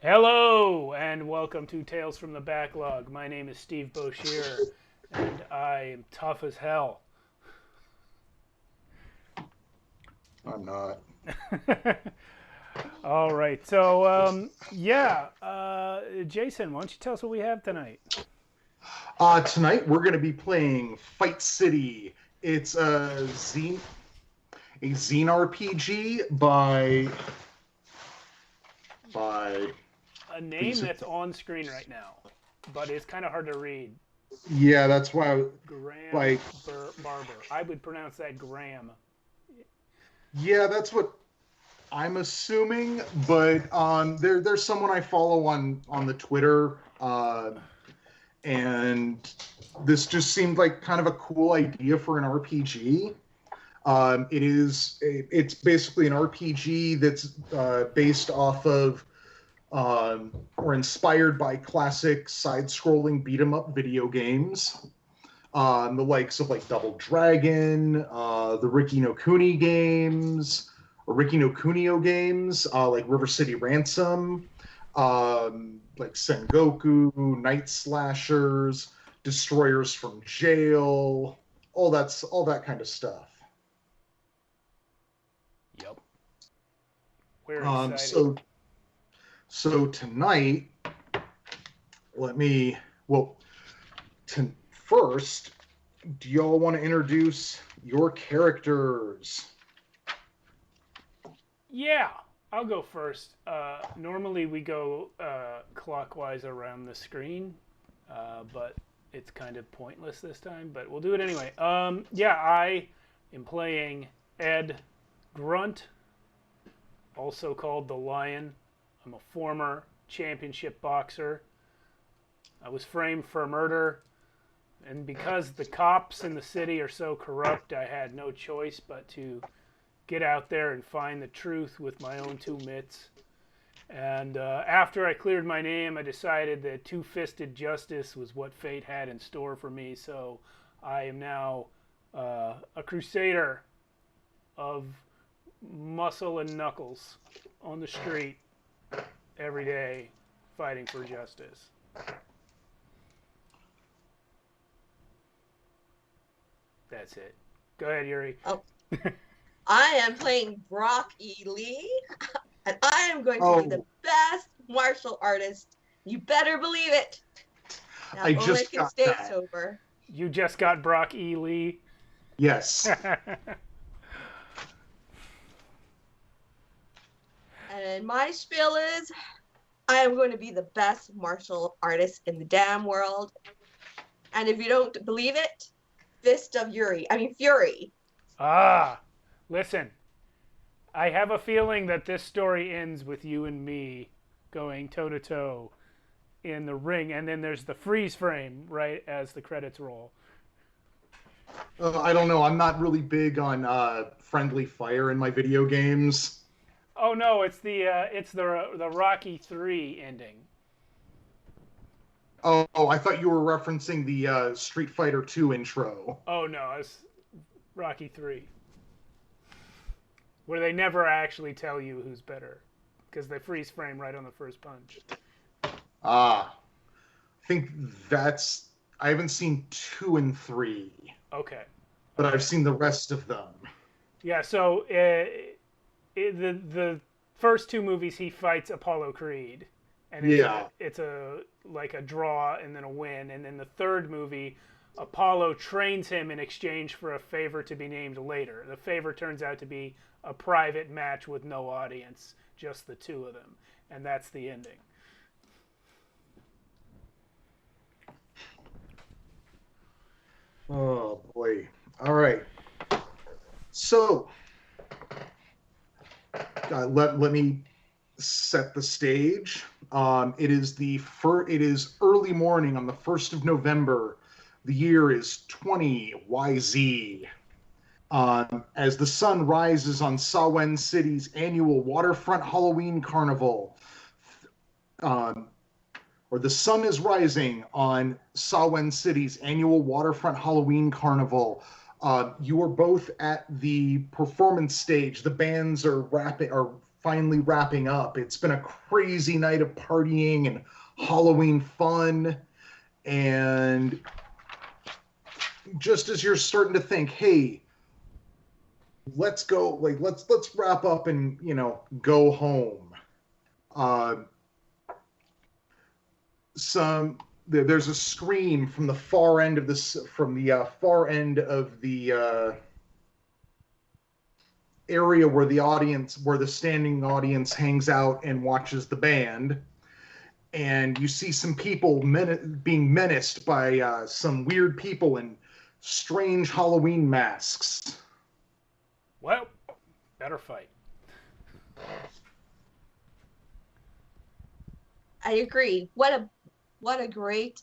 Hello and welcome to Tales from the Backlog. My name is Steve Boshear and I am tough as hell. I'm not. All right, so Jason, why don't you tell us what we have tonight? Tonight we're going to be playing Fight City. It's a zine RPG by A name please. that's on screen right now, but it's kind of hard to read. Yeah, that's why Graham like Barber. I would pronounce that Graham. yeah, that's what I'm assuming. But there's someone I follow on the Twitter, and this just seemed like kind of a cool idea for an RPG. It's basically an RPG that's based off of or inspired by classic side-scrolling beat 'em up video games, the likes of like Double Dragon, the Ricky no Kuni games, or Ricky no Kunio games, like River City Ransom, like Sengoku, Night Slashers, Destroyers from Jail, all that kind of stuff. Yep. We're Um, excited. so so tonight, let me well first. Do y'all want to introduce your characters? Yeah, I'll go first. Normally we go clockwise around the screen, but it's kind of pointless this time. But we'll do it anyway. I am playing Ed Grunt, also called the Lion. I'm a former championship boxer. I was framed for murder, and because the cops in the city are so corrupt, I had no choice but to get out there and find the truth with my own two mitts. And after I cleared my name, I decided that two-fisted justice was what fate had in store for me. So I am now a crusader of muscle and knuckles on the street every day, fighting for justice. That's it. Go ahead, Yuri. Oh, I am playing Brock E. Lee, and I am going to be the Oh, best martial artist. You better believe it. Now, I only I just can got stay that. sober. You just got Brock E. Lee. Yes. And my spiel is I am going to be the best martial artist in the damn world. And if you don't believe it, Fist of Yuri. I mean, Fury. Listen, I have a feeling that this story ends with you and me going toe to toe in the ring, and then there's the freeze frame right as the credits roll. I don't know. I'm not really big on friendly fire in my video games. Oh no, it's the Rocky 3 ending. Oh, I thought you were referencing the Street Fighter 2 intro. Oh no, it's Rocky 3, where they never actually tell you who's better because they freeze frame right on the first punch. Ah, I think I haven't seen 2 and 3, Okay. but I've Okay. seen the rest of them. Yeah. So the first two movies he fights Apollo Creed, and Yeah. it's a like a draw and then a win, and then the third movie, Apollo trains him in exchange for a favor to be named later. The favor turns out to be a private match with no audience, just the two of them, and that's the ending. Oh boy. All right. So, let me set the stage. It is early morning on the 1st of November. The year is 20YZ. As the sun rises on Sawen City's annual waterfront Halloween carnival, um, or the sun is rising on Sawen City's annual waterfront Halloween carnival. You are both at the performance stage. The bands are finally wrapping up. It's been a crazy night of partying and Halloween fun, and just as you're starting to think, hey, let's go, like let's wrap up and go home. There's a scream from the far end of the area where the standing audience hangs out and watches the band, and you see some people being menaced by some weird people in strange Halloween masks. Well, better fight. I agree. What a great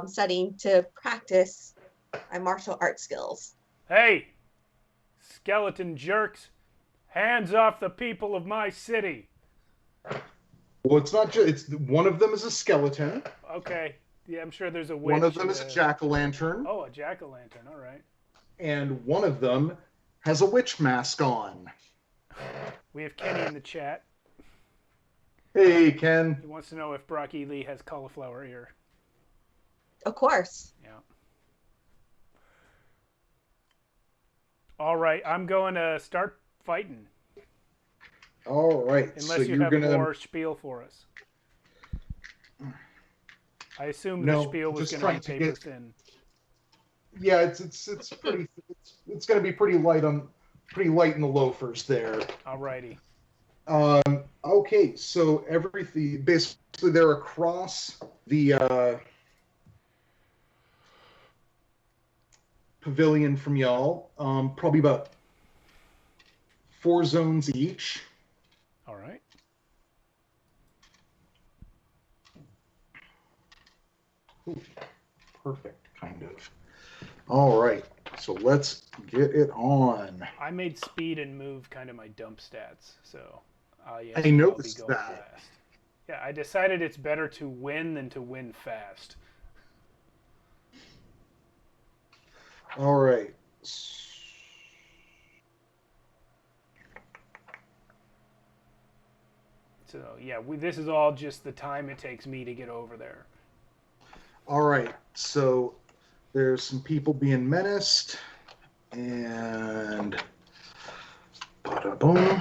setting to practice my martial arts skills. Hey, skeleton jerks, hands off the people of my city. Well, it's not just. It's one of them is a skeleton. Okay. Yeah, I'm sure there's a witch. One of them is a jack-o'-lantern. Oh, a jack-o'-lantern. All right. And one of them has a witch mask on. We have Kenny in the chat. Hey, Ken. He wants to know if Brock E. Lee has cauliflower ear. Of course. Yeah. All right, I'm going to start fighting. All right. Unless you have more spiel for us. I assume the spiel was going to be paper thin. Yeah, it's pretty. It's going to be pretty light in the loafers there. All righty. Okay, so everything basically they're across the pavilion from y'all. Probably about 4 zones each. All right. Ooh, perfect, kind of. All right, so let's get it on. I made speed and move kind of my dump stats, so yes, I noticed that. Fast. Yeah, I decided it's better to win than to win fast. All right. So yeah, this is all just the time it takes me to get over there. All right, so there's some people being menaced, and bada-boom.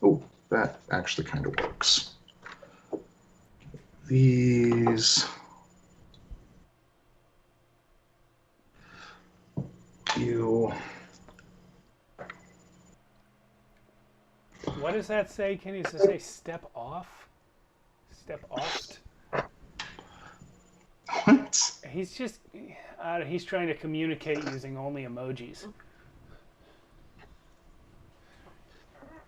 Oh, that actually kind of works. These. You. What does that say? Can you say step off? Step off? What? He's just, he's trying to communicate using only emojis.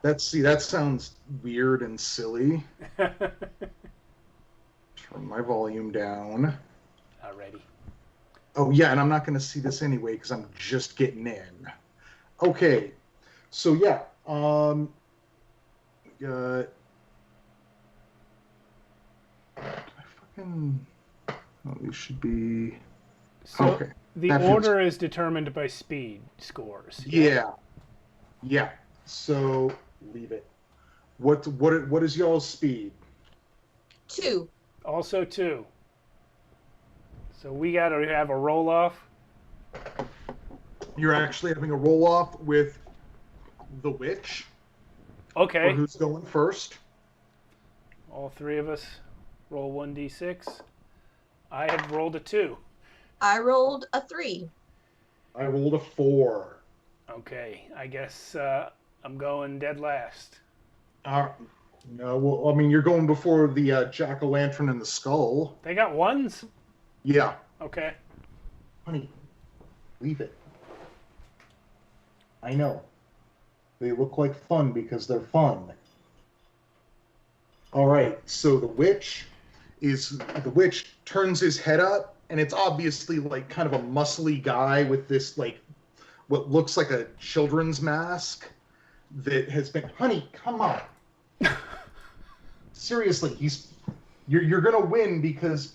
That sounds weird and silly. Turn my volume down. Alrighty. Oh yeah, and I'm not going to see this anyway because I'm just getting in. Okay, so yeah, these should be. So okay. The order is determined by speed scores. Yeah. Yeah. So leave it. What is y'all's speed? 2. Also 2. So we got to have a roll off. You're actually having a roll off with the witch. Okay. Or who's going first? All 3 of us roll 1d6. I have rolled a 2. I rolled a 3. I rolled a 4. Okay, I guess I'm going dead last. No, well, I mean, you're going before the jack-o'-lantern and the skull. They got 1s? Yeah. Okay. Honey, leave it. I know. They look like fun because they're fun. All right, so the witch turns his head up, and it's obviously like kind of a muscly guy with this like what looks like a children's mask that has been. Honey, come on. Seriously, you're gonna win because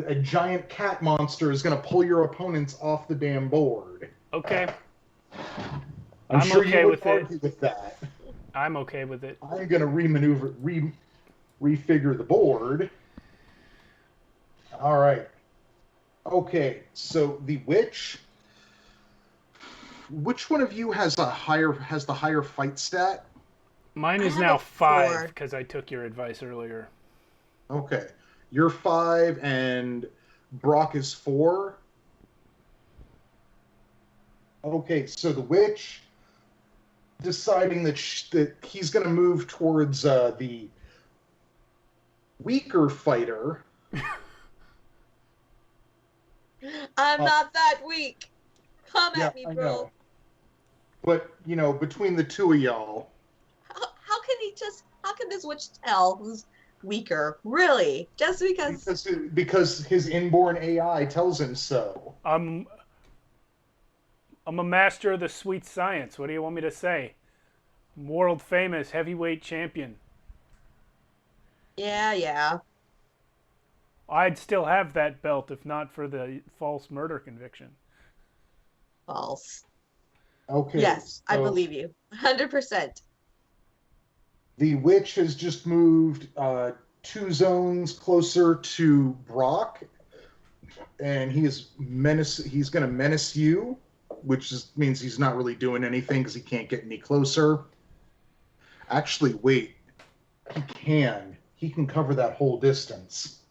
a giant cat monster is gonna pull your opponents off the damn board. Okay. I'm sure okay you would with argue with that. I'm okay with it. I'm going to refigure the board. All right. Okay, so the witch. Which one of you has the higher fight stat? Mine I is have now a 5 4. because I took your advice earlier. Okay, you're 5 and Brock is 4. Okay, so the witch deciding that he's going to move towards the weaker fighter. I'm not that weak. Come Yeah, at me, I bro. know. But between the two of y'all, How can this witch tell who's weaker? Really? Just because his inborn AI tells him so. I'm a master of the sweet science. What do you want me to say? I'm world famous heavyweight champion. Yeah. I'd still have that belt if not for the false murder conviction. False. Okay. Yes, I so believe you. 100%. The witch has just moved 2 zones closer to Brock, and he's going to menace you, which means he's not really doing anything because he can't get any closer. Actually, wait. He can cover that whole distance.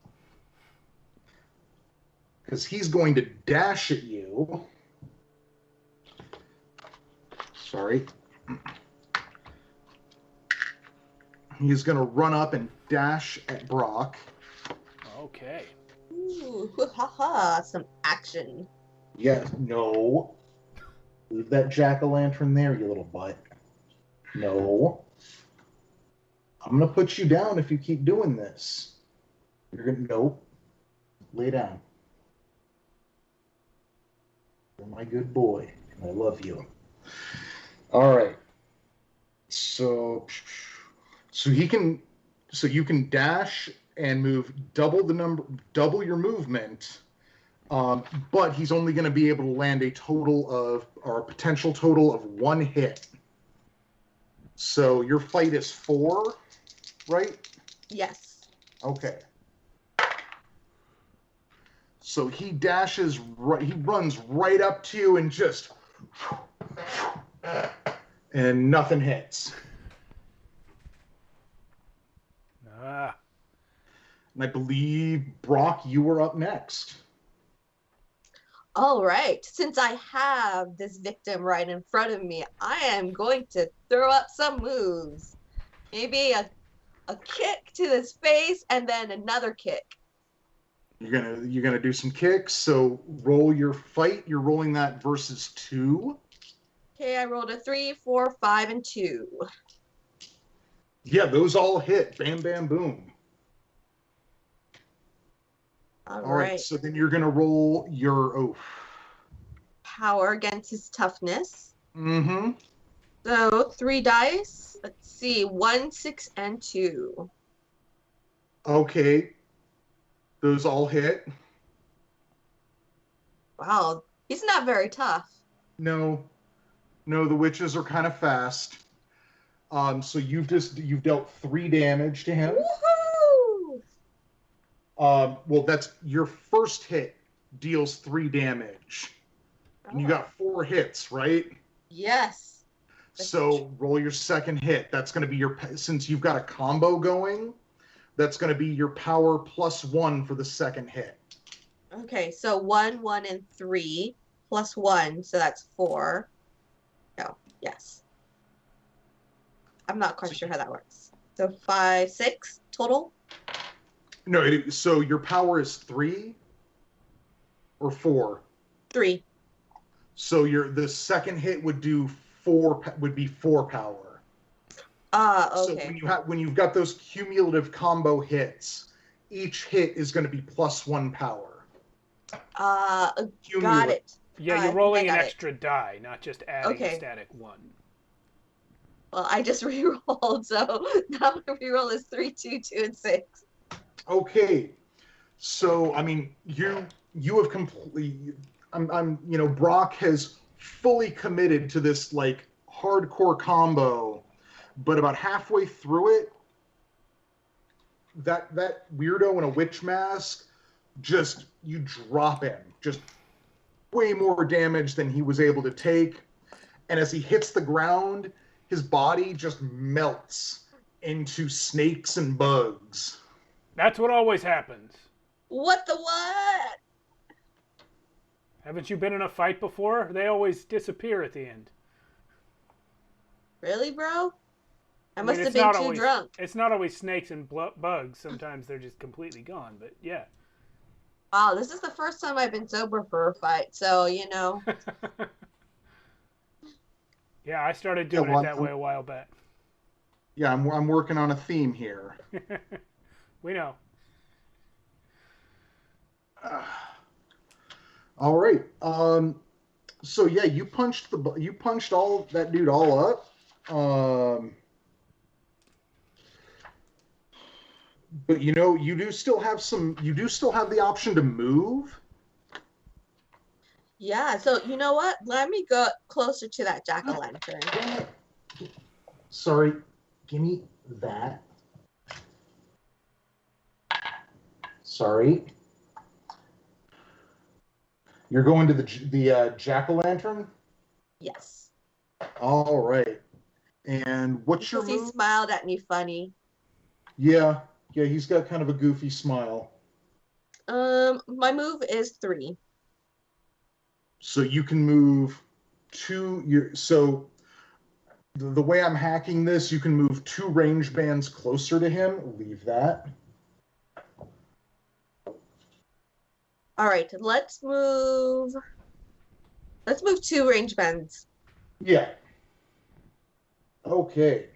Because he's going to dash at you. Sorry. He's going to run up and dash at Brock. Okay. Ooh, ha, some action. Yeah, no. Leave that jack-o'-lantern there, you little butt. No. I'm going to put you down if you keep doing this. Nope. Lay down. You're my good boy. I love you. All right. So you can dash and move double your movement, but he's only going to be able to land a potential total of 1 hit. So your fight is 4, right? Yes. Okay. So he runs right up to you and just, and nothing hits. And I believe, Brock, you were up next. All right. Since I have this victim right in front of me, I am going to throw up some moves. Maybe a kick to his face and then another kick. You're gonna do some kicks. So roll your fight. You're rolling that versus 2. Okay, I rolled a 3, 4, 5, and 2. Yeah, those all hit. Bam, bam, boom. All right. right. So then you're gonna roll your power against his toughness. Mm-hmm. So 3 dice. Let's see, 1, 6, and 2. Okay. Those all hit. Wow, he's not very tough. No, the witches are kind of fast. So you've dealt 3 damage to him. Woohoo! Well, that's your first hit deals 3 damage. And you got 4 hits, right? Yes. So roll your second hit. That's going to be since you've got a combo going, that's going to be your power +1 for the second hit. Okay, so 1, 1, and 3 plus 1, so that's 4. No, yes. I'm not quite sure how that works. So 5, 6 total? No, so your power is 3 or 4? 3. So the second hit would be 4 power. Okay. So when you've got those cumulative combo hits, each hit is going to be +1 power. Got it. Yeah, you're rolling an extra die, not just adding a static 1. Well, I just re-rolled, so now my re-roll is 3, 2, 2, and 6. Okay, so I mean, you have completely. Brock has fully committed to this like hardcore combo but about halfway through it, that weirdo in a witch mask, just, you drop him. Just way more damage than he was able to take. And as he hits the ground, his body just melts into snakes and bugs. That's what always happens. What the what? Haven't you been in a fight before? They always disappear at the end. Really, bro? I mean, must have it's been not too always- drunk. It's not always snakes and bugs. Sometimes they're just completely gone. But yeah. Wow, this is the first time I've been sober for a fight, so you know. Yeah, I started doing well, it that way a while back. Yeah, I'm working on a theme here. We know. All right. So yeah, you punched all that dude all up. But you know, you do still have the option to move. Yeah, so you know what? Let me go closer to that jack-o'-lantern. Sorry, give me that. Sorry. You're going to the jack-o'-lantern? Yes. All right. And what's your Because he move? smiled at me funny. Yeah, he's got kind of a goofy smile. My move is 3. So you can move so the way I'm hacking this, you can move 2 range bands closer to him. Leave that. All right, let's move 2 range bands. Yeah. Okay.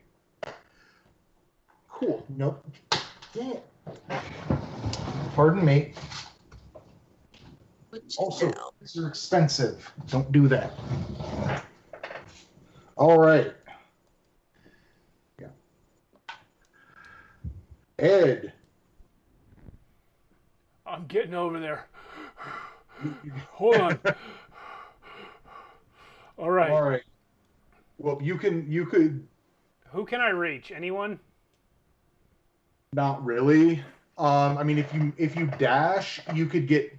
Cool. Nope. Dang it. Pardon me. Which Also, now. these are expensive. Don't do that. All right. Yeah. Ed. I'm getting over there. Hold on. All right. All right. Well, you could Who can I reach? Anyone? not really. I mean, if you dash, you could get,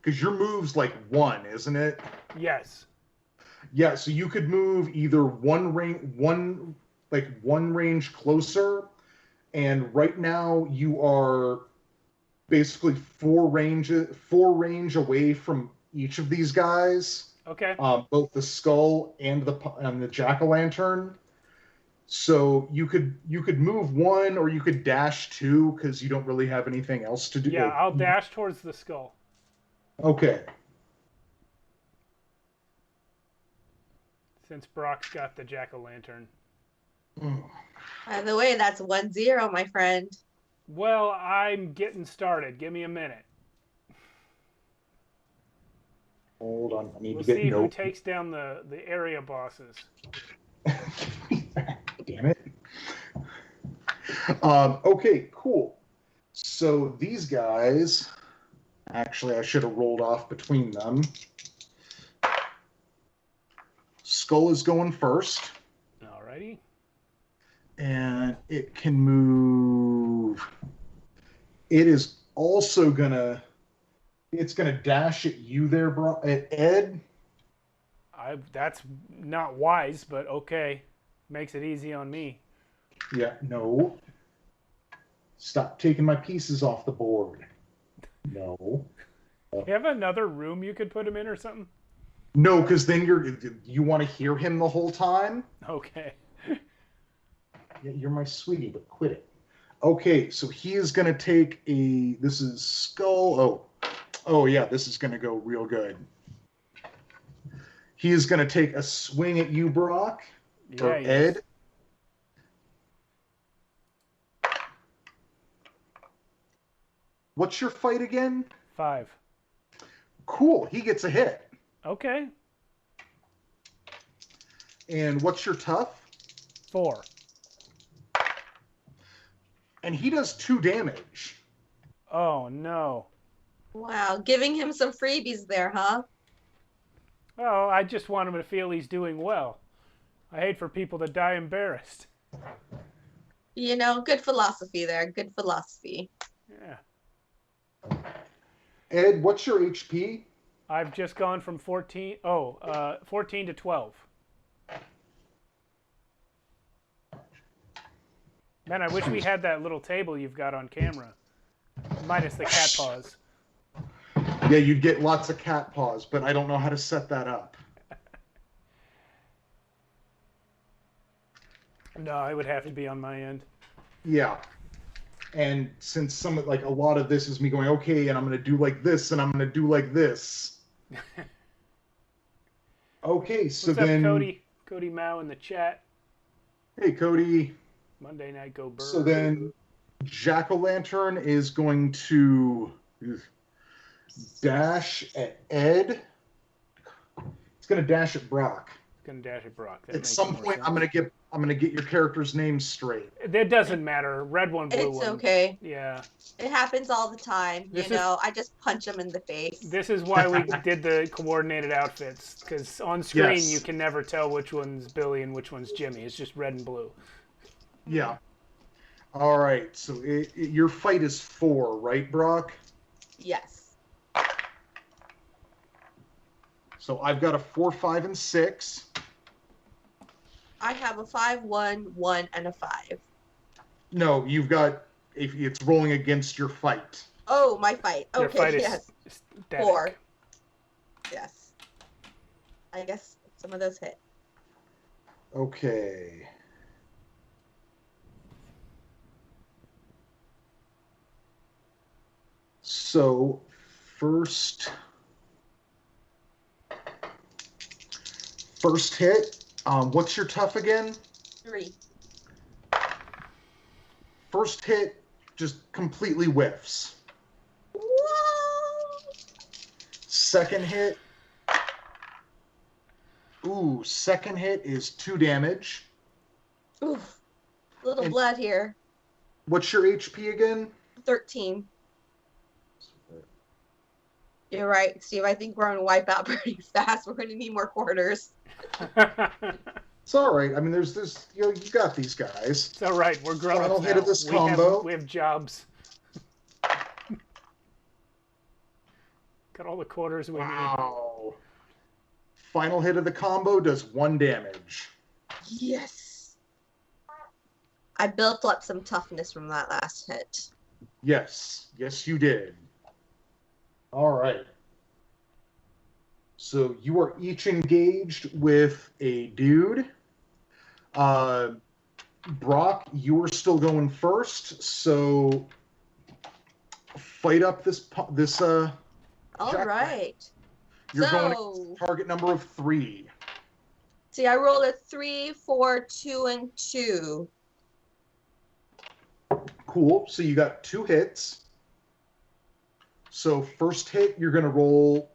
because your move's like 1, isn't it? Yes. Yeah, so you could move either one range closer, and right now you are basically 4 range away from each of these guys. Okay. Both the skull and the jack-o'-lantern. So you could move 1, or you could dash 2, because you don't really have anything else to do. Yeah, I'll dash towards the skull. Okay. Since Brock's got the jack-o'-lantern. By the way, that's 1-0, my friend. Well, I'm getting started. Give me a minute. Hold on. I need We'll to get see who note. takes down the area bosses. Damn it. Okay, cool. So these guys, actually, I should have rolled off between them. Skull is going first. Alrighty. And it can move. It is also it's gonna dash at you there, bro. At Ed. That's not wise, but okay. Makes it easy on me. Yeah, no. Stop taking my pieces off the board. No. You have another room you could put him in or something? No, because then you want to hear him the whole time. Okay. Yeah, you're my sweetie, but quit it. Okay, so he is going to take this is skull. Oh yeah, this is going to go real good. He is going to take a swing at you, Brock, or Yeah, Ed. What's your fight again? 5. Cool, he gets a hit. Okay. And what's your tough? 4. And he does 2 damage. Oh, no. Wow, giving him some freebies there, huh? Oh, I just want him to feel he's doing well. I hate for people to die embarrassed. You know, good philosophy there. Good philosophy. Yeah. Ed, what's your HP? I've just gone from 14 to 12. Man, I wish we had that little table you've got on camera. Minus the cat paws. Yeah, you'd get lots of cat paws, but I don't know how to set that up. No, it would have to be on my end. Yeah. And since a lot of this is me going, okay, and I'm going to do like this, and I'm going to do like this. Okay, so What's up, then... Cody Mao in the chat. Hey, Cody. Monday Night Go Bird. So then Jack-o'-lantern is going to dash at Ed. It's going to dash at Brock. It's going to dash at Brock. At some point, I'm going to get your character's name straight. That doesn't matter. Red one, blue one. It's okay. Yeah. It happens all the time. I just punch them in the face. This is why we did the coordinated outfits, because on screen you can never tell which one's Billy and which one's Jimmy. It's just red and blue. Yeah. All right. So your fight is 4, right, Brock? Yes. So I've got a 4, 5, and 6. I have a 5, 1, 1, and a 5. No, you've got... It's rolling against your fight. Oh, my fight. Okay, Your fight yes. is static. 4. Yes. I guess some of those hit. Okay. So, first hit. What's your tough again? 3. First hit just completely whiffs. Whoa! Second hit. Ooh, second hit is 2 damage. Oof. Little blood here. What's your HP again? 13. You're right, Steve. I think we're going to wipe out pretty fast. We're going to need more quarters. It's all right. I mean, there's this. You got these guys. It's all right. We're grown Final ups hit now. of this combo. We have jobs. Got all the quarters we need. Wow. Final hit of the combo does 1 damage. Yes. I built up some toughness from that last hit. Yes. Yes, you did. All right. So you are each engaged with a dude. Brock, you are still going first, so fight up this. All right. You're going target number of 3. See, I rolled a 3, 4, 2, and 2. Cool. So you got 2 hits. So first hit, you're going to roll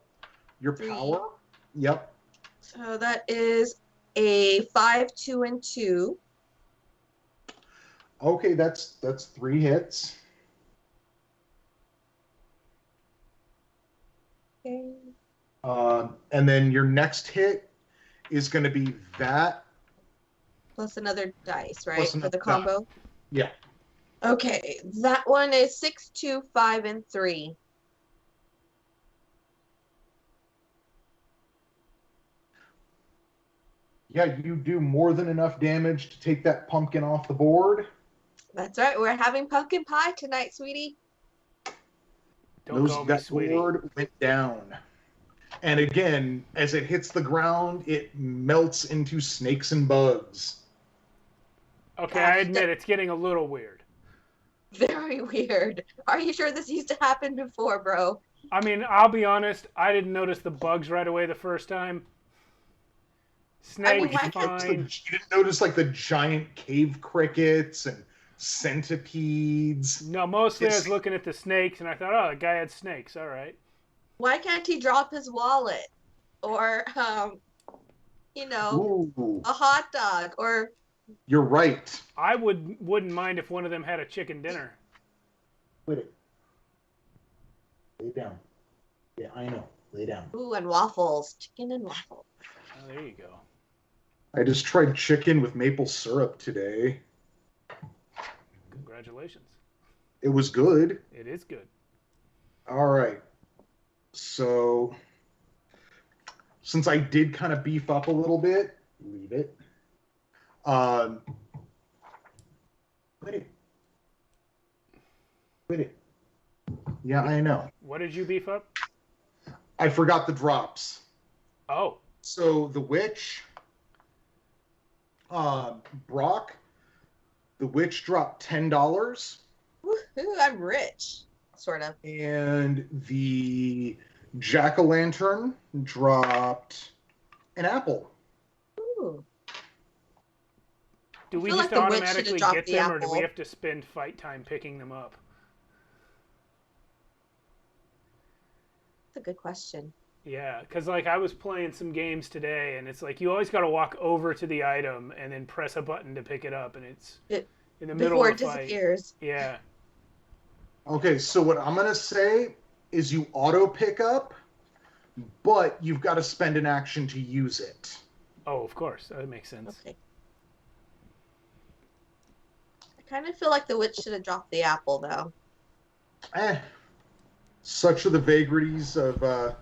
your 3. power. Yep. So that is a 5, 2, and 2. Okay, that's 3 hits. Okay. And then your next hit is going to be that. Plus another dice, right? For the Die. combo? Yeah. Okay. That one is 6, 2, 5, and 3. Yeah, you do more than enough damage to take that pumpkin off the board. That's right. We're having pumpkin pie tonight, sweetie. That board went down. And again, as it hits the ground, it melts into snakes and bugs. Okay, I admit it's getting a little weird. Very weird. Are you sure this used to happen before, bro? I mean, I'll be honest, I didn't notice the bugs right away the first time. Snake, fine. You didn't notice like the giant cave crickets and centipedes? No, mostly I was looking at the snakes and I thought, oh, the guy had snakes, all right. Why can't he drop his wallet? Or, Ooh. a hot dog? Or... You're right. I wouldn't mind if one of them had a chicken dinner. Wait. Lay down. Yeah, I know. Lay down. Ooh, and waffles. Chicken and waffles. Oh, there you go. I just tried chicken with maple syrup today. Congratulations. It was good. It is good. All right. So, since I did kind of beef up a little bit, leave it. Wait. Yeah, I know. What did you beef up? I forgot the drops. Oh. So the witch, Brock, the witch dropped $10. Woohoo, I'm rich. Sort of. And the jack-o'-lantern dropped an apple. Ooh. Do we feel just like the witch automatically should've dropped get the them, or do we apple. have to spend fight time picking them up? That's a good question. Yeah, because like I was playing some games today, and it's like you always got to walk over to the item and then press a button to pick it up, and it's in the middle Before of it the fight. disappears. Yeah. Okay, so what I'm going to say is you auto pick up, but you've got to spend an action to use it. Oh, of course. That makes sense. Okay. I kind of feel like the witch should have dropped the apple, though. Such are the vagaries of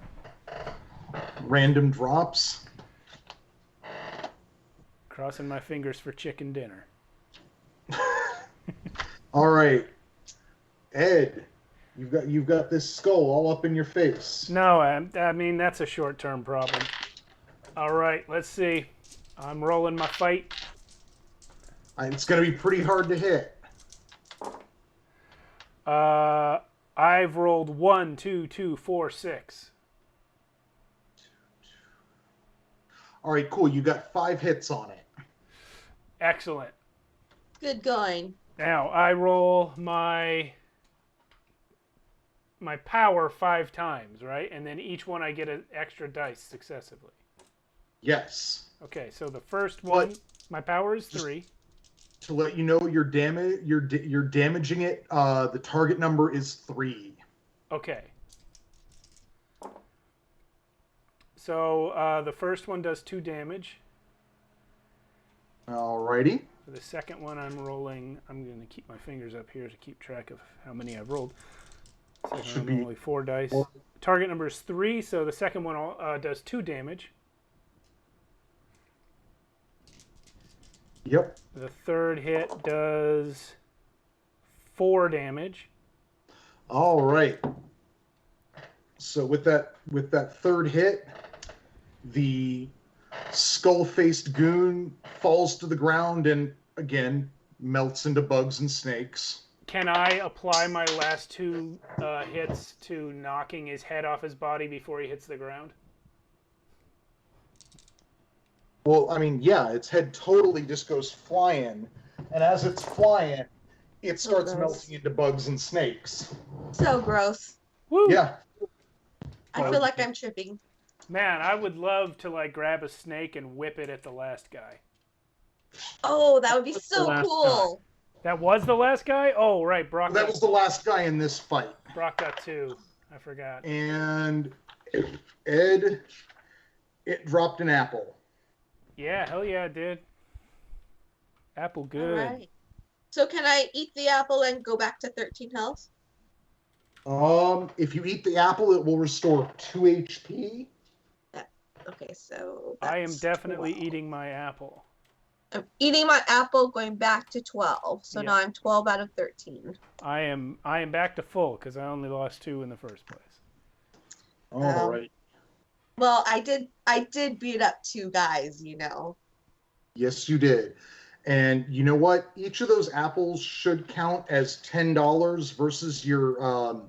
random drops. Crossing my fingers for chicken dinner. All right, Ed, you've got this skull all up in your face. No, I mean that's a short-term problem. All right, let's see. I'm rolling my fight. It's going to be pretty hard to hit. I've rolled 1, 2, 2, 4, 6. All right, cool. You got 5 hits on it. Excellent. Good going. Now I roll my power 5 times, right? And then each one I get an extra dice successively. Yes. Okay, so the first one, my power is 3. To let you know, you're damaging it. The target number is 3. Okay. So the first one does 2 damage. Alrighty. For the second one, I'm rolling. I'm going to keep my fingers up here to keep track of how many I've rolled. Second one, only 4 dice. Target number is 3, so the second one does 2 damage. Yep. The third hit does 4 damage. All right. So with that third hit, the skull-faced goon falls to the ground and again melts into bugs and snakes. Can I apply my last 2 hits to knocking his head off his body before he hits the ground? Well, I mean, yeah, its head totally just goes flying, and as it's flying, it starts melting into bugs and snakes. So gross. Woo! Yeah. I feel like I'm tripping. Man, I would love to like grab a snake and whip it at the last guy. Oh, that would be That's so the last cool. That was the last guy? Oh, right. Brock. That was the last guy in this fight. Brock got 2. I forgot. And Ed, it dropped an apple. Yeah, hell yeah, it did. Apple good. All right. So can I eat the apple and go back to 13 health? If you eat the apple, it will restore 2 HP. Okay, so I am that's definitely 12. eating my apple. I'm eating my apple, going back to 12. So Yeah. now I'm 12 out of 13. I am back to full because I only lost 2 in the first place. All right. Well, I did beat up 2 guys, you know. Yes, you did. And you know what? Each of those apples should count as $10 versus your.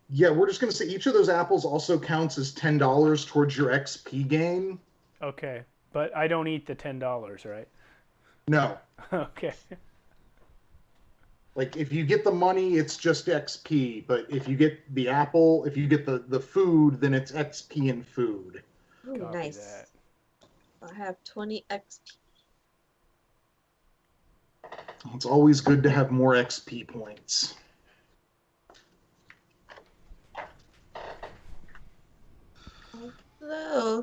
Yeah, we're just going to say each of those apples also counts as $10 towards your XP gain. Okay, but I don't eat the $10, right? No. Okay. Like, if you get the money, it's just XP. But if you get the apple, if you get the food, then it's XP and food. Ooh, Copy nice. that. I have 20 XP. It's always good to have more XP points.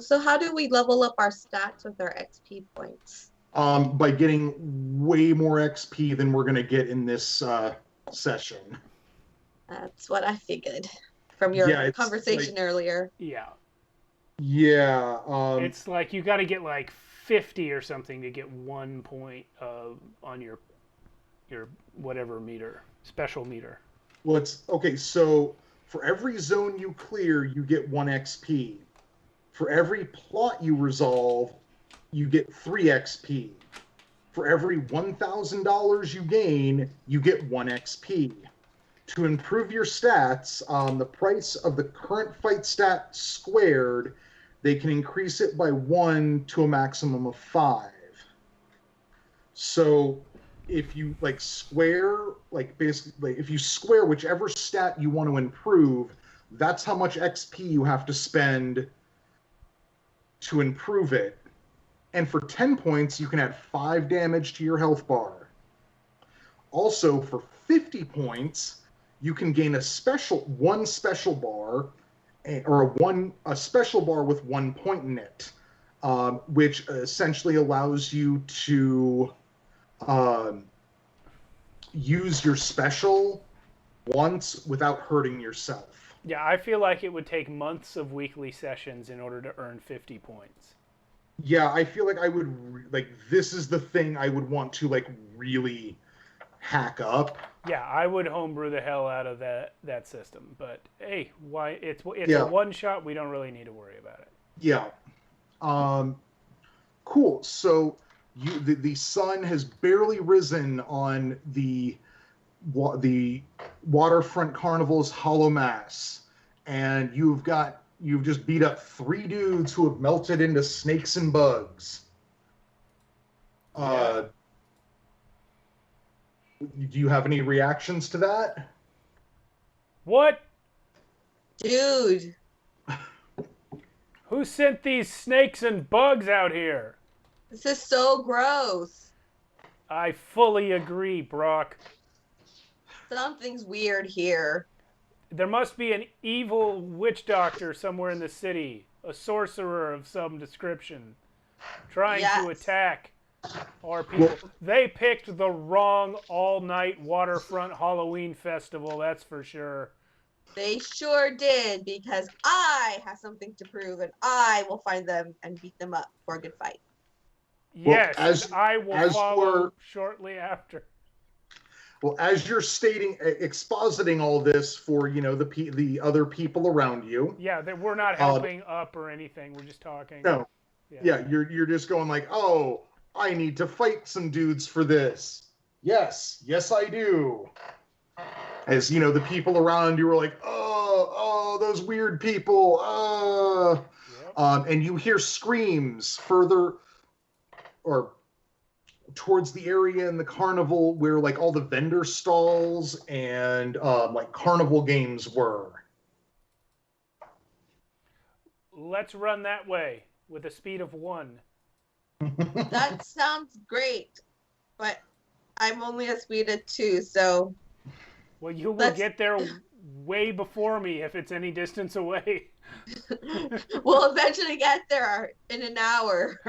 So how do we level up our stats with our XP points? by getting way more XP than we're going to get in this session. That's what I figured from your conversation earlier. Yeah. Yeah. It's like you got to get like 50 or something to get 1 point on your whatever meter, special meter. Well, it's okay. So for every zone you clear, you get 1 XP. For every plot you resolve, you get 3 XP. For every $1,000 you gain, you get 1 XP. To improve your stats, the price of the current fight stat squared, they can increase it by 1 to a maximum of 5. So if you square, basically, if you square whichever stat you want to improve, that's how much XP you have to spend to improve it. And for 10 points, you can add 5 damage to your health bar. Also, for 50 points, you can gain one special bar, or a special bar with 1 point in it, which essentially allows you to use your special once without hurting yourself. Yeah, I feel like it would take months of weekly sessions in order to earn 50 points. Yeah, I feel like I would this is the thing I would want to really hack up. Yeah, I would homebrew the hell out of that system. But hey, why it's Yeah. a one shot. We don't really need to worry about it. Yeah. Cool. So the sun has barely risen on the Waterfront Carnival's Hollow Mass, and you've just beat up 3 dudes who have melted into snakes and bugs. Do you have any reactions to that? What? Dude. Who sent these snakes and bugs out here? This is so gross. I fully agree, Brock. Something's weird here. There must be an evil witch doctor somewhere in the city, a sorcerer of some description, trying to attack our people. Well, they picked the wrong all-night waterfront Halloween festival, that's for sure. They sure did, because I have something to prove, and I will find them and beat them up for a good fight. Yes, well, I will follow shortly after. Well, as you're expositing all this for, the other people around you. Yeah, we're not helping up or anything. We're just talking. No. Yeah, you're just going like, oh, I need to fight some dudes for this. Yes, I do. As, the people around you are like, oh, those weird people. Yep. And you hear screams further or towards the area in the carnival where all the vendor stalls and carnival games were. Let's run that way with a speed of 1. That sounds great, but I'm only a speed of 2, so. Well, you will get there way before me if it's any distance away. We'll eventually get there in an hour.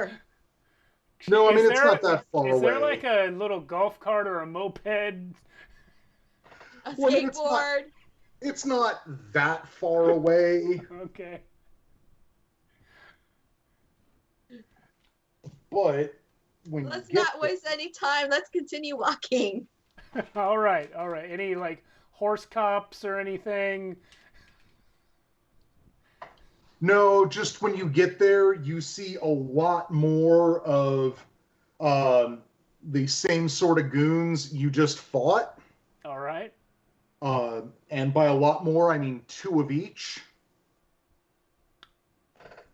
No, I mean, it's not that far away. Is there a little golf cart or a moped? A skateboard? It's not that far away. Okay. But let's not waste any time. Let's continue walking. All right. Any horse cops or anything? No, just when you get there, you see a lot more of the same sort of goons you just fought. All right. And by a lot more, I mean 2 of each.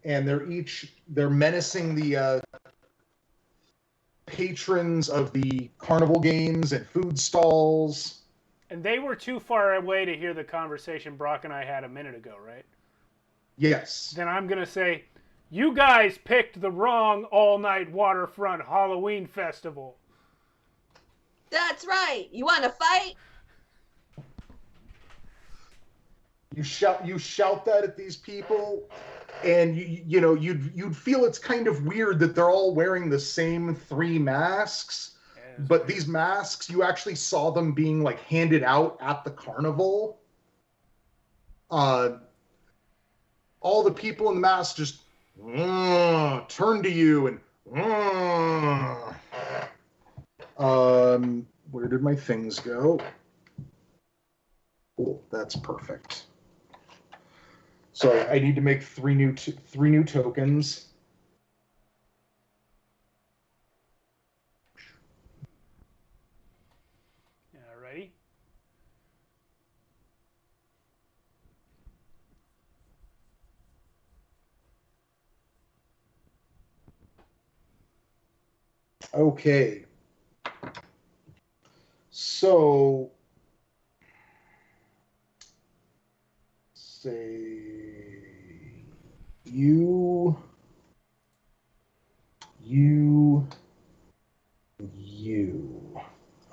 And they're menacing the patrons of the carnival games and food stalls. And they were too far away to hear the conversation Brock and I had a minute ago, right? Yes. Then I'm going to say, you guys picked the wrong all-night waterfront Halloween festival. That's right. You want to fight? You shout that at these people, And you know, you'd feel it's kind of weird that they're all wearing the same 3 masks, but these masks, you actually saw them being like handed out at the carnival. All the people in the masks just turn to you and where did my things go? Oh, that's perfect. So I need to make three new tokens. Alrighty. Okay. So say you.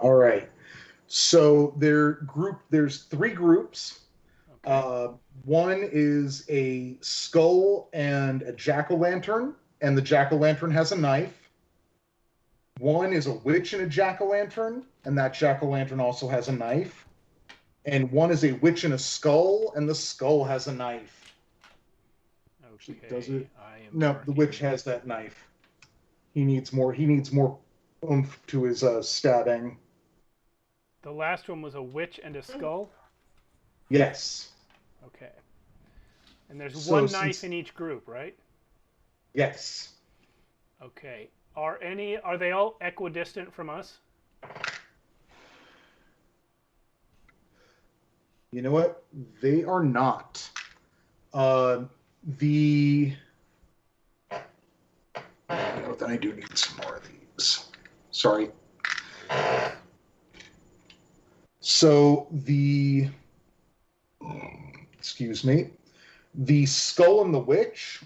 All right. So there's 3 groups. Okay. One is a skull and a jack-o'-lantern, and the jack-o'-lantern has a knife. One is a witch and a jack-o'-lantern, and that jack-o'-lantern also has a knife. And one is a witch and a skull, and the skull has a knife. Okay. Does it? I am No, the marking. witch has that knife. He needs more oomph to his stabbing. The last one was a witch and a skull? Yes. Okay. And there's So one knife in each group, right? Yes. Okay. Are they all equidistant from us? You know what? They are not. I do need some more of these. Sorry. So excuse me, the skull and the witch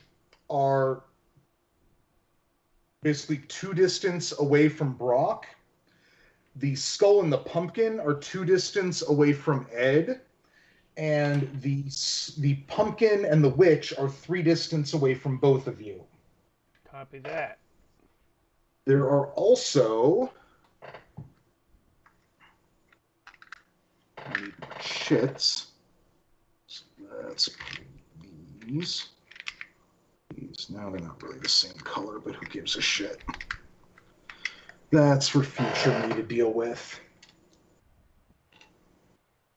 are basically 2 distance away from Brock. The skull and the pumpkin are 2 distance away from Ed. And the pumpkin and the witch are 3 distance away from both of you. Copy that. There are also shits. So let's put these. Now they're not really the same color, but who gives a shit? That's for future me to deal with.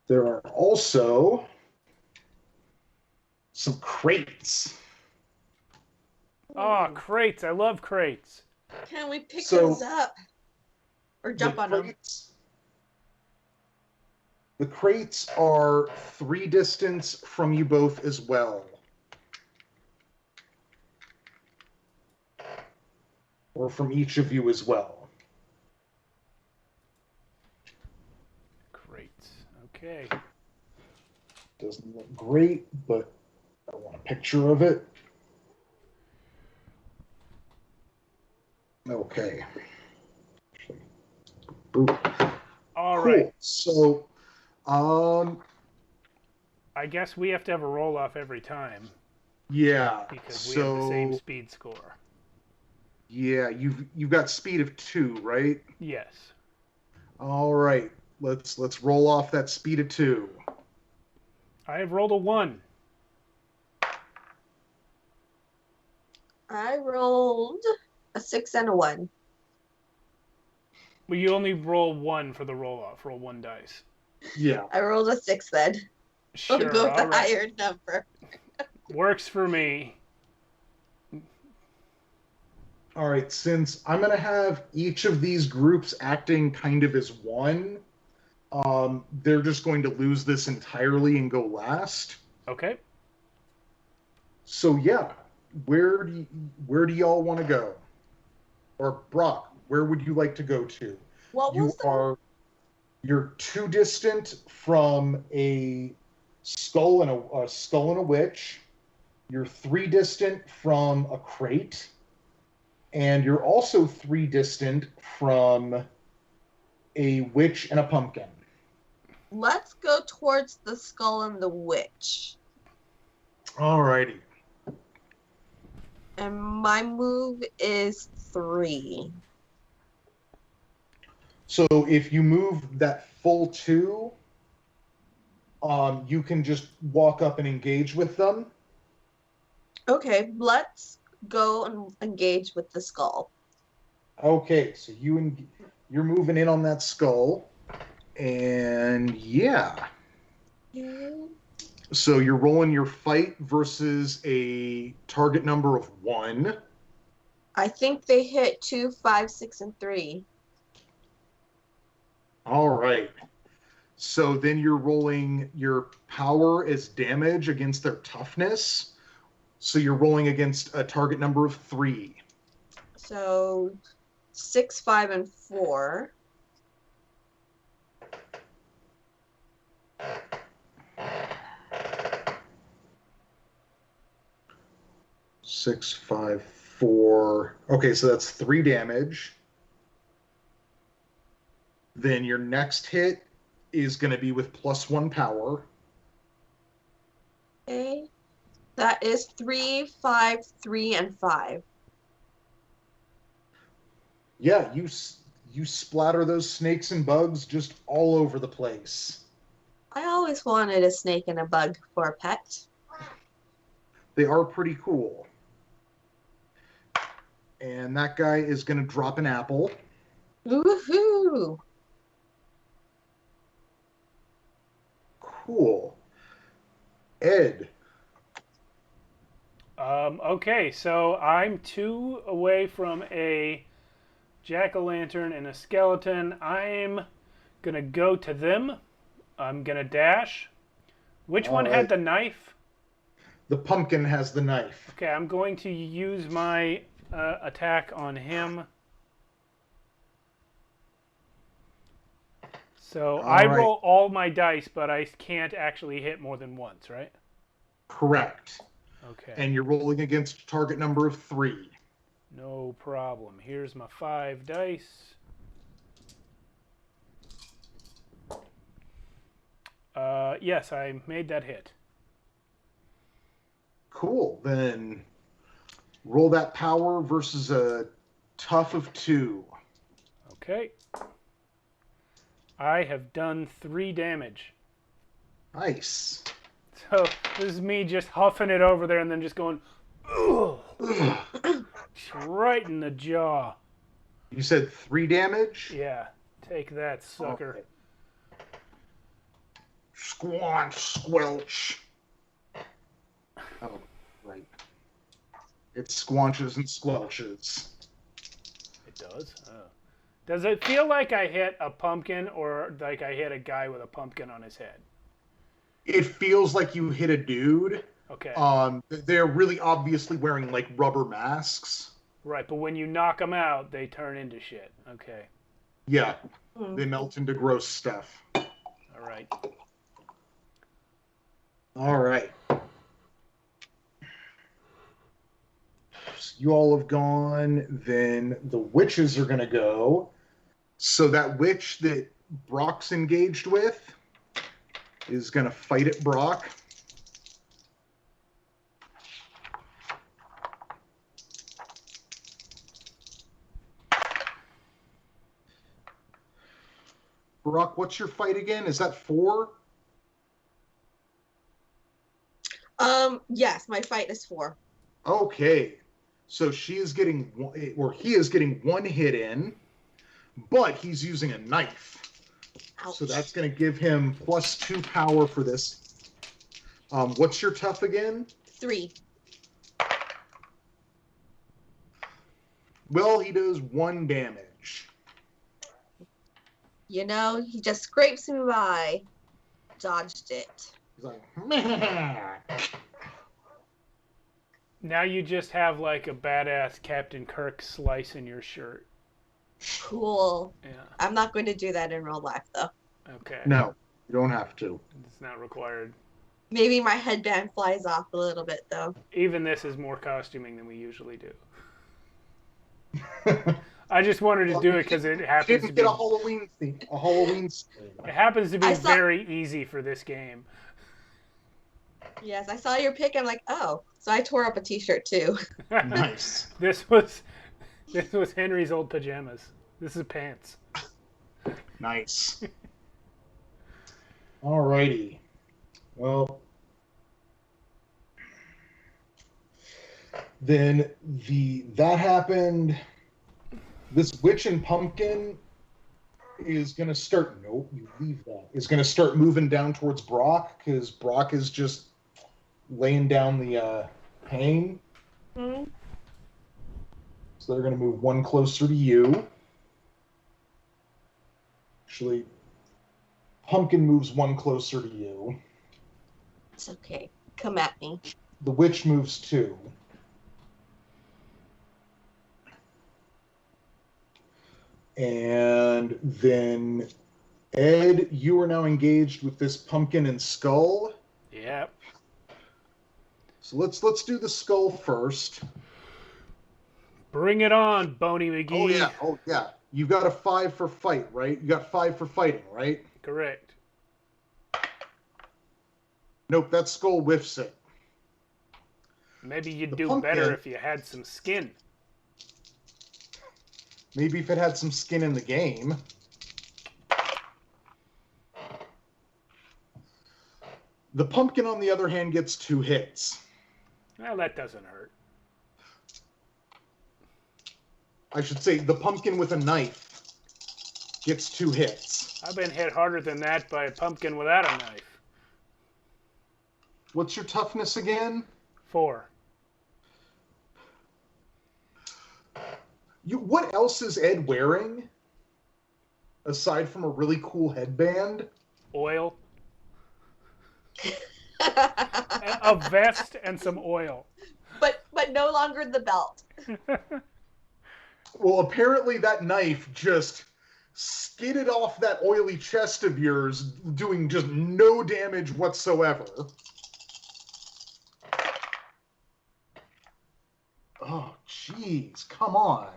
There are also some crates. Oh, crates. I love crates. Can we pick those up? Or jump on them? The crates are 3 distance from you both as well. Or from each of you as well. Crates. Okay. Doesn't look great, but I want a picture of it. Okay. All cool. right. So, I guess we have to have a roll off every time. Yeah. Because we have the same speed score. Yeah, you've got speed of 2, right? Yes. All right. Let's roll off that speed of 2. I have rolled a 1. I rolled a 6 and a 1. Well, you only roll 1 for the roll off. Roll 1 dice. Yeah. I rolled a 6 then. Sure. I'll go with the right. higher number. Works for me. All right, since I'm going to have each of these groups acting kind of as one, they're just going to lose this entirely and go last. Okay. So yeah, where do y'all want to go? Or Brock, where would you like to go to? You're 2 distant from a skull and a witch. You're 3 distant from a crate. And you're also 3 distant from a witch and a pumpkin. Let's go towards the skull and the witch. Alrighty. And my move is 3. So if you move that full 2, you can just walk up and engage with them. Okay, let's go and engage with the skull. Okay, so you're moving in on that skull, and yeah. Okay. So you're rolling your fight versus a target number of 1. I think they hit 2, 5, 6, and 3. All right. So then you're rolling your power as damage against their toughness. So you're rolling against a target number of 3. So 6, 5, and 4. Six, 5, 4. Okay, so that's 3 damage. Then your next hit is going to be with +1 power. Okay. That is 3, 5, 3, and 5. Yeah, you splatter those snakes and bugs just all over the place. I always wanted a snake and a bug for a pet. They are pretty cool. And that guy is going to drop an apple. Woohoo! Cool. Ed. Okay, so I'm 2 away from a jack-o'-lantern and a skeleton. I'm gonna go to them. I'm gonna dash. Which one had the knife? The pumpkin has the knife. Okay, I'm going to use my attack on him. So I roll all my dice, but I can't actually hit more than once, right? Correct. Okay. And you're rolling against a target number of 3. No problem. Here's my 5 dice. Yes, I made that hit. Cool. Then roll that power versus a tough of 2. Okay. I have done 3 damage. Nice. So this is me just huffing it over there and then just going, ugh, right in the jaw. You said 3 damage? Yeah, take that, sucker. Okay. Squanch, squelch. Oh, right. It squanches and squelches. It does? Oh. Does it feel like I hit a pumpkin or like I hit a guy with a pumpkin on his head? It feels like you hit a dude. Okay. They're really obviously wearing like rubber masks. Right, but when you knock them out, they turn into shit. Okay. Yeah, they melt into gross stuff. All right. All right. So you all have gone. Then the witches are going to go. So that witch that Brock's engaged with is going to fight at Brock. Brock, what's your fight again? Is that 4? Yes, my fight is 4. Okay. So she is getting, or he is getting 1 hit in, but he's using a knife. Ouch. So that's going to give him +2 power for this. What's your tough again? 3. Well, he does 1 damage. You know, he just scrapes me by. Dodged it. He's like, meh. Now you just have like a badass Captain Kirk slice in your shirt. Cool. Yeah. I'm not going to do that in real life, though. Okay. No, you don't have to. It's not required. Maybe my headband flies off a little bit, though. Even this is more costuming than we usually do. I just wanted to do it because it happens to Didn't be get a Halloween theme. It happens to be I saw- very easy for this game. Yes, I saw your pic. I'm like, oh. So I tore up a t-shirt too. Nice. This was Henry's old pajamas. This is pants. Nice. Alrighty. Well, then that happened. This witch and pumpkin is going to start. Nope, you leave that. Is going to start moving down towards Brock because Brock is just laying down the pain. Hmm. So they're going to move one closer to you. Actually, pumpkin moves one closer to you. It's okay. Come at me. The witch moves two. And then Ed, you are now engaged with this pumpkin and skull. Yep. So let's do the skull first. Bring it on, Boney McGee. Oh yeah. You got a 5 for fight, right? You got 5 for fighting, right? Correct. Nope, that skull whiffs it. Maybe you'd The do pumpkin- better if you had some skin. Maybe if it had some skin in the game. The pumpkin, on the other hand, gets 2 hits. Well, that doesn't hurt. I should say the pumpkin with a knife gets 2 hits. I've been hit harder than that by a pumpkin without a knife. What's your toughness again? 4. What else is Ed wearing? Aside from a really cool headband? Oil. A vest and some oil. but no longer the belt. Well, apparently that knife just skidded off that oily chest of yours, doing just no damage whatsoever. Oh, jeez, come on.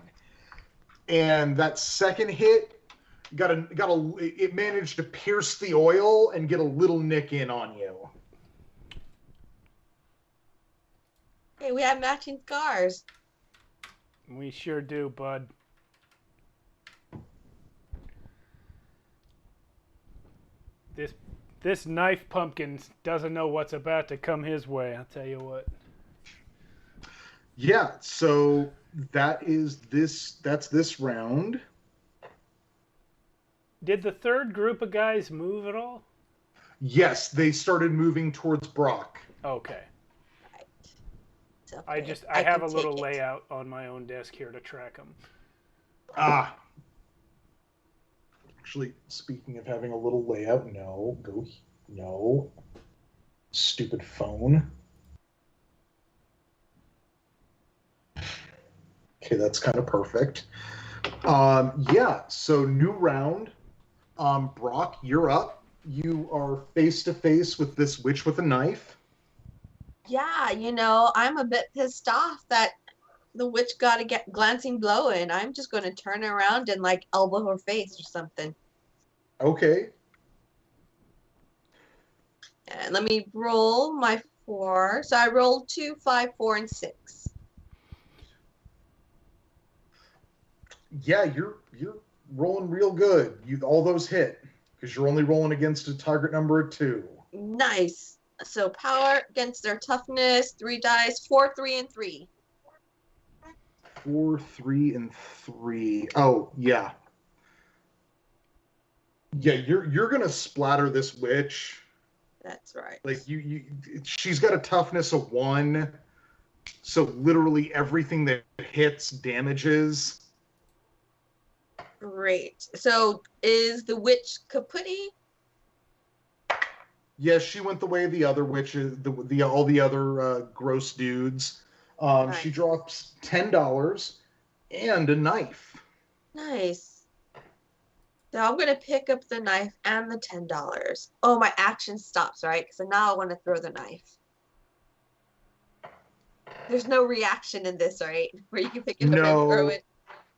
And that second hit it managed to pierce the oil and get a little nick in on you. Hey, we have matching scars. We sure do, bud. This knife pumpkin doesn't know what's about to come his way, I'll tell you what. Yeah, so that's this round. Did the third group of guys move at all? Yes, they started moving towards Brock. Okay. It's okay. I have can a little take it. layout on my own desk here to track them. Ah. Actually, speaking of having a little layout, no. Stupid phone. Okay, that's kind of perfect. Yeah, so new round. Brock, you're up. You are face to face with this witch with a knife. Yeah, I'm a bit pissed off that the witch got a glancing blow in. I'm just going to turn around and elbow her face or something. Okay. And let me roll my 4. So I rolled 2, 5, 4, and 6. Yeah, you're rolling real good. All those hit because you're only rolling against a target number of 2. Nice. So power against their toughness, 3 dice, 4, 3, and 3. 4, 3, and 3. Oh, yeah. Yeah, you're gonna splatter this witch. That's right. She's got a toughness of 1, so literally everything that hits damages. Great. So is the witch Kaputi? Yes, she went the way of the other witches, all the other gross dudes. Nice. She drops $10 and a knife. Nice. So I'm going to pick up the knife and the $10. Oh, my action stops, right? So now I want to throw the knife. There's no reaction in this, right? Where you can pick it up and throw it.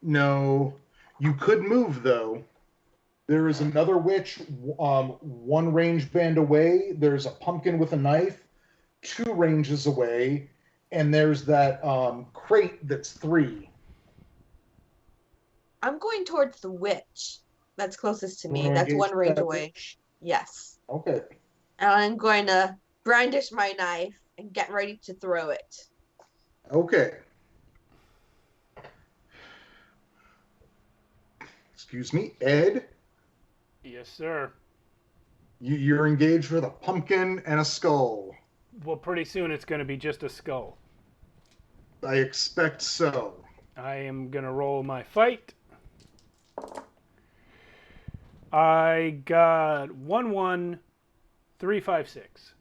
No. You could move, though. There is another witch 1 range band away. There's a pumpkin with a knife. 2 ranges away, and there's that crate that's 3. I'm going towards the witch that's closest to You me. wanna That's engage 1 range that away. witch? Yes. Okay. And I'm going to brandish my knife and get ready to throw it. Okay. Excuse me, Ed. Yes, sir. You're engaged with a pumpkin and a skull. Well, pretty soon it's going to be just a skull. I expect so. I am going to roll my fight. I got 1, 1, 3, 5, 6.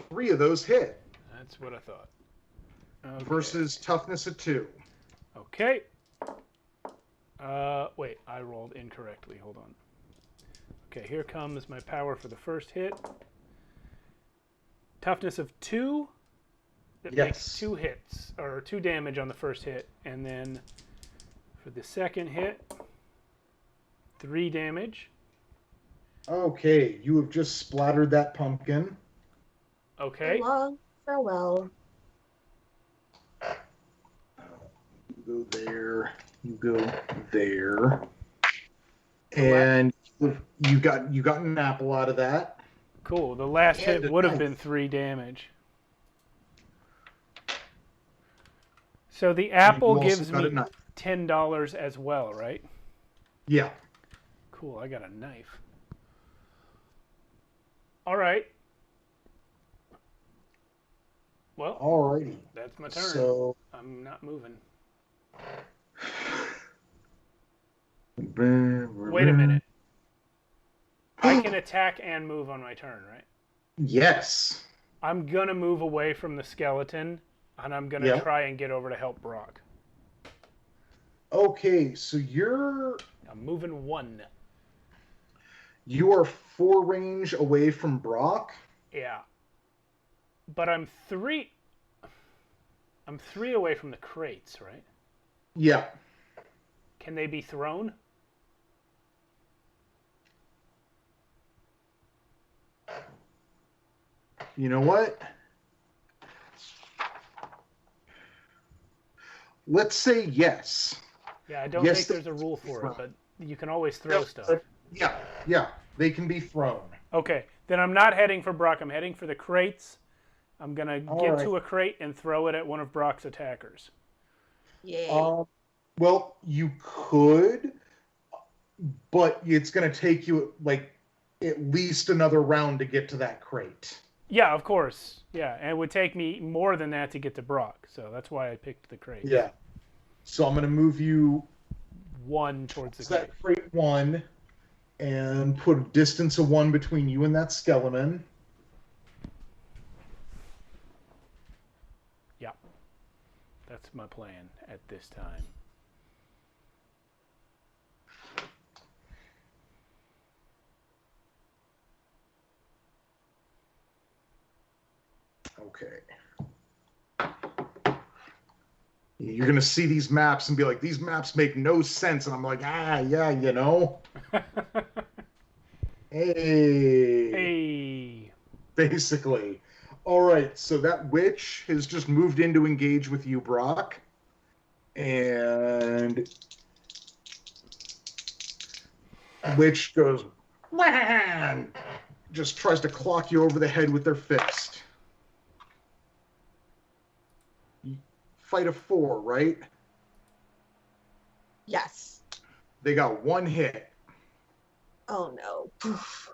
3 of those hit. That's what I thought. Okay. Versus toughness of 2. Okay. Wait, I rolled incorrectly. Hold on. Okay, here comes my power for the first hit. Toughness of 2. That makes 2 hits, or 2 damage on the first hit. And then for the second hit, 3 damage. Okay, you have just splattered that pumpkin. Okay. So long, farewell. You go there. You go there. And you got an apple out of that. Cool. The last And hit a would have knife. been 3 damage. So the apple also gives got a me knife. $10 as well, right? Yeah. Cool, I got a knife. All right. Well, Alrighty. that's my turn. So I'm not moving. Wait a minute. I can attack and move on my turn, right? Yes. I'm going to move away from the skeleton, and I'm going to try and get over to help Brock. Okay, so I'm moving 1. you are 4 range away from Brock. Yeah. But I'm 3 away from the crates, right? Yeah. Can they be thrown? You know what? Let's say yes. Yeah, I don't think there's a rule for it, but you can always throw stuff. Yeah, they can be thrown. Okay, then I'm not heading for Brock. I'm heading for the crates. I'm going to get to a crate and throw it at one of Brock's attackers. Yay. Well, you could, but it's going to take you like at least another round to get to that crate. Yeah, of course. Yeah, and it would take me more than that to get to Brock, so that's why I picked the crate. Yeah. So I'm going to move you 1 towards the crate. that crate 1 and put a distance of 1 between you and that skeleton. Yeah, that's my plan at this time. Okay. You're going to see these maps and be like, these maps make no sense. And I'm like, yeah, you know. Hey. Basically. All right, so that witch has just moved in to engage with you, Brock. And witch goes, man, just tries to clock you over the head with their fist. Fight of 4, right? Yes. They got 1 hit. Oh no. Poof.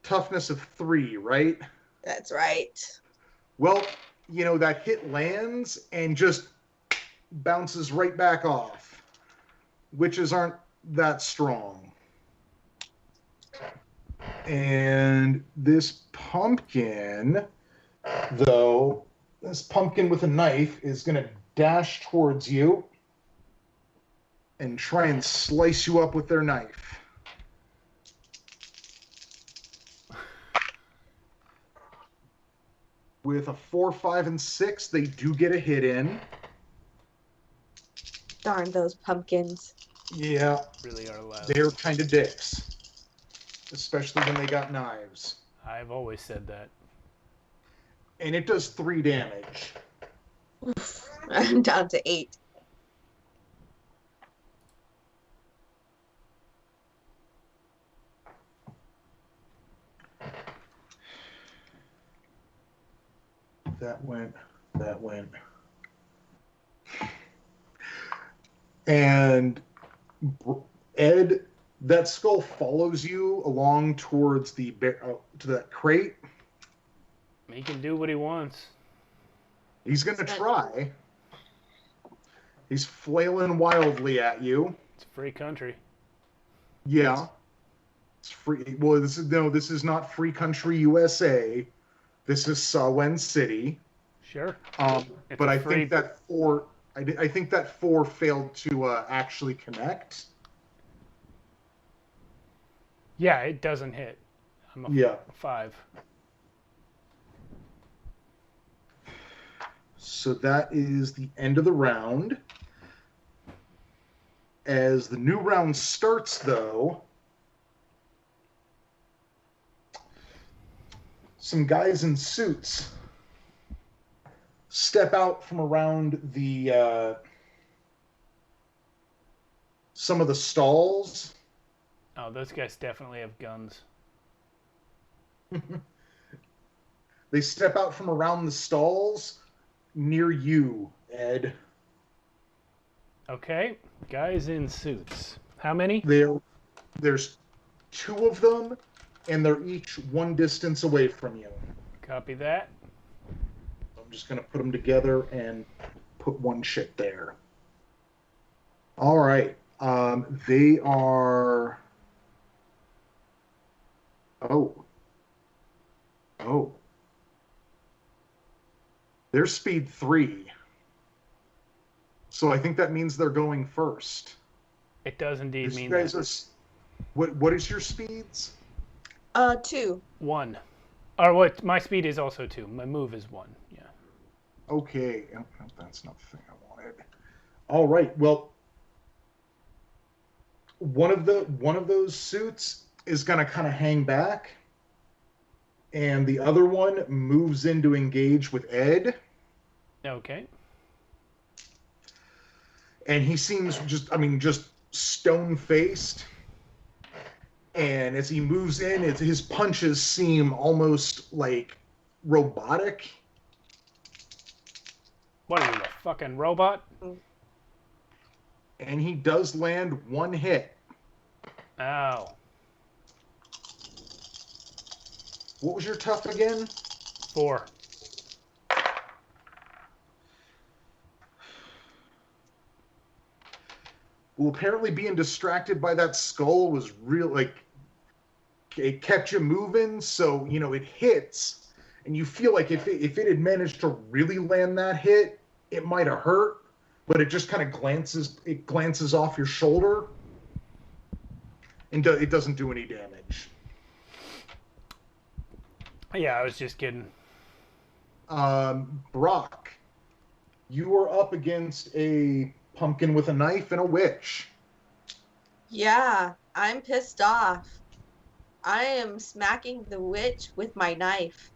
Toughness of 3, right? That's right. Well, you know, that hit lands and just bounces right back off. Witches aren't that strong. And this pumpkin, though, this pumpkin with a knife is going to dash towards you and try and slice you up with their knife. With a 4, 5, and 6, they do get a hit in. Darn those pumpkins. Yeah, Really are loud. they're kind of dicks. especially when they got knives. I've always said that. And it does 3 damage. Oof. I'm down to 8. That went. And Ed, that skull follows you along towards to that crate. He can do what he wants. He's going to try. He's flailing wildly at you. It's a free country. Yeah. It's free. Well, this is not Free Country USA. This is Sawen City. Sure. But I think that 4 I think that 4 failed to actually connect. Yeah, it doesn't hit. I'm a 5. So that is the end of the round. As the new round starts, though, some guys in suits step out from around the some of the stalls. Oh, those guys definitely have guns. They step out from around the stalls near you, Ed. Okay, guys in suits. How many? There's 2 of them, and they're each 1 distance away from you. Copy that. I'm just going to put them together and put 1 shit there. All right. They are... Oh. They're speed 3. So I think that means they're going first. It does indeed mean that. What is your speeds? 2. 1. Or what? My speed is also 2. My move is 1. Yeah. Okay. That's not the thing I wanted. All right. Well, one of those suits is going to kind of hang back, and the other one moves in to engage with Ed. Okay. And he seems just stone-faced. And as he moves in, his punches seem almost like robotic. What are you, a fucking robot? And he does land 1 hit. Ow. What was your tough again? 4. Well, apparently being distracted by that skull was real, it kept you moving, so, it hits, and you feel like if it had managed to really land that hit, it might have hurt, but it just kind of glances off your shoulder, and it doesn't do any damage. Yeah, I was just kidding. Brock, you are up against a pumpkin with a knife and a witch. Yeah, I'm pissed off. I am smacking the witch with my knife.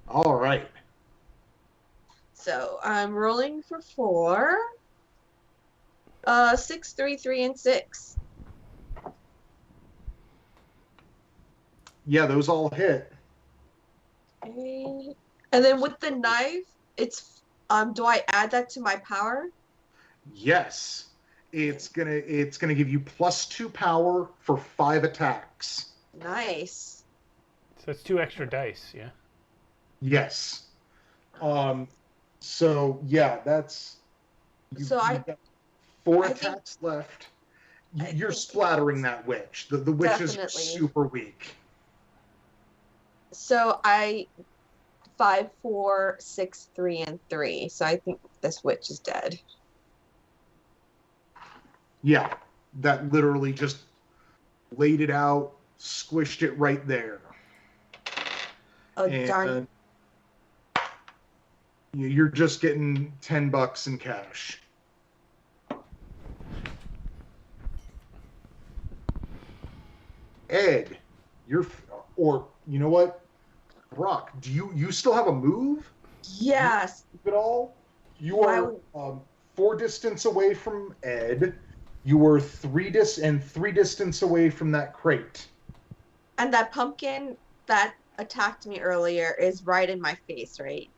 All right. So I'm rolling for 4. 6, 3, 3, and 6. Yeah, those all hit. Okay. And then with the knife, it's do I add that to my power? Yes. It's gonna give you +2 power for 5 attacks. Nice. So it's 2 extra dice, yeah? Yes. So yeah, that's. You've got 4 attacks left. You're splattering that witch. The witch Definitely. is super weak. So 5, 4, 6, 3, and 3. So I think this witch is dead. Yeah, that literally just laid it out, squished it right there. Oh, darn. You're just getting $10 in cash. Ed, or you know what, Brock? Do you still have a move? Yes. At all? You are 4 distance away from Ed. You are 3 distance away from that crate. And that pumpkin that attacked me earlier is right in my face, right?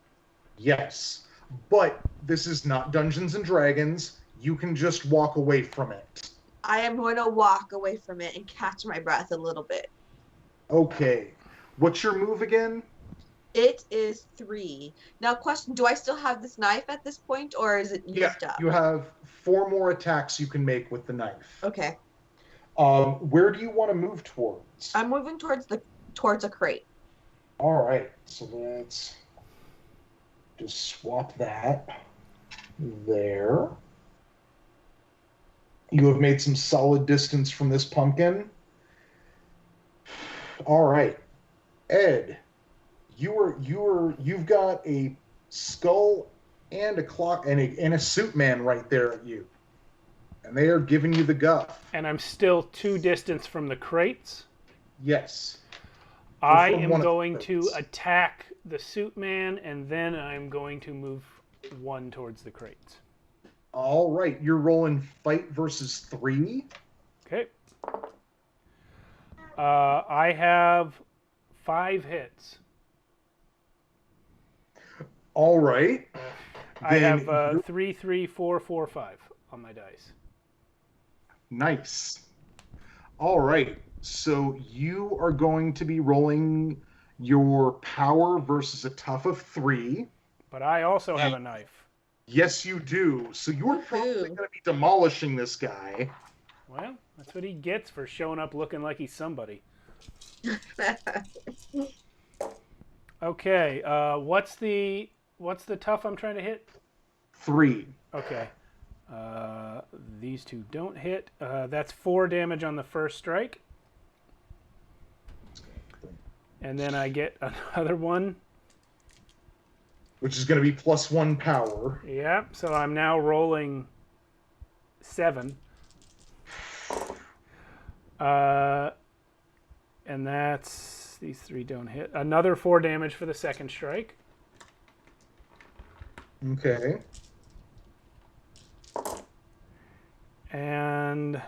Yes, but this is not Dungeons and Dragons. You can just walk away from it. I am going to walk away from it and catch my breath a little bit. Okay. What's your move again? It is 3. Now, question, do I still have this knife at this point, or is it used up? You have 4 more attacks you can make with the knife. Okay. Where do you want to move towards? I'm moving towards a crate. All right, so let's just swap that there. You have made some solid distance from this pumpkin. All right, Ed, you've got a skull and a clock and a suit man right there at you, and they are giving you the guff. And I'm still 2 distance from the crates. Yes. I am going to attack the suit man, and then I'm going to move 1 towards the crates. All right, you're rolling fight versus 3. Okay. I have 5 hits. All right. I have 3, 3, 4, 4, 5 on my dice. Nice. All right. So you are going to be rolling your power versus a tough of 3. But I also have a knife. Yes, you do. So you're probably going to be demolishing this guy. Well, that's what he gets for showing up looking like he's somebody. Okay. What's the tough I'm trying to hit? 3. Okay. These 2 don't hit. That's 4 damage on the first strike. And then I get another one. Which is going to be +1 power. Yeah, so I'm now rolling 7. And that's... These 3 don't hit. Another 4 damage for the second strike. Okay. And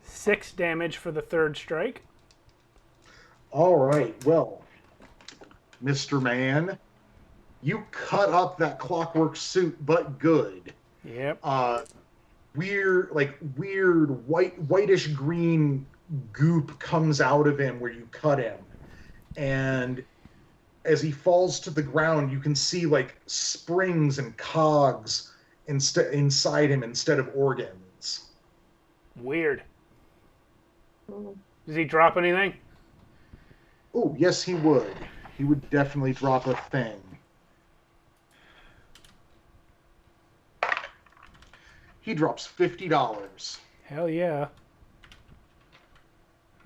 6 damage for the third strike. All right. Well, Mr. Man, you cut up that clockwork suit, but good. Yep. Weird whitish green goop comes out of him where you cut him, and as he falls to the ground, you can see like springs and cogs inside him instead of organs. Weird. Does he drop anything? Oh, yes, he would. He would definitely drop a thing. He drops $50. Hell yeah.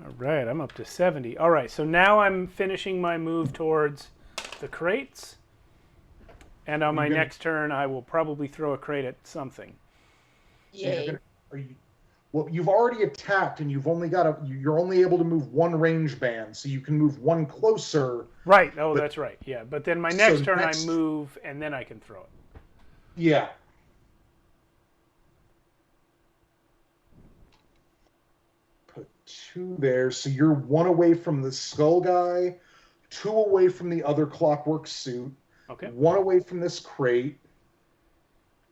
All right, I'm up to 70. All right, so now I'm finishing my move towards the crates. And on my next turn, I will probably throw a crate at something. Yay. Well, you've already attacked, and you're only able to move 1 range band, so you can move 1 closer. Right. Oh, that's right. Yeah, but then my next turn, I move, and then I can throw it. Yeah. Put 2 there, so you're 1 away from the skull guy, 2 away from the other clockwork suit, okay. 1 away from this crate.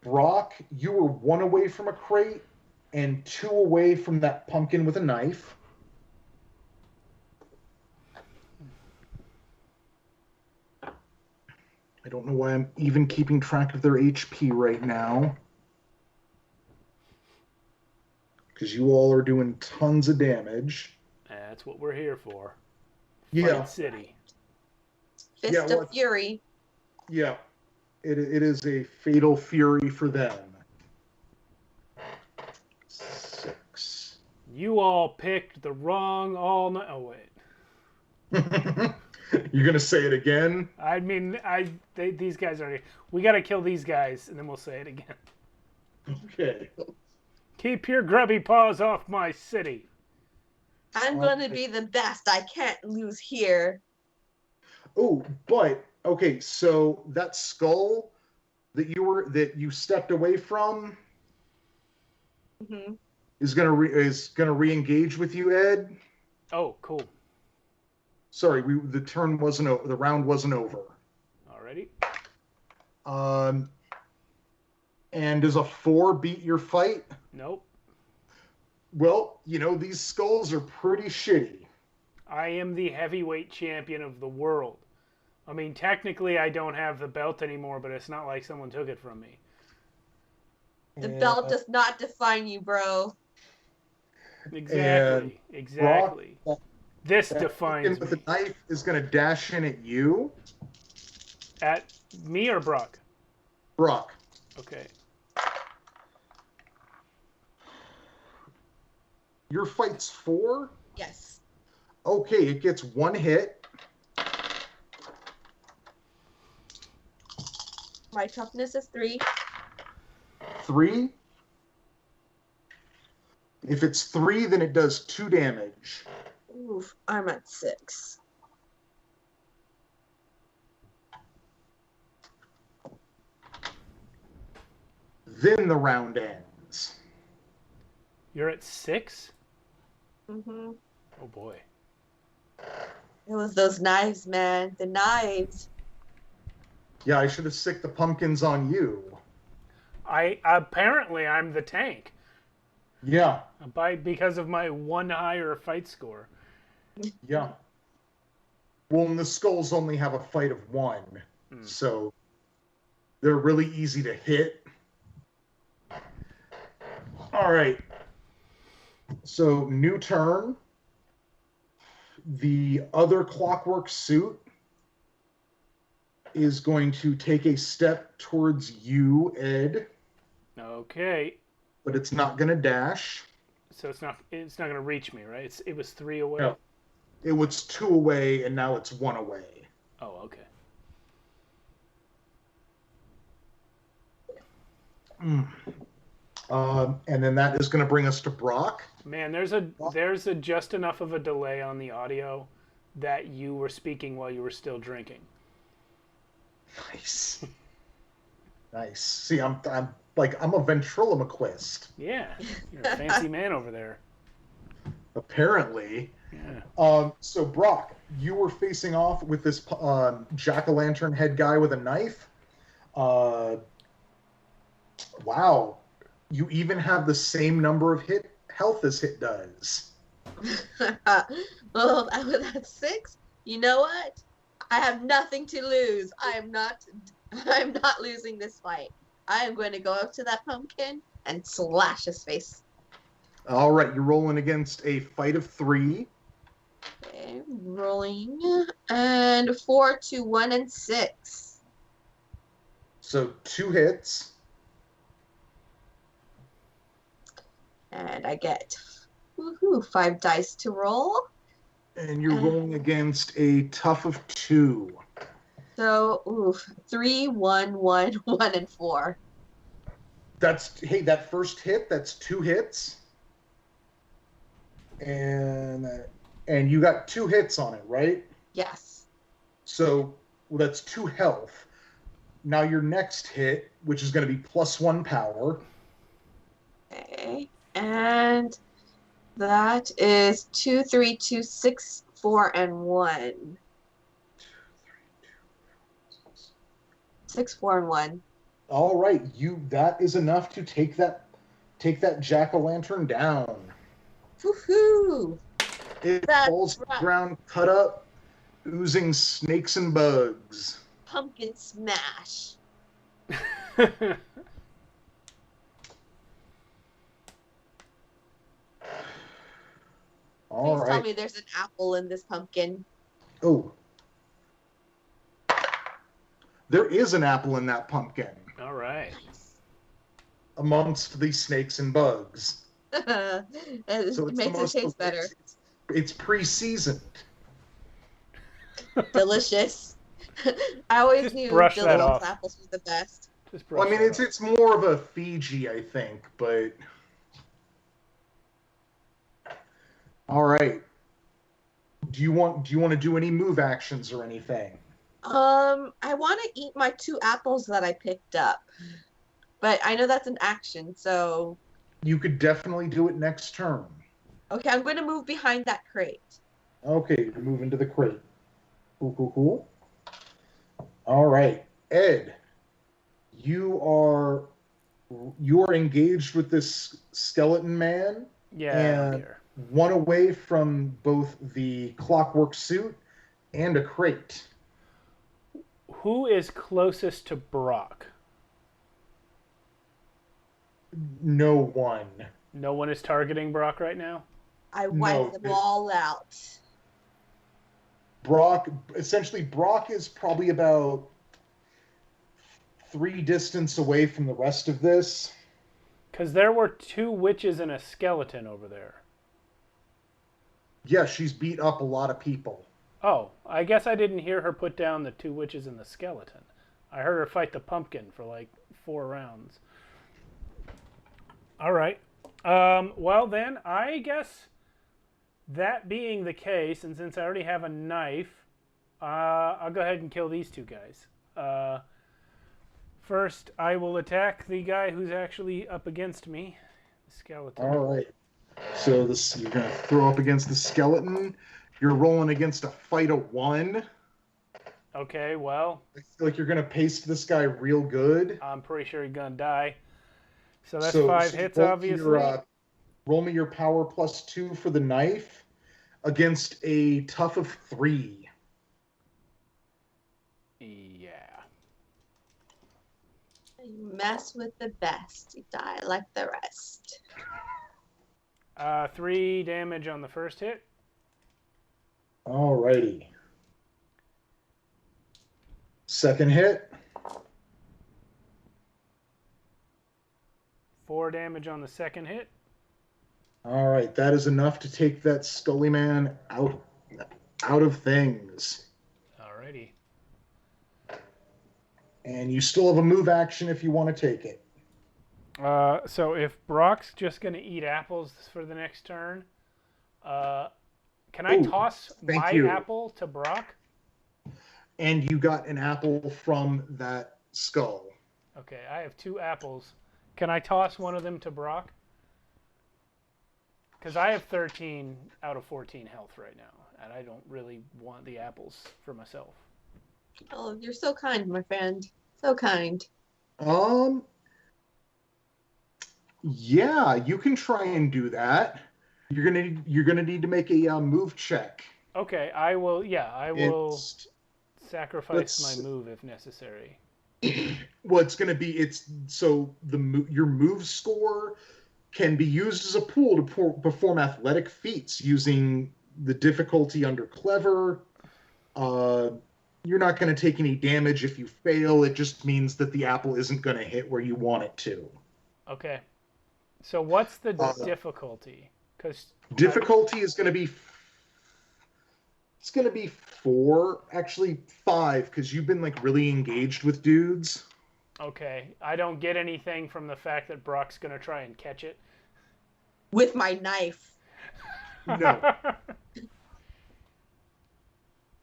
Brock, you were 1 away from a crate, and 2 away from that pumpkin with a knife. I don't know why I'm even keeping track of their HP right now. Because you all are doing tons of damage. That's what we're here for. Yeah. Fight City. Fist of Fury. Yeah. It is a fatal fury for them. 6. You all picked the wrong Oh, wait. You're going to say it again? I mean, these guys are... We got to kill these guys, and then we'll say it again. Okay. Keep your grubby paws off my city. I'm going to be the best. I can't lose here. Oh, but okay, so that skull that you stepped away from Mm-hmm. is gonna re-engage with you, Ed. Oh, cool. Sorry, the round wasn't over. Alrighty. And does a 4 beat your fight? Nope. Well, these skulls are pretty shitty. I am the heavyweight champion of the world. I mean, technically, I don't have the belt anymore, but it's not like someone took it from me. The belt does not define you, bro. Exactly. Exactly. Brock, This that defines with me. the knife is going to dash in at you. At me or Brock? Brock. Okay. Your fight's 4? Yes. Okay, it gets 1 hit. My toughness is 3. 3. If it's 3, then it does 2 damage. Oof, I'm at 6. Then the round ends. You're at 6? Mm-hmm. Oh boy. It was those knives, man. The knives. Yeah, I should have sicked the pumpkins on you. Apparently I'm the tank. Yeah, Because of my 1 higher fight score. yeah. Well, and the skulls only have a fight of 1, so they're really easy to hit. All right. So, new turn. The other clockwork suit is going to take a step towards you, Ed, Okay. but it's not going to dash. So it's not going to reach me, right? It was 3 away. No. It was 2 away, and now it's 1 away. Oh, okay. And then that is going to bring us to Brock. Man, there's a just enough of a delay on the audio that you were speaking while you were still drinking. Nice. Nice. See, I'm a ventriloquist. Yeah, you're a fancy man over there. Apparently. Yeah. So Brock, you were facing off with this jack-o'-lantern head guy with a knife. Wow. You even have the same number of health as Hit does. Well, that's 6. You know what? I have nothing to lose. I'm not losing this fight. I am going to go up to that pumpkin and slash his face. All right, you're rolling against a fight of 3. Okay, rolling. And 4, 2, 1, and 6. So 2 hits. And I get 5 dice to roll. And you're rolling against a tough of 2. So, 3, 1, 1, 1, and 4. That first hit, that's 2 hits. And you got 2 hits on it, right? Yes. So that's 2 health. Now your next hit, which is going to be +1 power. Okay. And that is 2, 3, 2, 6, 4, and 1. 6, 4, and 1. All right, that is enough to take that jack-o'-lantern down. Woohoo! It That's falls to the right. ground, cut up, oozing snakes and bugs. Pumpkin smash. All Please right. tell me there's an apple in this pumpkin. Oh. There is an apple in that pumpkin All right. amongst the snakes and bugs. It So it's makes it taste better. It's pre-seasoned. Delicious. I always Just knew brush that Dillon's off. apples were the best. Just Well, I brush mean, that off. it's more of a Fiji, I think, but All right. Do you want to do any move actions or anything? I want to eat my 2 apples that I picked up, but I know that's an action, so You could definitely do it next turn. okay, I'm going to move behind that crate. Okay, you're moving to the crate. Cool. All right, Ed, you are engaged with this skeleton man. Yeah, I'm And here. one away from both the clockwork suit and a crate. Who is closest to Brock? No one. No one is targeting Brock right now? I wiped them all out. Brock is probably about 3 distance away from the rest of this. Because there were 2 witches and a skeleton over there. Yeah, she's beat up a lot of people. Oh, I guess I didn't hear her put down the 2 witches and the skeleton. I heard her fight the pumpkin for like 4 rounds. All right. Well then, I guess that being the case, and since I already have a knife, I'll go ahead and kill these 2 guys. First, I will attack the guy who's actually up against me, the skeleton. All right. So you're going to throw up against the skeleton. You're rolling against a fight of 1. Okay, well, I feel like you're going to paste this guy real good. I'm pretty sure he's going to die. So that's 5 hits, obviously. Roll me your power +2 for the knife against a tough of 3. Yeah. You mess with the best, you die like the rest. 3 damage on the first hit. Alrighty. Second hit. 4 damage on the second hit. All right, that is enough to take that Scully Man out of things. Alrighty. And you still have a move action if you want to take it. So if Brock's just going to eat apples for the next turn, can I toss my apple to Brock? And you got an apple from that skull. Okay, I have 2 apples. Can I toss one of them to Brock? Because I have 13 out of 14 health right now, and I don't really want the apples for myself. Oh, you're so kind, my friend. So kind. Yeah, you can try and do that. You're gonna need to make a move check. Okay, I will. Yeah, I will sacrifice my move if necessary. Well, your move score can be used as a pool to perform athletic feats using the difficulty under clever. You're not going to take any damage if you fail. It just means that the apple isn't going to hit where you want it to. Okay. So what's the difficulty? Because difficulty is going to be. It's going to be 4, actually 5, because you've been like really engaged with dudes. Okay, I don't get anything from the fact that Brock's going to try and catch it. With my knife. No.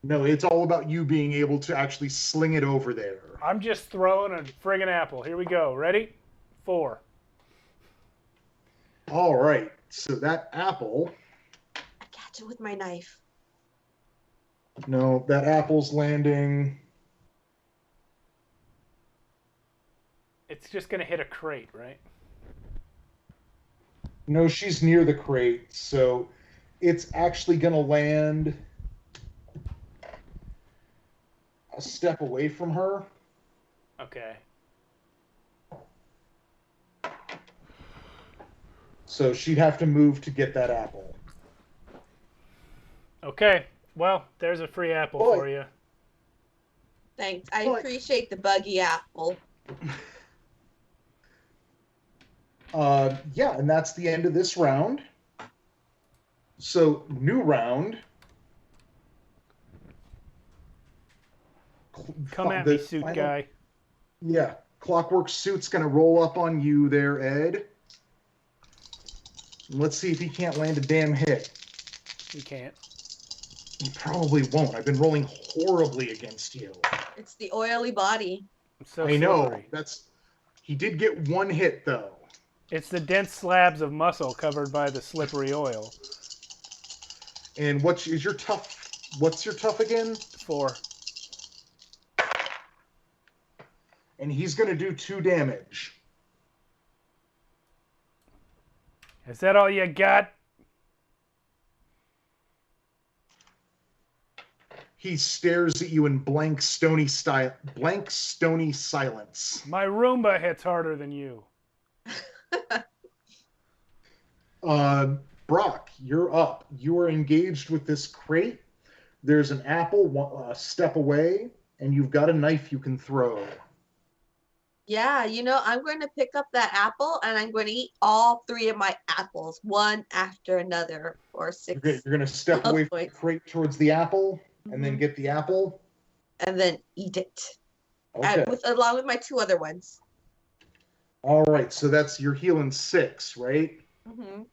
No, it's all about you being able to actually sling it over there. I'm just throwing a friggin' apple. Here we go. Ready? 4. All right. So that apple. I catch it with my knife. No, that apple's landing. It's just going to hit a crate, right? No, she's near the crate, so it's actually going to land a step away from her. Okay. So she'd have to move to get that apple. Okay. Well, there's a free apple for you. Thanks. I appreciate the buggy apple. Yeah, and that's the end of this round. So, new round. Come at me, suit guy. Yeah, Clockwork Suit's going to roll up on you there, Ed. Let's see if he can't land a damn hit. You can't. You probably won't. I've been rolling horribly against you. It's the oily body. It's so I know. slippery. He did get one hit though. It's the dense slabs of muscle covered by the slippery oil. And what's your tough again? 4. And he's going to do 2 damage. Is that all you got? He stares at you in blank stony silence. My Roomba hits harder than you. Brock, you're up. You are engaged with this crate. There's an apple a step away, and you've got a knife you can throw. Yeah, I'm going to pick up that apple and I'm going to eat all 3 of my apples, one after another, or 6. You're going to step away from the crate towards the apple, and then get the apple, and then eat it. Okay. Along with my 2 other ones. All right, so that's your healing 6, right? Mm-hmm.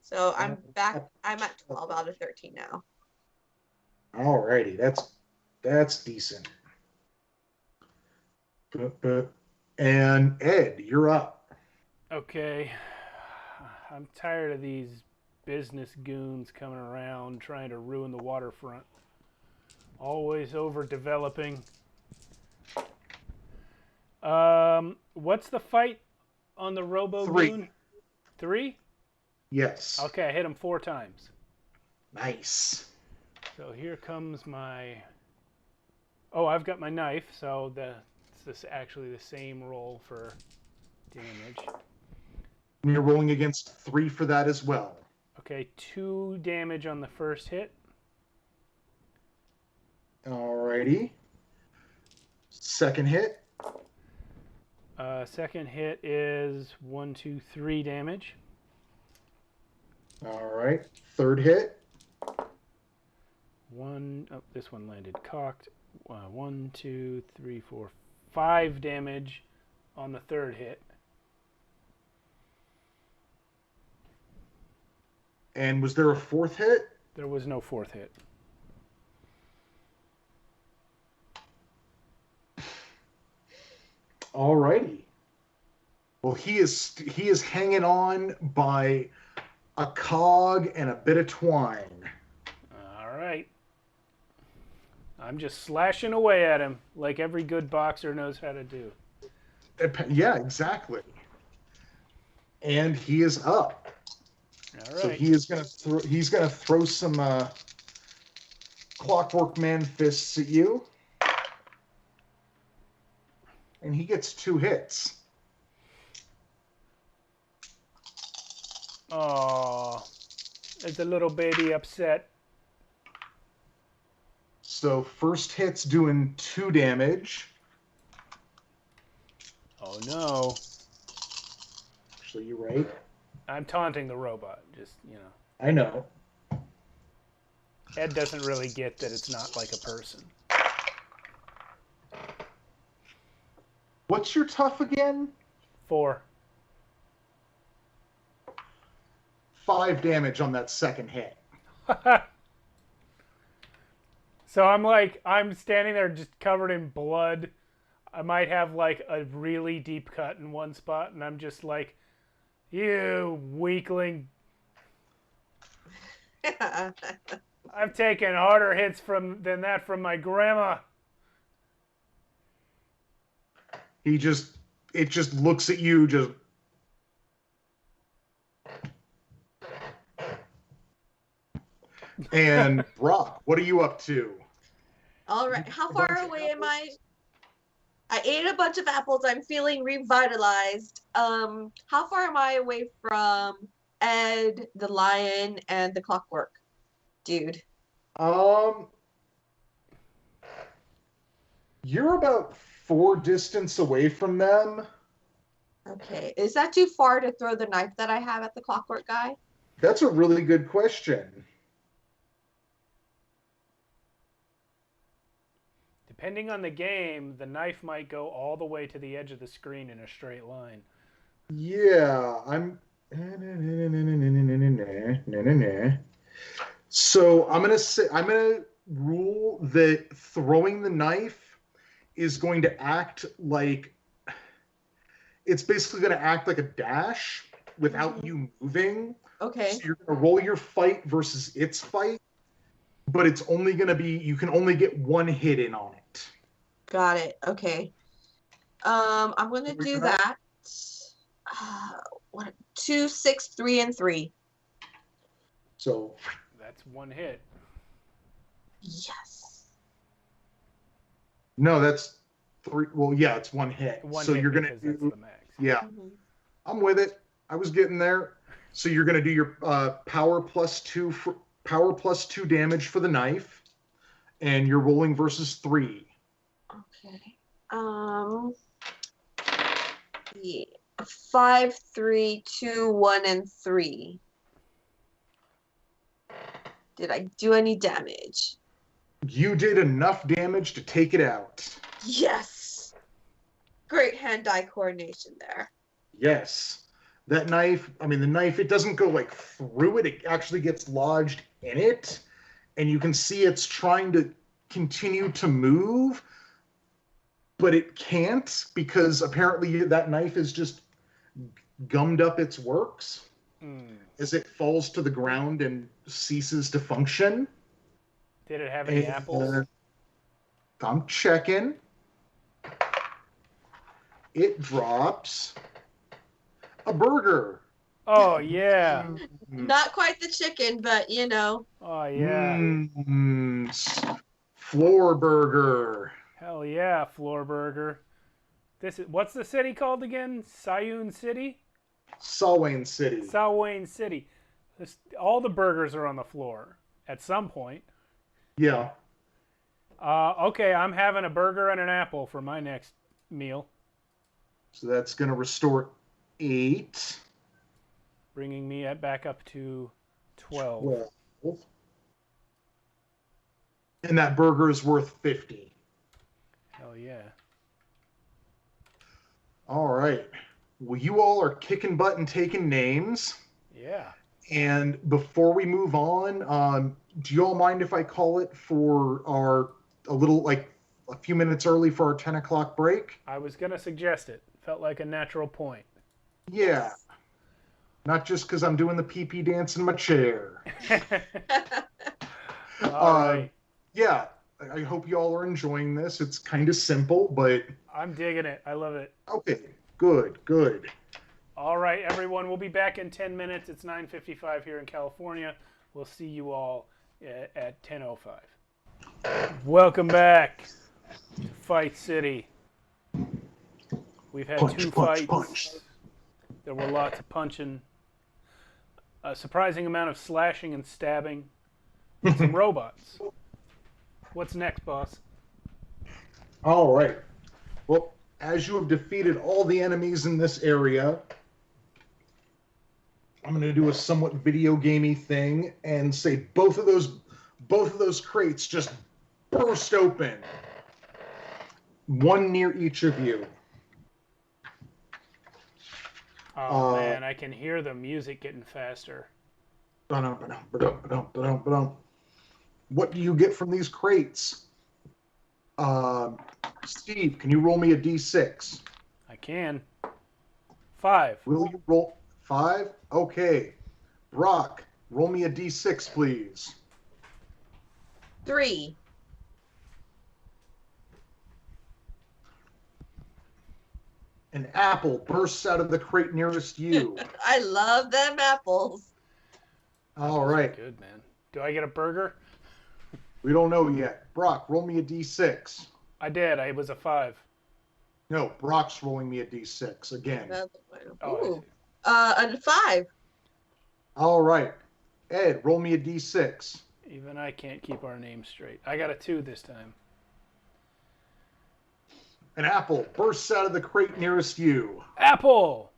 So I'm back. I'm at 12 out of 13 now. All righty, that's decent. And Ed, you're up. Okay. I'm tired of these business goons coming around trying to ruin the waterfront. Always overdeveloping. What's the fight on the Robo-Goon? 3? Yes. Okay, I hit him 4 times. Nice. So here comes my... Oh, I've got my knife, so it's actually the same roll for damage. And you're rolling against 3 for that as well. Okay, 2 damage on the first hit. Alrighty. Second hit. Second hit is 1, 2, 3 damage. Alright. Third hit. This one landed cocked. 1, 2, 3, 4, 5 damage on the third hit. And was there a 4th hit? There was no 4th hit. Alrighty. Well, he is hanging on by a cog and a bit of twine. All right. I'm just slashing away at him like every good boxer knows how to do. Yeah, exactly. And he is up. All right. So he's gonna throw some Clockwork Man fists at you. And he gets 2 hits. Oh, is the little baby upset? So first hit's doing 2 damage. Oh no. Actually, you're right. I'm taunting the robot, just, I know. Ed doesn't really get that it's not like a person. What's your tough again? 4. 5 damage on that second hit. So I'm standing there just covered in blood. I might have like a really deep cut in one spot, and I'm just like, you weakling. I've taken harder hits than that from my grandma. It just looks at you, just. And Brock, what are you up to? All right. How far away am I? I ate a bunch of apples. I'm feeling revitalized. How far am I away from Ed, the lion, and the clockwork dude? You're about 4 distance away from them. Okay. Is that too far to throw the knife that I have at the clockwork guy? That's a really good question. Depending on the game, the knife might go all the way to the edge of the screen in a straight line. Yeah, So I'm gonna rule that throwing the knife is going to act like it's basically going to act like a dash without you moving. Okay. So you're going to roll your fight versus its fight, but it's only going to be you can only get one hit in on it. Got it. Okay. I'm gonna do that. What? 2, 6, 3, and 3. So That's one hit. Yes. no, that's 3. Well, yeah, it's one hit. One so hit you're going to because that's do the max. yeah. Mhm. I'm with it. I was getting there. So you're going to do your power plus 2 damage for the knife, and you're rolling versus 3. Okay. Yeah. 5, 3, 2, 1, and 3. Did I do any damage? You did enough damage to take it out. Yes. Great hand-eye coordination there. Yes. That knife, I mean, the knife, it doesn't go like through it. It actually gets lodged in it. And you can see it's trying to continue to move, but it can't because apparently that knife is just gummed up its works as it falls to the ground and ceases to function. Did it have any apples? I'm checking. It drops a burger. Oh, yeah. Not quite the chicken, but you know. Oh, yeah. Floor burger. Hell yeah, floor burger. What's the city called again? Sayun City? Salwayne City. Salwayne City. All the burgers are on the floor at some point. Yeah. Okay, I'm having a burger and an apple for my next meal. So that's going to restore 8. Bringing me back up to 12. 12. And that burger is worth 50. Hell yeah. All right. Well, you all are kicking butt and taking names. Yeah. And before we move on, do you all mind if I call it for a few minutes early for our 10 o'clock break? I was going to suggest it. Felt like a natural point. Yeah. Not just because I'm doing the pee-pee dance in my chair. All right. Yeah. I hope you all are enjoying this. It's kind of simple, but... I'm digging it. I love it. Okay. Good. All right, everyone. We'll be back in 10 minutes. It's 9:55 here in California. We'll see you all at 10:05. Welcome back to Fight City. We've had two fights. Punch. There were lots of punching. A surprising amount of slashing and stabbing. And some robots. What's next, boss? All right. Well, as you have defeated all the enemies in this area, I'm going to do a somewhat video gamey thing and say both of those crates just burst open. One near each of you. Oh man, I can hear the music getting faster. What do you get from these crates? Steve, can you roll me a d6? I can. 5. Will you roll 5? Okay. Brock, roll me a d6, please. 3. An apple bursts out of the crate nearest you. I love them apples. All right. Good, man. Do I get a burger? We don't know yet. Brock, roll me a d6. I did. It was a 5. No, Brock's rolling me a d6 again. Ooh. A 5. All right. Ed, roll me a d6. Even I can't keep our names straight. I got a 2 this time. An apple bursts out of the crate nearest you. Apple!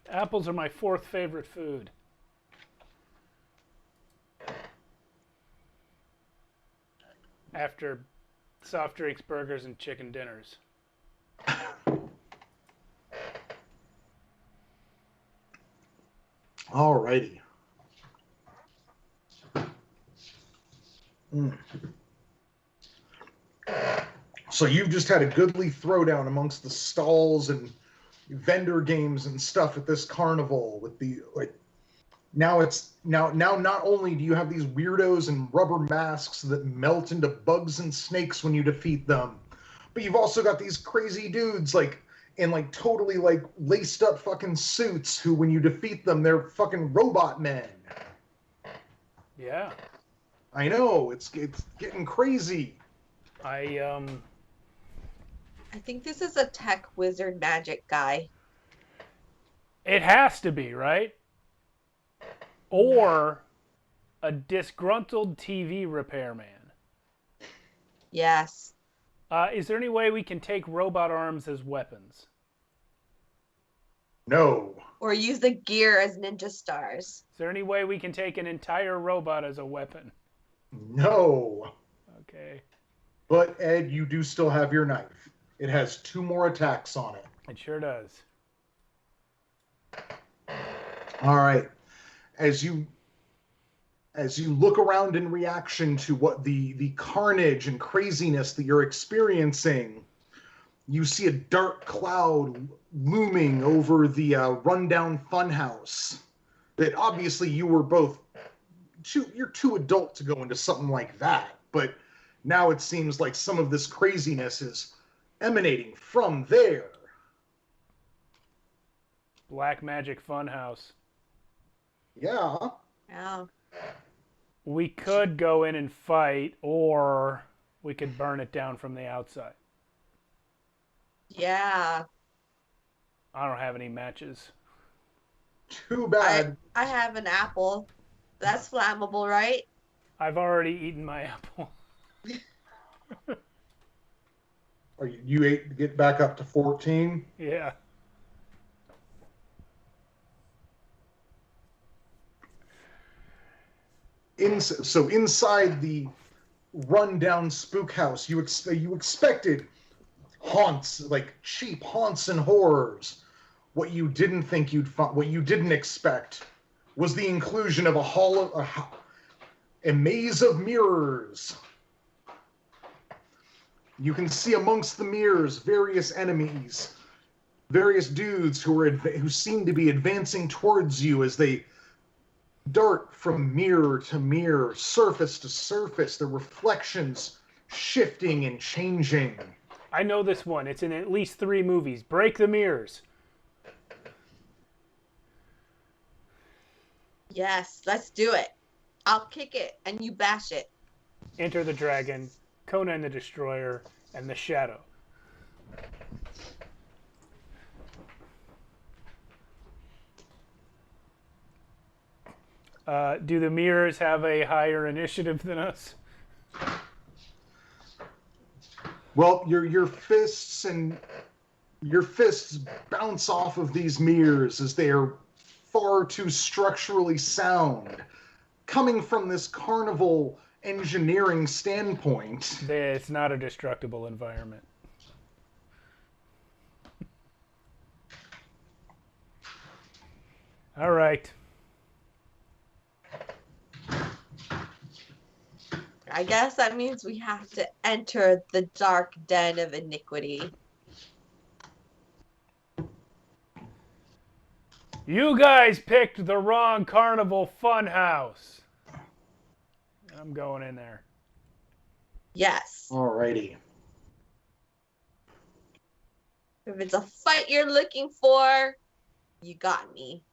Apples are my 4th favorite food. After soft drinks, burgers, and chicken dinners. All righty. Mm. So you've just had a goodly throwdown amongst the stalls and vendor games and stuff at this carnival with the now not only do you have these weirdos in rubber masks that melt into bugs and snakes when you defeat them, but you've also got these crazy dudes in totally laced up fucking suits who when you defeat them they're fucking robot men. Yeah. I know, it's getting crazy. I think this is a tech wizard magic guy. It has to be, right? Or a disgruntled TV repairman. Yes. Is there any way we can take robot arms as weapons? No. Or use the gear as ninja stars. Is there any way we can take an entire robot as a weapon? No. Okay. But Ed, you do still have your knife. It has 2 more attacks on it. It sure does. All right. As you look around in reaction to what the carnage and craziness that you're experiencing, you see a dark cloud looming over the rundown funhouse. That obviously you were both you're too adult to go into something like that, but now it seems like some of this craziness is emanating from there. Black Magic Funhouse. Yeah. Yeah. We could go in and fight, or we could burn it down from the outside. Yeah. I don't have any matches. Too bad. I have an apple. That's flammable, right? I've already eaten my apple. Or you ate to get back up to 14? Yeah. So inside the rundown spook house, you expected haunts, like cheap haunts and horrors. What you didn't think you'd find, what you didn't expect, was the inclusion of a maze of mirrors. You can see amongst the mirrors various enemies, various dudes who seem to be advancing towards you as they dart from mirror to mirror, surface to surface, their reflections shifting and changing. I know this one. It's in at least 3 movies. Break the mirrors. Yes, let's do it. I'll kick it and you bash it. Enter the Dragon, Conan the Destroyer, and the Shadow. Do the mirrors have a higher initiative than us? Well, your fists bounce off of these mirrors as they are far too structurally sound. Coming from this carnival engineering standpoint, It's not a destructible environment. All right. I guess that means we have to enter the dark den of iniquity. You guys picked the wrong carnival funhouse. I'm going in there. Yes. alrighty. If it's a fight you're looking for, you got me.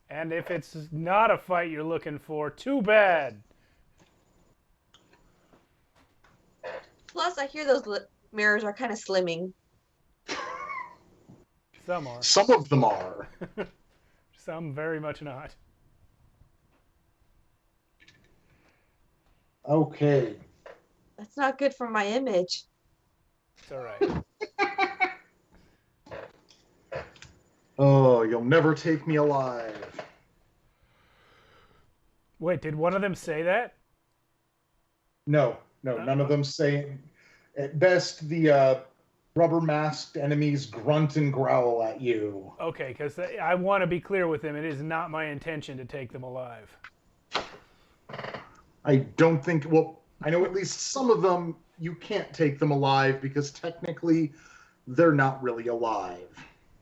And if it's not a fight you're looking for, too bad. Plus, I hear those mirrors are kind of slimming. Some are. Some of them are. Some very much not. Okay. That's not good for my image. It's all right. Oh, you'll never take me alive. Wait, did one of them say that? No, none of them say. At best, the rubber-masked enemies grunt and growl at you. Okay, because I want to be clear with him. It is not my intention to take them alive. I don't think. Well, I know at least some of them you can't take them alive because technically they're not really alive.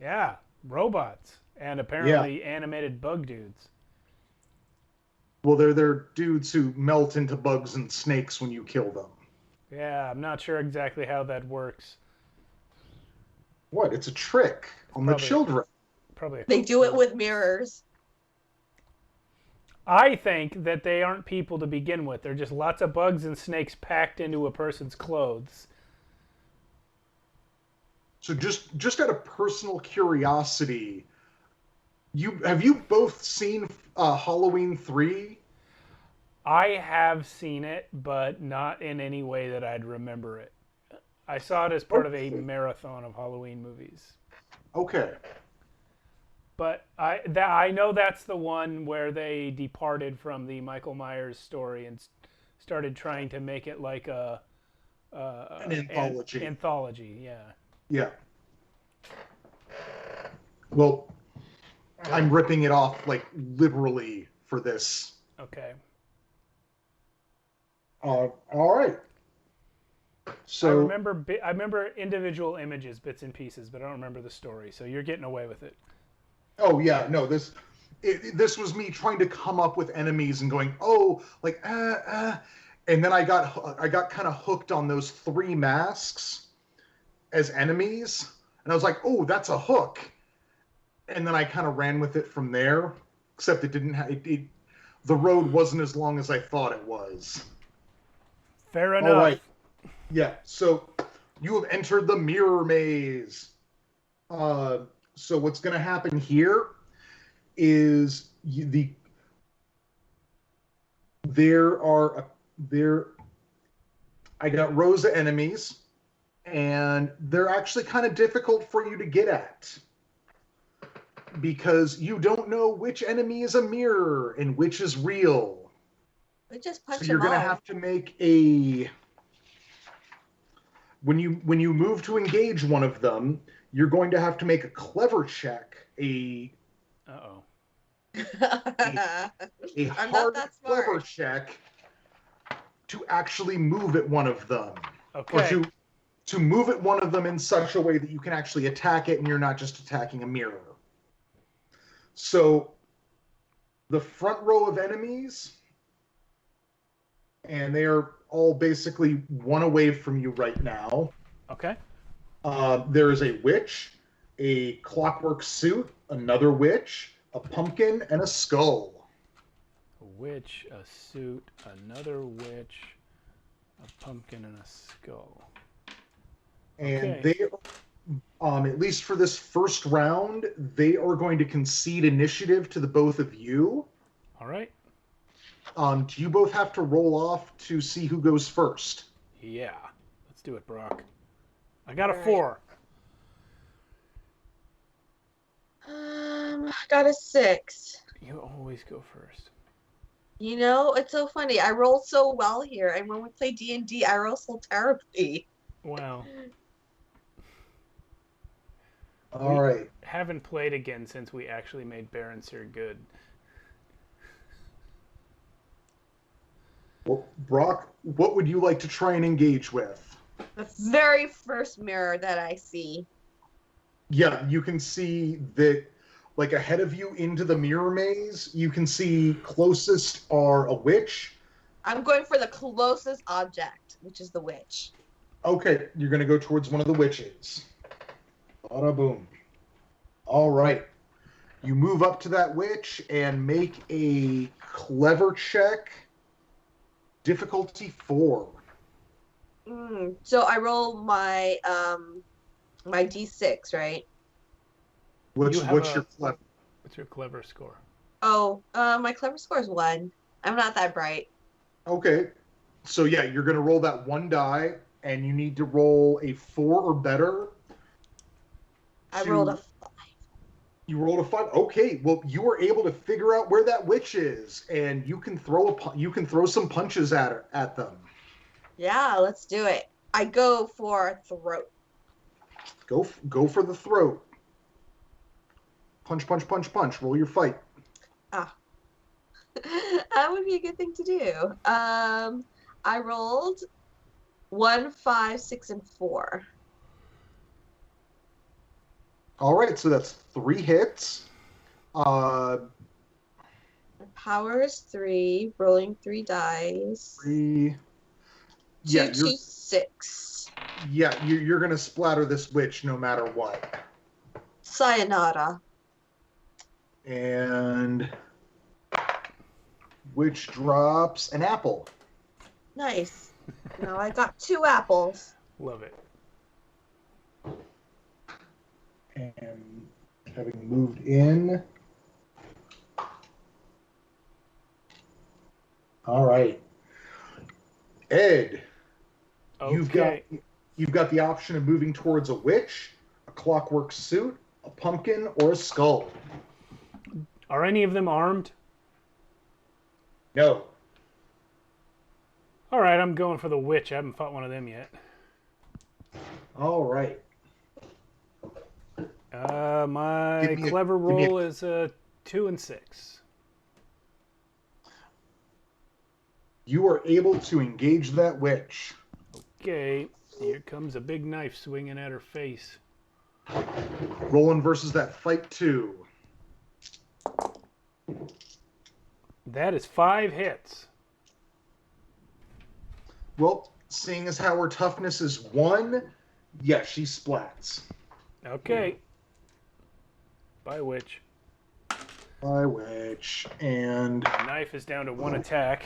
Yeah, robots and Yeah. apparently animated bug dudes. Well, they're dudes who melt into bugs and snakes when you kill them. Yeah, I'm not sure exactly how that works. What? It's a trick on the Probably, children. probably. They do it with mirrors. I think that they aren't people to begin with. They're just lots of bugs and snakes packed into a person's clothes. So just out of personal curiosity, have you both seen Halloween 3? I have seen it, but not in any way that I'd remember it. I saw it as part of a marathon of Halloween movies. Okay. But I know that's the one where they departed from the Michael Myers story and started trying to make it like An anthology. Anthology, yeah. Yeah. Well, I'm ripping it off like literally for this. Okay. All right. So I remember individual images, bits and pieces, but I don't remember the story. So you're getting away with it. Oh yeah, no, this was me trying to come up with enemies and going, oh, like and then I got kind of hooked on those 3 masks as enemies, and I was like, oh, that's a hook, and then I kind of ran with it from there. Except it didn't the road wasn't as long as I thought it was. Fair enough. All right. Yeah. So you have entered the mirror maze. So what's going to happen here is I got rows of enemies, and they're actually kind of difficult for you to get at because you don't know which enemy is a mirror and which is real. We just punch So you're them going to all. have to make when you move to engage one of them, you're going to have to make a clever check, a I'm not hard that clever smart. check to actually move at one of them. Okay. Or to move at one of them in such a way that you can actually attack it and you're not just attacking a mirror. So the front row of enemies, and they are all basically one away from you right now. Okay. There is a witch, a clockwork suit, another witch, a pumpkin, and a skull. A witch, a suit, another witch, a pumpkin, and a skull. And Okay. they, at least for this first round, they are going to concede initiative to the both of you. All right. Do you both have to roll off to see who goes first? Yeah. Let's do it, Brock. I got a All right. 4. Got a 6. You always go first. You know, it's so funny. I roll so well here, and when we play D&D, I roll so terribly. Wow. All right. Haven't played again since we actually made Baronseer good. Well, Brock, what would you like to try and engage with? The very first mirror that I see. Yeah, you can see that, like, ahead of you into the mirror maze, you can see closest are a witch. I'm going for the closest object, which is the witch. Okay, you're going to go towards one of the witches. Bada boom. All right. You move up to that witch and make a clever check. Difficulty 4. So I roll my my D6, right? What's You have your clever? What's your clever score? Oh, my clever score is 1. I'm not that bright. Okay. So yeah, you're going to roll that 1 die, and you need to roll a 4 or better. I rolled a 5. You rolled a 5. Okay, well, you were able to figure out where that witch is, and you can throw some punches at them. Yeah, let's do it. I go for throat. Go for the throat. Punch, punch, punch, punch. Roll your fight. That would be a good thing to do. I rolled 1, 5, 6, and 4. All right, so that's 3 hits. My power is 3. Rolling 3 dice. 3. 2, Yeah, 2, 6. you're gonna splatter this witch no matter what. Sayonara. And witch drops an apple. Nice. Now I got 2 apples. Love it. And having moved in. All right. Ed, Okay. you've got the option of moving towards a witch, a clockwork suit, a pumpkin, or a skull. Are any of them armed? No. All right, I'm going for the witch. I haven't fought one of them yet. All right. My clever roll is 2 and 6. You are able to engage that witch. Okay, here comes a big knife swinging at her face. Rolling versus that fight 2. That is 5 hits. Well, seeing as how her toughness is 1, yeah, she splats. Okay. By witch. By witch. And The knife is down to 1 attack.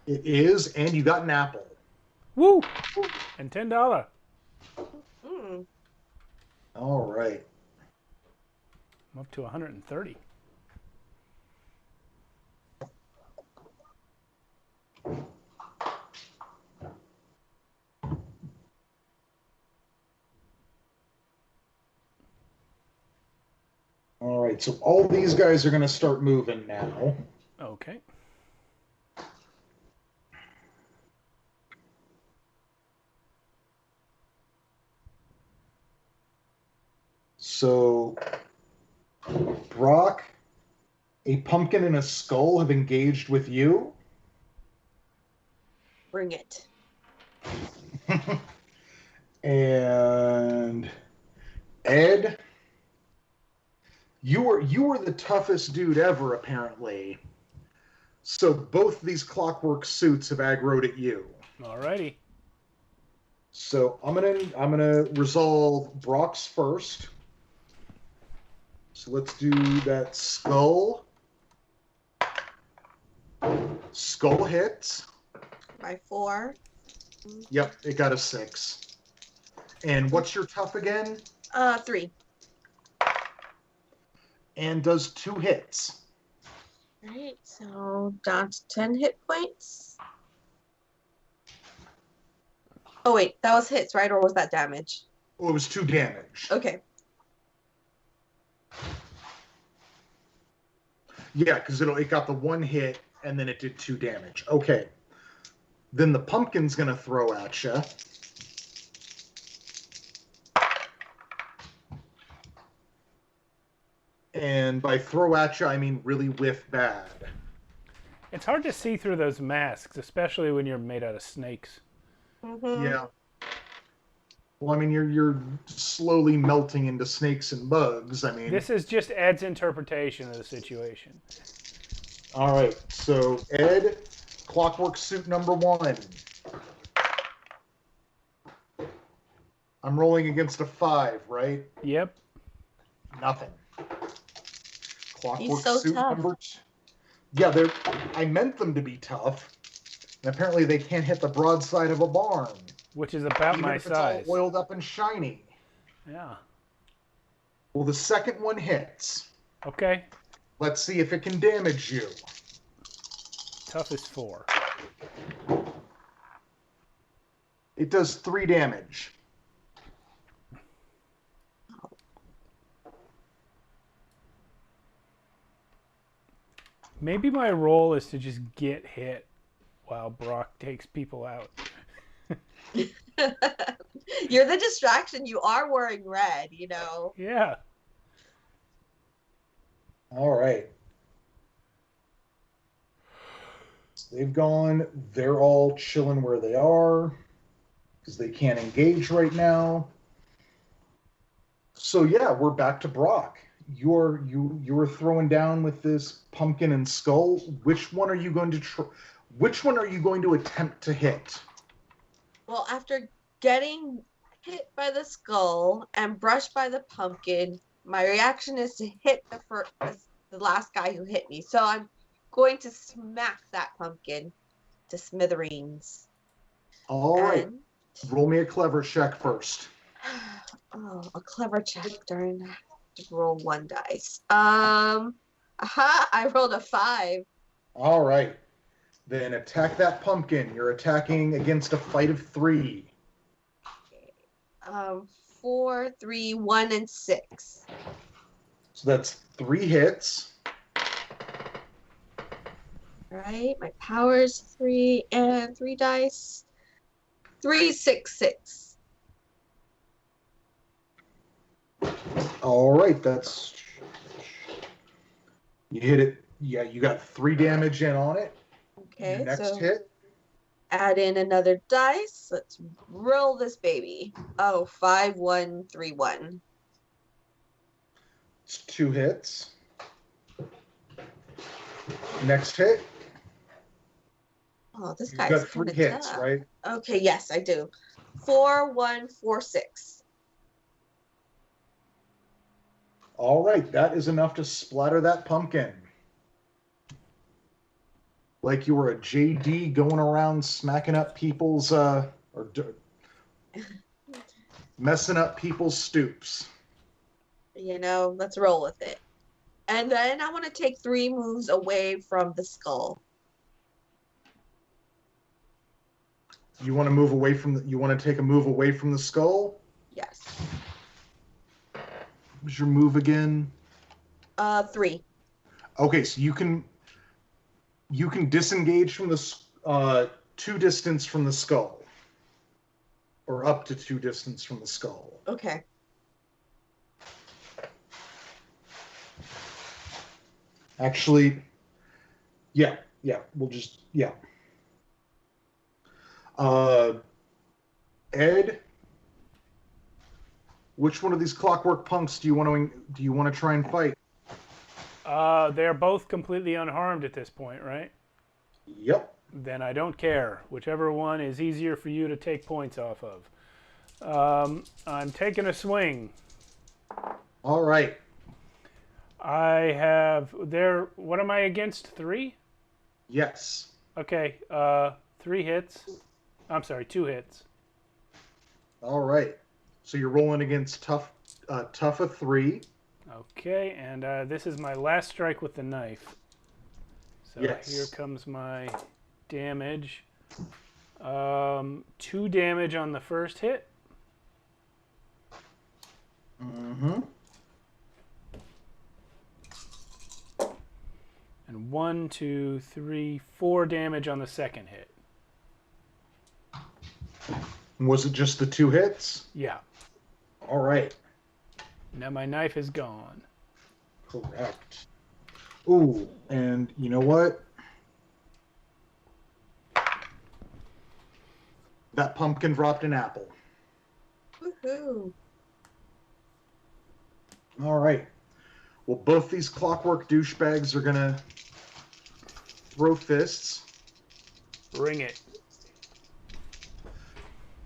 it is, and you got an apple. Woo! And $10. Mm. All right. I'm up to 130. All right, so all these guys are going to start moving now. Okay. So Brock, a pumpkin and a skull have engaged with you. Bring it. And Ed, you were the toughest dude ever, apparently. So both these clockwork suits have aggroed at you. Alrighty. So I'm gonna resolve Brock's first. So let's do that skull. Skull hits. By 4. Yep, it got a 6. And what's your tough again? 3. And does 2 hits. Alright, so down to 10 hit points. Oh wait, that was hits, right? Or was that damage? Oh, it was 2 damage. Okay. Yeah, because it got the 1 hit and then it did 2 damage. Okay. Then the pumpkin's gonna throw at you. And by throw at you, I mean really whiff bad. It's hard to see through those masks, especially when you're made out of snakes. Mm-hmm. Yeah. Well, I mean, you're slowly melting into snakes and bugs. I mean, This is just Ed's interpretation of the situation. all right. So Ed, clockwork suit number 1. I'm rolling against a 5, right? Yep. Nothing. Clockwork He's so suit tough. number 2. Yeah, I meant them to be tough. And apparently they can't hit the broadside of a barn. Which is about Even my if it's size. all oiled up and shiny. Yeah. Well, the second one hits. Okay. Let's see if it can damage you. Tough is 4. It does 3 damage. Maybe my role is to just get hit while Brock takes people out. You're the distraction. You are wearing red, you know. Yeah. All right. they've gone. They're all chilling where they are because they can't engage right now. So yeah, we're back to Brock. You're throwing down with this pumpkin and skull. Which one are you going to which one are you going to attempt to hit? Well, after getting hit by the skull and brushed by the pumpkin, my reaction is to hit the last guy who hit me. So I'm going to smack that pumpkin to smithereens. All right. And... Roll me a clever check first. Oh, a clever check. Darn. I have to roll one dice. I rolled a 5. All right. Then attack that pumpkin. You're attacking against a fight of 3. 4, 3, 1, and 6. So that's 3 hits. All right, my power's 3 and 3 dice. 3, 6, 6. All right, that's... You hit it. Yeah, you got 3 damage in on it. Okay, Your next so hit. add in another dice. Let's roll this baby. Oh, 5, 1, 3, 1. It's 2 hits. Next hit. Oh, this You've guy's got 3 hits, tough. right? Okay, yes, I do. 4, 1, 4, 6. All right, that is enough to splatter that pumpkin. Like you were a JD going around smacking up people's, messing up people's stoops. You know, let's roll with it. And then I want to take 3 moves away from the skull. You want to move away from you want to take a move away from the skull? Yes. What's your move again? 3. Okay, so you can disengage from the 2 distance from the skull, or up to 2 distance from the skull. Okay. Actually, yeah, we'll just Ed, which one of these clockwork punks do you want to try and fight? They're both completely unharmed at this point, right? Yep. Then I don't care. Whichever one is easier for you to take points off of. I'm taking a swing. All right. I have there. What am I against? 3? Yes. Okay. 3 hits. I'm sorry, 2 hits. All right. So you're rolling against tough of 3. Okay, and this is my last strike with the knife. So yes. Here comes my damage. 2 damage on the first hit. Mm-hmm. And 1, 2, 3, 4 damage on the second hit. Was it just the 2 hits? Yeah. All right. Now my knife is gone. Correct. Ooh, and you know what? That pumpkin dropped an apple. Woohoo. All right. Well, both these clockwork douchebags are going to throw fists. Bring it.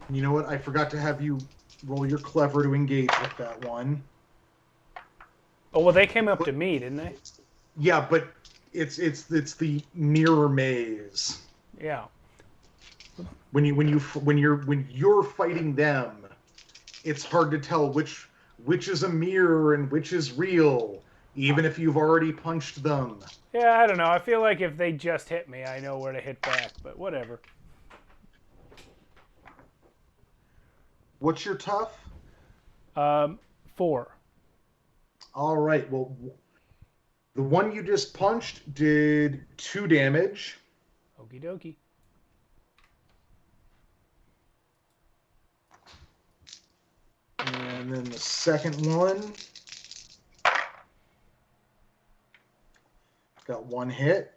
You know what? I forgot to have you roll your clever to engage with that one. Oh, well, they came up to me, didn't they? Yeah, but it's the mirror maze. Yeah. When you're fighting them, it's hard to tell which is a mirror and which is real, even if you've already punched them. Yeah, I don't know. I feel like if they just hit me, I know where to hit back, but whatever. What's your tough? 4. All right. Well, the one you just punched did 2 damage. Okie dokie. And then the second one got 1 hit.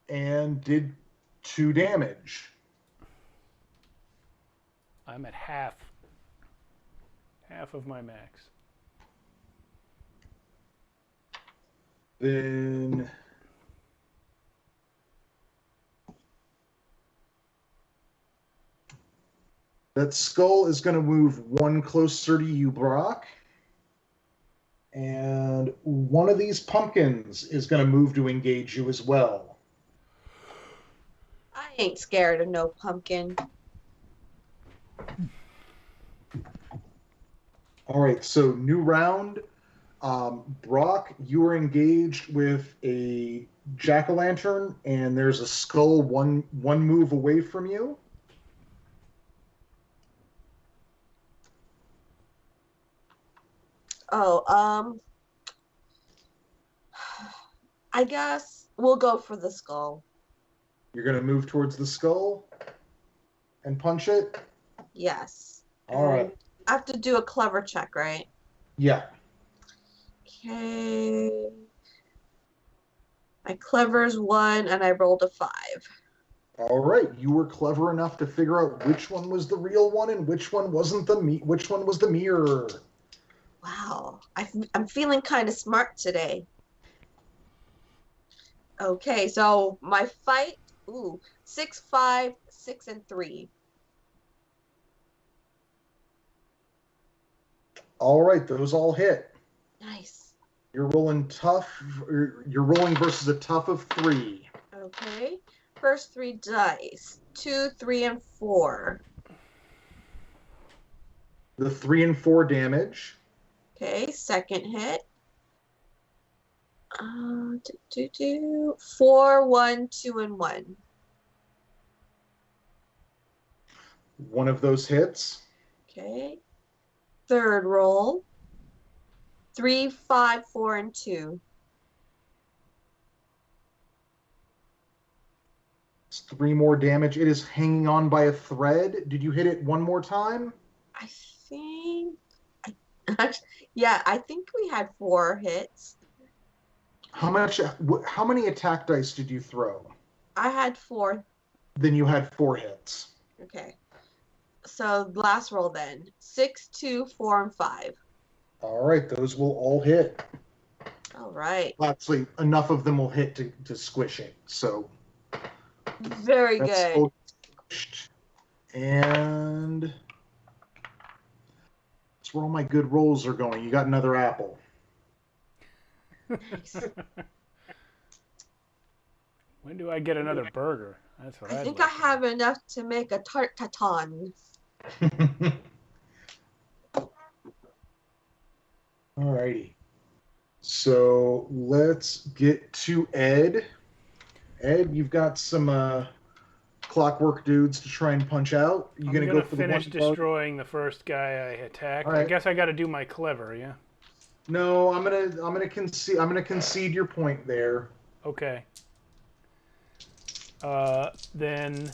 and did 2 damage. I'm at half of my max. Then that skull is going to move 1 closer to you, Brock. And one of these pumpkins is going to move to engage you as well. I ain't scared of no pumpkin. All right, so new round. Brock, you are engaged with a jack-o'-lantern, and there's a skull one move away from you. Oh, I guess we'll go for the skull. You're going to move towards the skull and punch it? Yes. All right. I have to do a clever check, right? Yeah. Okay. My clever's 1, and I rolled a 5. All right. You were clever enough to figure out which one was the real one and which one wasn't which one was the mirror. Wow. I'm feeling kind of smart today. Okay, so my fight, 6, 5, 6, and 3. All right, those all hit. Nice. You're rolling tough. You're rolling versus a tough of 3. Okay. First 3 dice. 2, 3, and 4. The 3 and 4 damage. Okay, second hit. 4, 1, 2, and 1. One of those hits. Okay. Third roll. 3, 5, 4, and 2. It's 3 more damage. It is hanging on by a thread. Did you hit it one more time? I think. Yeah, I think we had 4 hits. How many attack dice did you throw? I had 4. Then you had 4 hits. Okay. So last roll then. 6, 2, 4, and 5. All right, those will all hit. All right. Actually, enough of them will hit to squish it. So Very good. And that's where all my good rolls are going. You got another apple. Nice. When do I get another burger? That's what I I'd think like I to have enough to make a tarte tatin. Alrighty. So let's get to Ed. Ed, you've got some clockwork dudes to try and punch out. You I'm gonna gonna go for finish the one destroying the first guy I attacked. All right. I guess I got to do my clever, yeah. No, I'm gonna concede your point there. Okay. Then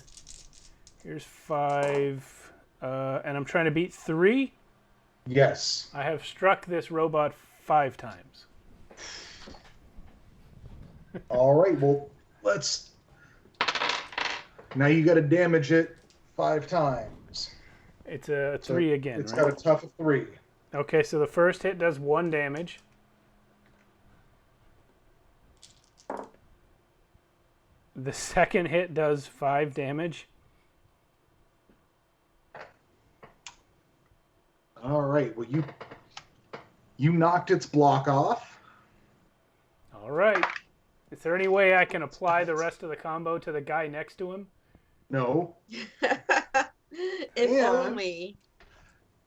here's 5, and I'm trying to beat 3. Yes. I have struck this robot 5 times. All right. Well, let's. Now you got to damage it 5 times. It's a 3 again. It's right? got a tough of 3. Okay, so the first hit does 1 damage. The second hit does 5 damage. All right. Well, you knocked its block off. All right. Is there any way I can apply the rest of the combo to the guy next to him? No. If only.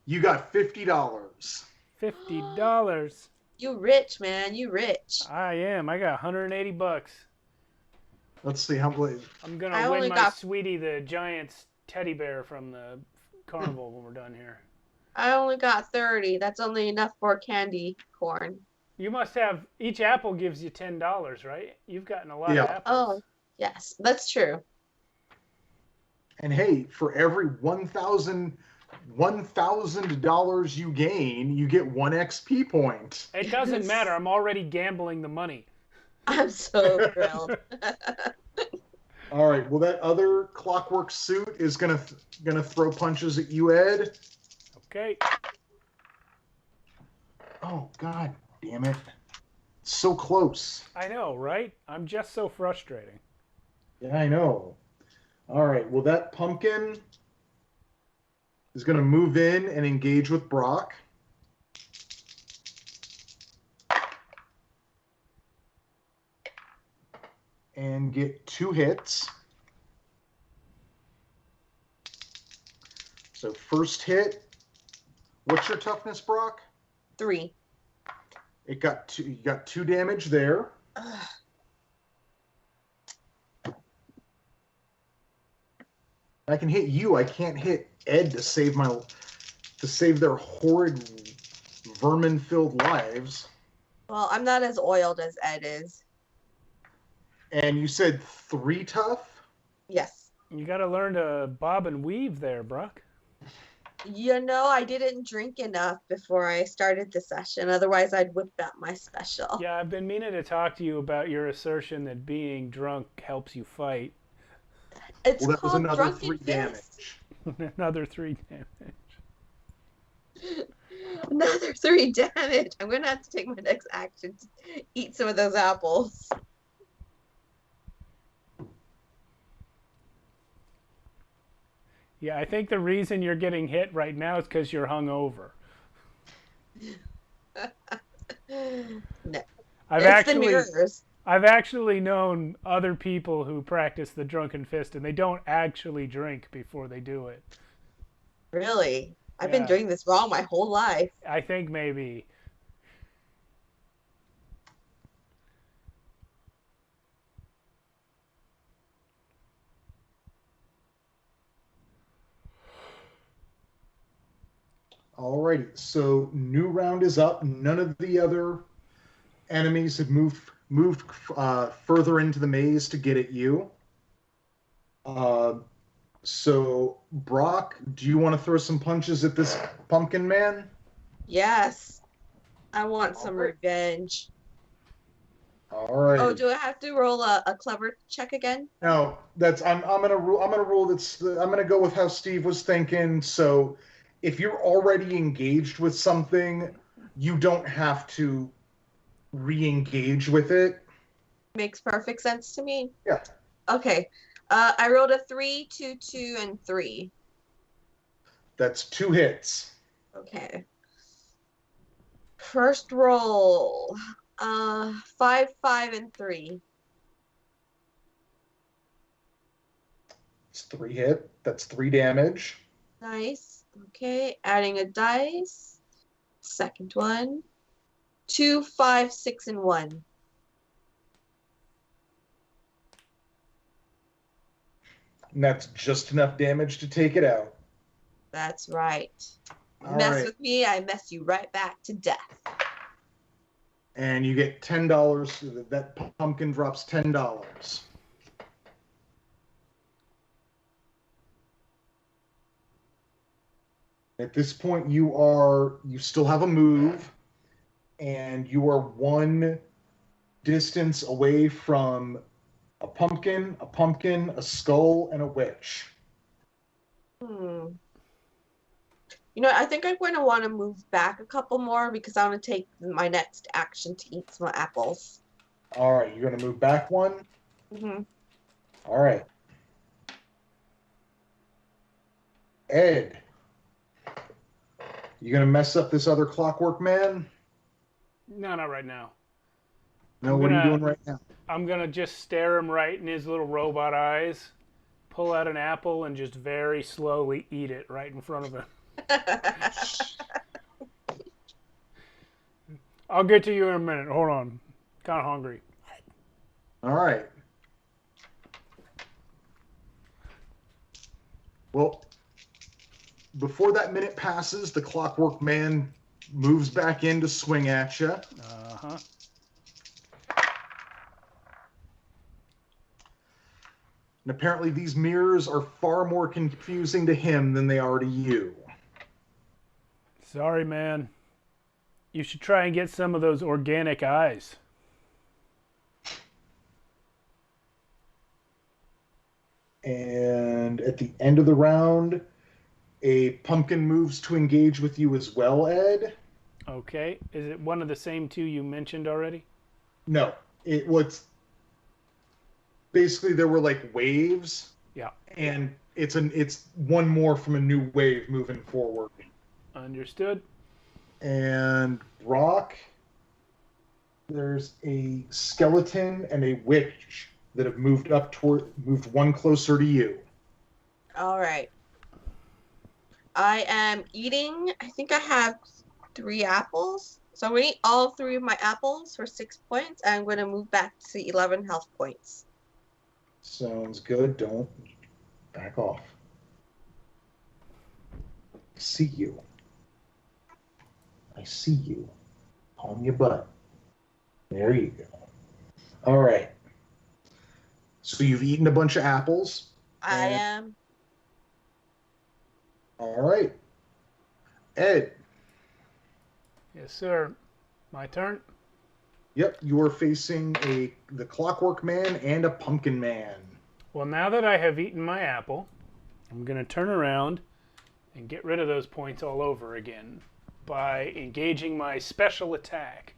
You got $50. $50. You rich, man. You rich. I am. I got 180 bucks. Let's see how many. I'm gonna win my sweetie, the Giants teddy bear from the carnival when we're done here. I only got 30. That's only enough for candy corn. You must have, each apple gives you $10, right? You've gotten a lot of apples. Oh, yes, that's true. And hey, for every $1,000 you gain, you get 1 XP point. It doesn't matter. I'm already gambling the money. I'm so thrilled. All right. Well, that other clockwork suit is gonna throw punches at you, Ed. Okay. Oh God, damn it! So close. I know, right? I'm just so frustrating. Yeah, I know. All right. Well, that pumpkin is gonna move in and engage with Brock. And get 2 hits. So first hit, what's your toughness, Brock? 3. It got 2. You got 2 damage there. Ugh. I can hit you. I can't hit Ed to save their horrid vermin-filled lives. Well, I'm not as oiled as Ed is. And you said 3 tough? Yes. You got to learn to bob and weave there, Brock. You know, I didn't drink enough before I started the session. Otherwise, I'd whip out my special. Yeah, I've been meaning to talk to you about your assertion that being drunk helps you fight. It's Well, that was called another drunken 3 fist. damage. Another 3 damage. Another 3 damage. I'm going to have to take my next action to eat some of those apples. Yeah, I think the reason you're getting hit right now is because you're hungover. No. I've The mirrors. actually known other people who practice the drunken fist, and they don't actually drink before they do it. Really? I've Yeah. been doing this wrong my whole life. I think maybe. Alrighty, so new round is up. None of the other enemies have moved further into the maze to get at you. So Brock, do you want to throw some punches at this pumpkin man? Yes. I want some Alright. revenge. All right. Oh, do I have to roll a clever check again? No, I'm gonna rule I'm gonna go with how Steve was thinking. So if you're already engaged with something, you don't have to re-engage with it. Makes perfect sense to me. Yeah. Okay. I rolled a 3, 2, 2, and 3. That's 2 hits. Okay. First roll. 5, 5, and 3. It's 3 hit. That's 3 damage. Nice. Okay. Adding a dice. Second one. 2, 5, 6, and 1. And that's just enough damage to take it out. That's right. All Mess right. with me, I mess you right back to death. And you get $10. So that pumpkin drops $10. At this point, you still have a move, and you are 1 distance away from a pumpkin, a skull, and a witch. You know, I think I'm going to want to move back a couple more because I want to take my next action to eat some apples. All right, you're going to move back 1? Mm-hmm. All right. Ed, you going to mess up this other clockwork man? No, not right now. No, what are you doing right now? I'm going to just stare him right in his little robot eyes, pull out an apple, and just very slowly eat it right in front of him. I'll get to you in a minute. Hold on. Kind of hungry. All right. Well, before that minute passes, the clockwork man moves back in to swing at you. Uh-huh. And apparently these mirrors are far more confusing to him than they are to you. Sorry, man. You should try and get some of those organic eyes. And at the end of the round, a pumpkin moves to engage with you as well, Ed. Okay. Is it one of the same two you mentioned already? No, it was basically there were like waves. Yeah. And it's one more from a new wave moving forward. Understood. And Brock, there's a skeleton and a witch that have moved one closer to you. All right. I am eating, I think I have 3 apples. So I'm going to eat all 3 of my apples for 6 points. And I'm going to move back to 11 health points. Sounds good. Don't back off. I see you. I see you. On your butt. There you go. All right. So you've eaten a bunch of apples. I am. All right. Ed. Yes, sir. My turn. Yep, you are facing the Clockwork Man and a Pumpkin Man. Well, now that I have eaten my apple, I'm going to turn around and get rid of those points all over again by engaging my special attack.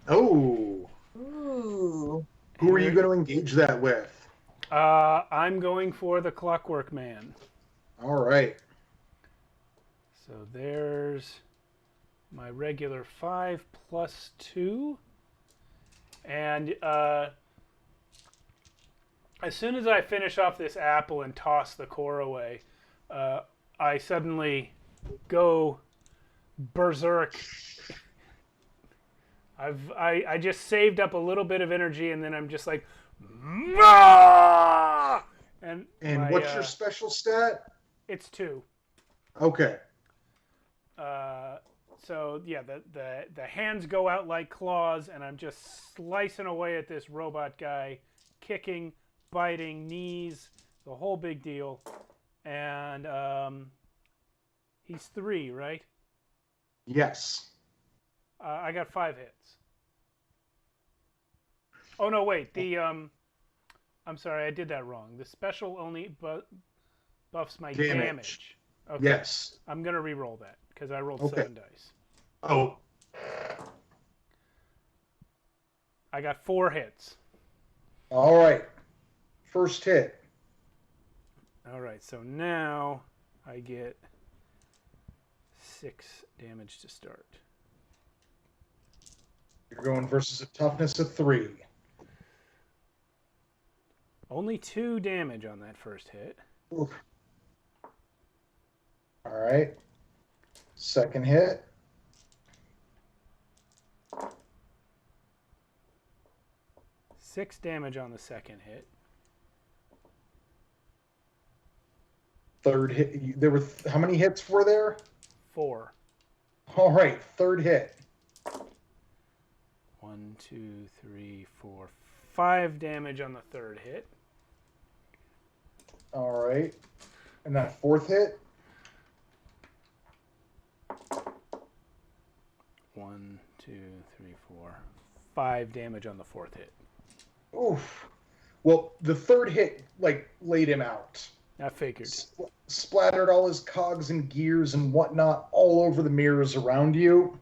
Oh. Ooh. Who are you going to engage that with? I'm going for the Clockwork Man. All right. So there's my regular 5 plus 2. And as soon as I finish off this apple and toss the core away, I suddenly go berserk. I just saved up a little bit of energy, and then I'm just like, "Rah!" and what's your special stat? It's 2. Okay. So yeah, the hands go out like claws, and I'm just slicing away at this robot guy, kicking, biting, knees, the whole big deal. And he's 3, right? Yes. I got 5 hits. Oh no, wait. I'm sorry, I did that wrong. The special only buffs my damage. Okay. Yes. I'm gonna re-roll that because I rolled 7 dice. Oh. I got 4 hits. All right. First hit. All right, so now I get 6 damage to start. You're going versus a toughness of 3. Only 2 damage on that first hit. Oof. All right. Second hit. Six damage on the second hit. Third hit. There were how many hits were there? 4. All right. Third hit. 1, 2, 3, 4, 5 damage on the third hit. All right. And that fourth hit? 1, 2, 3, 4, 5 damage on the fourth hit. Oof. Well, the third hit, laid him out. I figured. Splattered all his cogs and gears and whatnot all over the mirrors around you.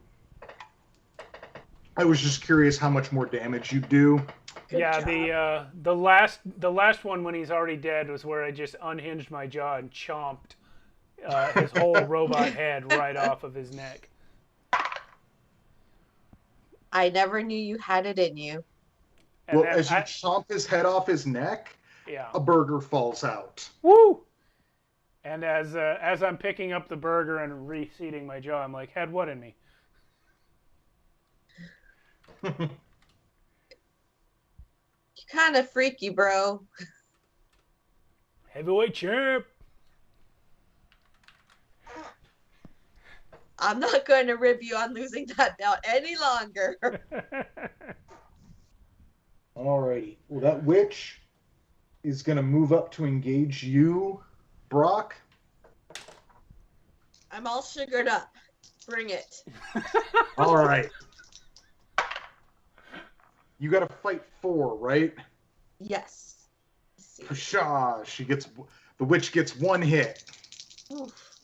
I was just curious how much more damage you do. Good job. The last one when he's already dead was where I just unhinged my jaw and chomped his whole robot head right off of his neck. I never knew you had it in you. And well, as you chomp his head off his neck, a burger falls out. Woo! And as I'm picking up the burger and reseating my jaw, I'm like, had what in me? You're kind of freaky, bro. Heavyweight champ. I'm not going to rib you on losing that belt any longer. Alrighty. Well, that witch is going to move up to engage you, Brock. I'm all sugared up. Bring it. All right. You got to fight 4, right? Yes. see. Pshaw, the witch gets one hit. Oof.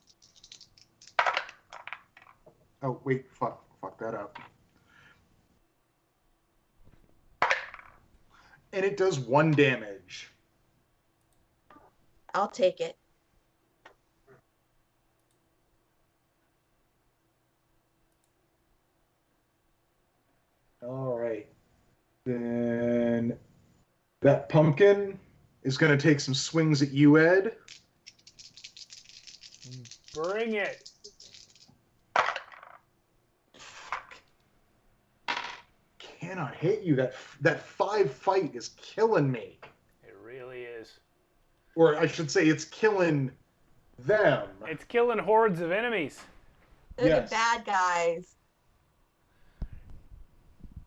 Oh wait, fuck that up. And it does 1 damage. I'll take it. All right. Then that pumpkin is going to take some swings at you, Ed. Bring it. Cannot hit you. That 5 fight is killing me. It really is. Or I should say, it's killing them. It's killing hordes of enemies. They're Yes. the bad guys.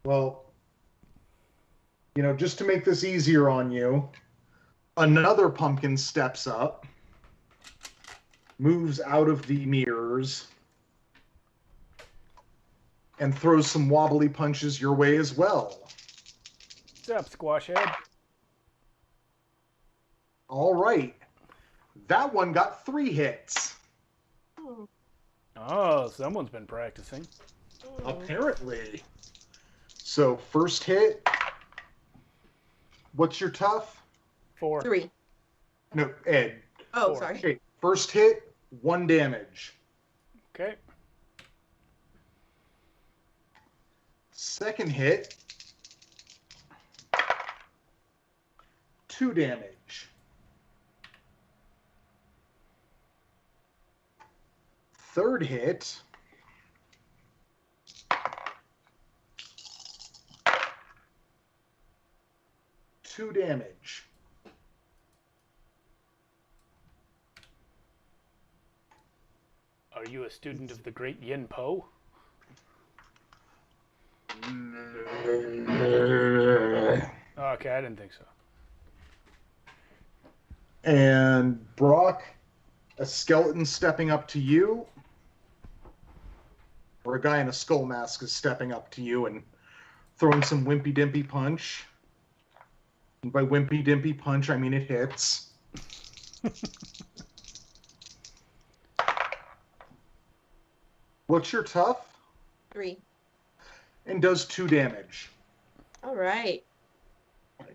Well, just to make this easier on you, another pumpkin steps up, moves out of the mirrors, and throws some wobbly punches your way as well. What's up, Squash Head? All right. That one got 3 hits. Oh, someone's been practicing. Apparently. So, first hit. What's your tough? 4. 3. No, Ed. Oh, 4. sorry. Okay, first hit, 1 damage. Okay. Second hit, 2 damage. Third hit, 2 damage. Are you a student of the great Yin Po? Okay, I didn't think so. And Brock, a skeleton stepping up to you, or a guy in a skull mask is stepping up to you and throwing some wimpy dimpy punch. And by wimpy dimpy punch, I mean it hits. What's your tough? 3. And does 2 damage. All right.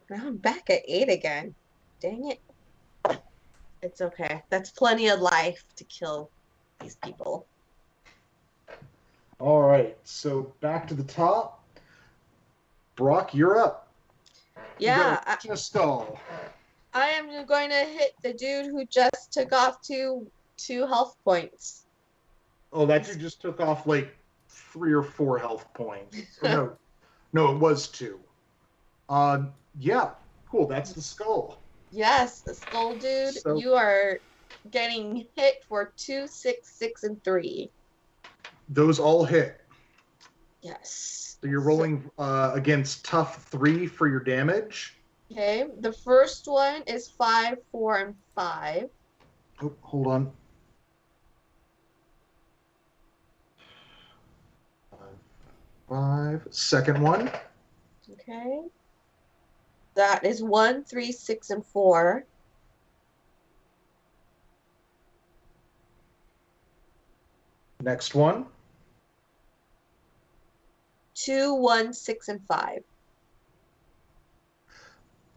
Now I'm back at 8 again. Dang it. It's okay. That's plenty of life to kill these people. All right, so back to the top. Brock, you're up. Yeah, a skull. I am going to hit the dude who just took off two health points. Oh, that dude just took off like 3 or 4 health points. No, it was 2. Yeah, cool. That's the skull. Yes, the skull dude. So- You are getting hit for 2, 6, 6, and 3. Those all hit. Yes. So you're rolling against tough 3 for your damage. Okay, the first one is 5, 4, and 5. Oh, hold on. 5. Second one. Okay. That is 1, 3, 6, and 4. Next one. 2, 1, 6, and 5.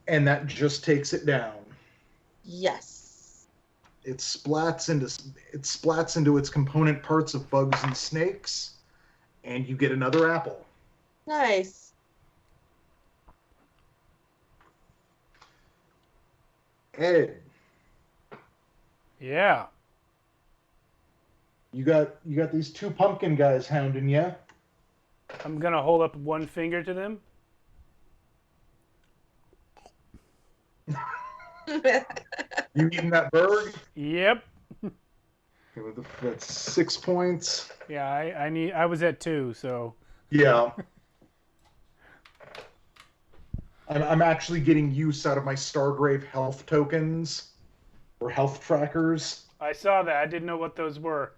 And that just takes it down. Yes. It splats into its component parts of bugs and snakes, and you get another apple. Nice. Ed, Yeah. you got these 2 pumpkin guys hounding you. I'm going to hold up one finger to them. You eating that bird? Yep. Okay, that's 6 points. Yeah, I was at 2, so Yeah. I'm actually getting use out of my Stargrave health tokens or health trackers. I saw that. I didn't know what those were.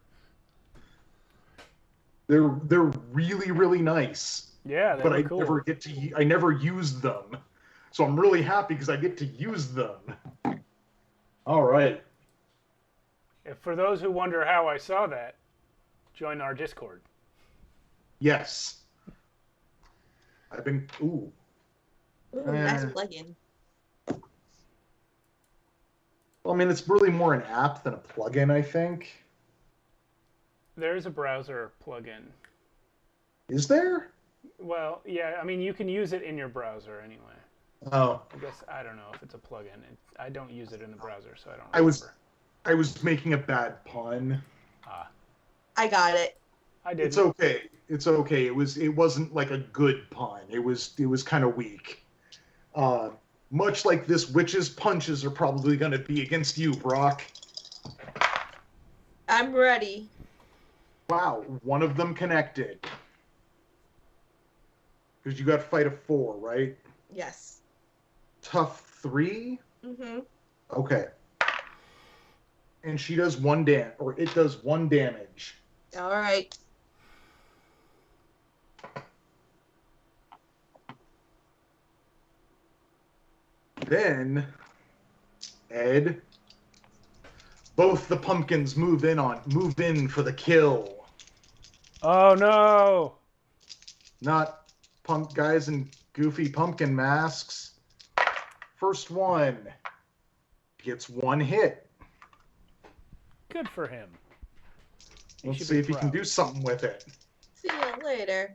They're really, really nice. Yeah, they But were cool. I never use them. So I'm really happy because I get to use them. All right. If for those who wonder how I saw that, join our Discord. Yes. I've been. Ooh. Ooh, nice plugin. Well, I mean, it's really more an app than a plugin, I think. There is a browser plugin. Is there? Well, yeah, I mean, you can use it in your browser anyway. Oh. I guess, I don't know if it's a plugin. I don't use it in the browser, so I don't remember. I was making a bad pun. I got it. I did. It's okay. It's okay. It wasn't like a good pun. It was kind of weak. Much like this witch's punches are probably going to be against you, Brock. I'm ready. Wow, one of them connected. Because you got fight of 4, right? Yes. Tough 3? Mm-hmm. Okay. And she does it does 1 damage. All right. Then, Ed, both the pumpkins move in for the kill. Oh no! Not guys in goofy pumpkin masks. First one gets 1 hit. Good for him. Let's see if he can do something with it. See you later.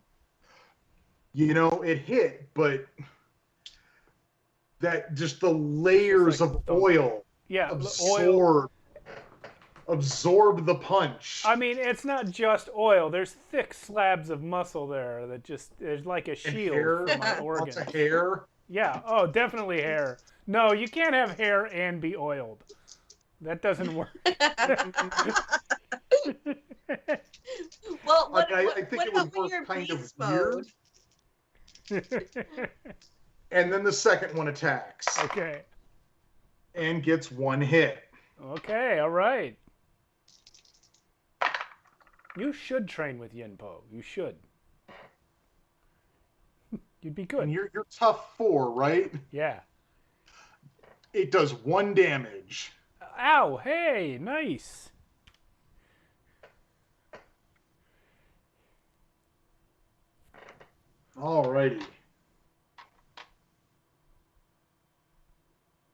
You know, it hit, but that just the layers of oil absorb the punch. I mean, it's not just oil. There's thick slabs of muscle there that there's like a shield for my organs. Lots of hair. Yeah. Oh, definitely hair. No, you can't have hair and be oiled. That doesn't work. Well, I think it would work kind of weird. And then the second one attacks. Okay. And gets 1 hit. Okay, all right. You should train with Yinpo. You should. You'd be good. And you're tough 4, right? Yeah. It does 1 damage. Ow, hey, nice. Alrighty.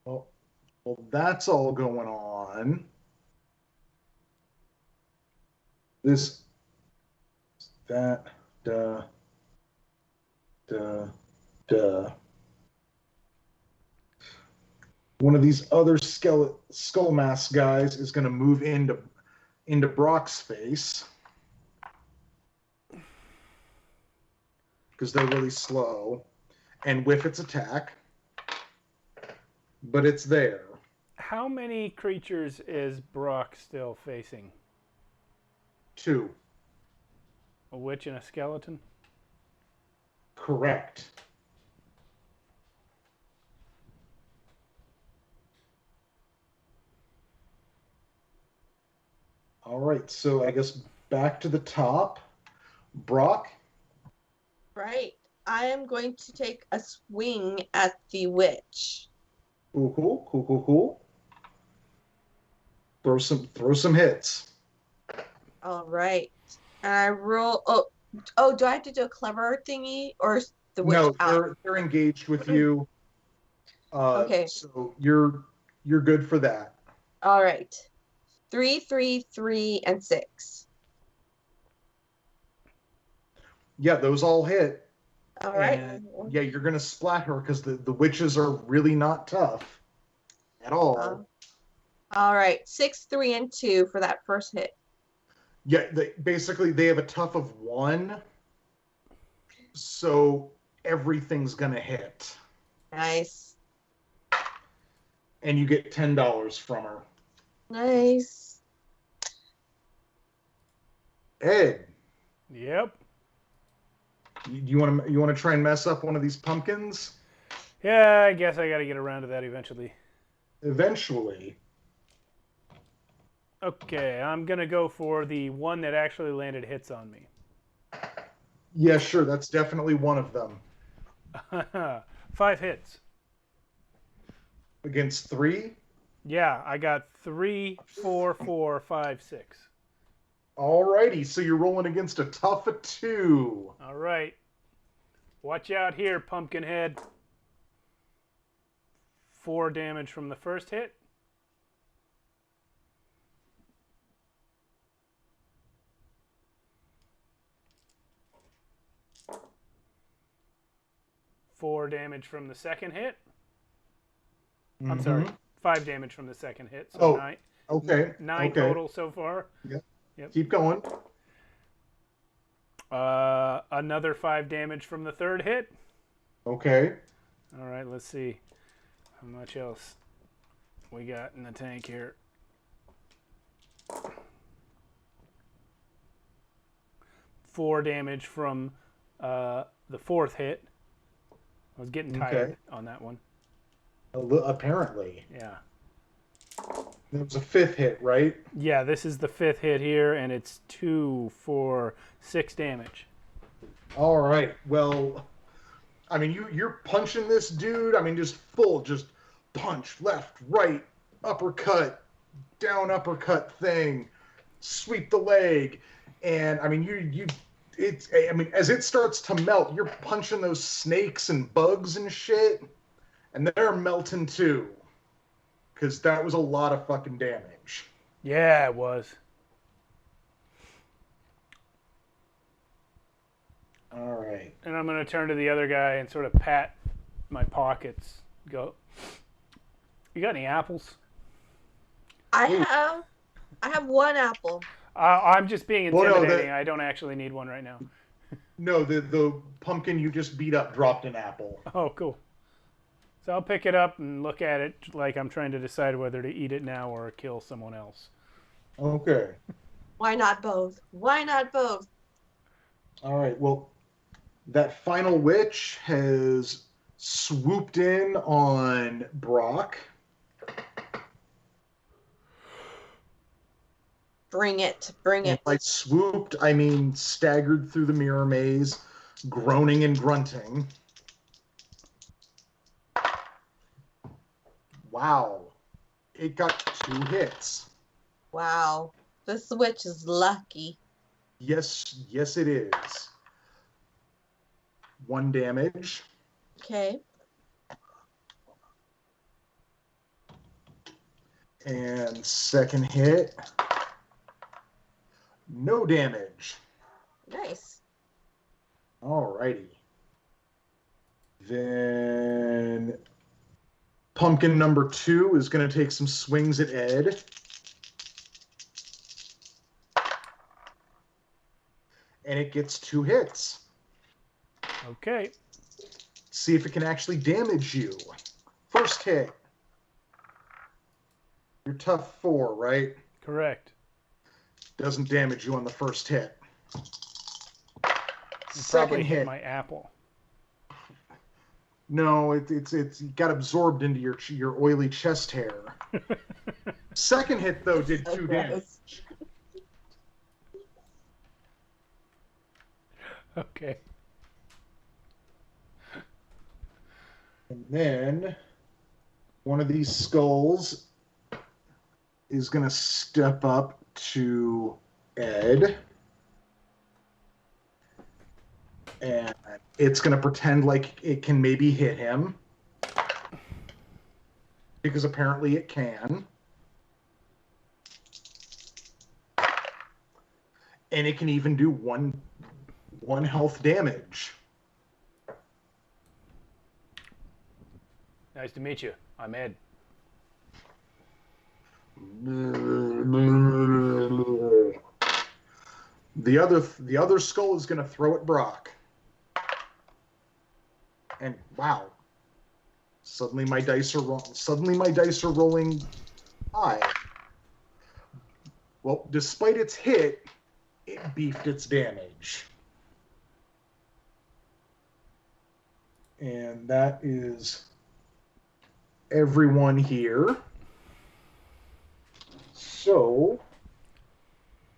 Well, that's all going on. One of these other skull mask guys is going to move into Brock's face because they're really slow and whiff its attack, but it's there. How many creatures is Brock still facing? 2. A witch and a skeleton? Correct. All right, so I guess back to the top. Brock? Right. I am going to take a swing at the witch. Cool. Throw some hits. All right. And I roll. Oh, do I have to do a clever thingy or is the witch No, out? they're engaged with you. Okay. So you're good for that. All right. 3, 3, 3, and 6. Yeah, those all hit. All right. And, yeah, you're gonna splat her because the witches are really not tough at all. All right. 6, 3, and 2 for that first hit. Yeah, they have a tough of 1, so everything's gonna hit. Nice. And you get $10 from her. Nice. Ed. Yep. You want to try and mess up one of these pumpkins? Yeah, I guess I got to get around to that eventually. Eventually. Okay, I'm going to go for the one that actually landed hits on me. Yeah, sure. That's definitely one of them. 5 hits. Against 3? Yeah, I got 3, 4, 4, 5, 6. Alrighty, so you're rolling against a tough of 2. All right. Watch out here, Pumpkinhead. 4 damage from the first hit. Four damage from the second hit. I'm sorry, 5 damage from the second hit. So 9. Okay. 9 total so far. Yep. Keep going. Another 5 damage from the third hit. Okay. All right, let's see how much else we got in the tank here. 4 damage from the fourth hit. I was getting tired on that one. Apparently. Yeah. There was a 5th hit, right? Yeah, this is the 5th hit here, and it's 2, 4, 6 damage. All right. Well, I mean, you're punching this dude. I mean, just punch, left, right, uppercut, down uppercut thing, sweep the leg, and I mean, I mean, as it starts to melt, you're punching those snakes and bugs and shit, and they're melting too, because that was a lot of fucking damage. Yeah, it was. All right. And I'm going to turn to the other guy and sort of pat my pockets. Go, you got any apples? I have 1 apple. I'm just being intimidating. No, I don't actually need one right now. No, the pumpkin you just beat up dropped an apple. Oh, cool. So I'll pick it up and look at it like I'm trying to decide whether to eat it now or kill someone else. Okay. Why not both? Why not both? All right. Well, that final witch has swooped in on Brock. Bring it. Bring it. By swooped, I mean staggered through the mirror maze, groaning and grunting. Wow. It got 2 hits. Wow. This witch is lucky. Yes, it is. 1 damage. Okay. And second hit. No damage. Nice. Alrighty. Then pumpkin number 2 is going to take some swings at Ed. And it gets 2 hits. Okay. See if it can actually damage you. First hit. You're tough 4, right? Correct. Doesn't damage you on the first hit. You Second probably hit hit. my apple. No, it got absorbed into your oily chest hair. Second hit though did 2 damage. Okay. And then one of these skulls is going to step up to Ed. And it's going to pretend like it can maybe hit him. Because apparently it can. And it can even do one health damage. Nice to meet you. I'm Ed. The other skull is going to throw at Brock. And wow. Suddenly my dice are rolling high. Well, despite its hit, it beefed its damage. And that is everyone here. So,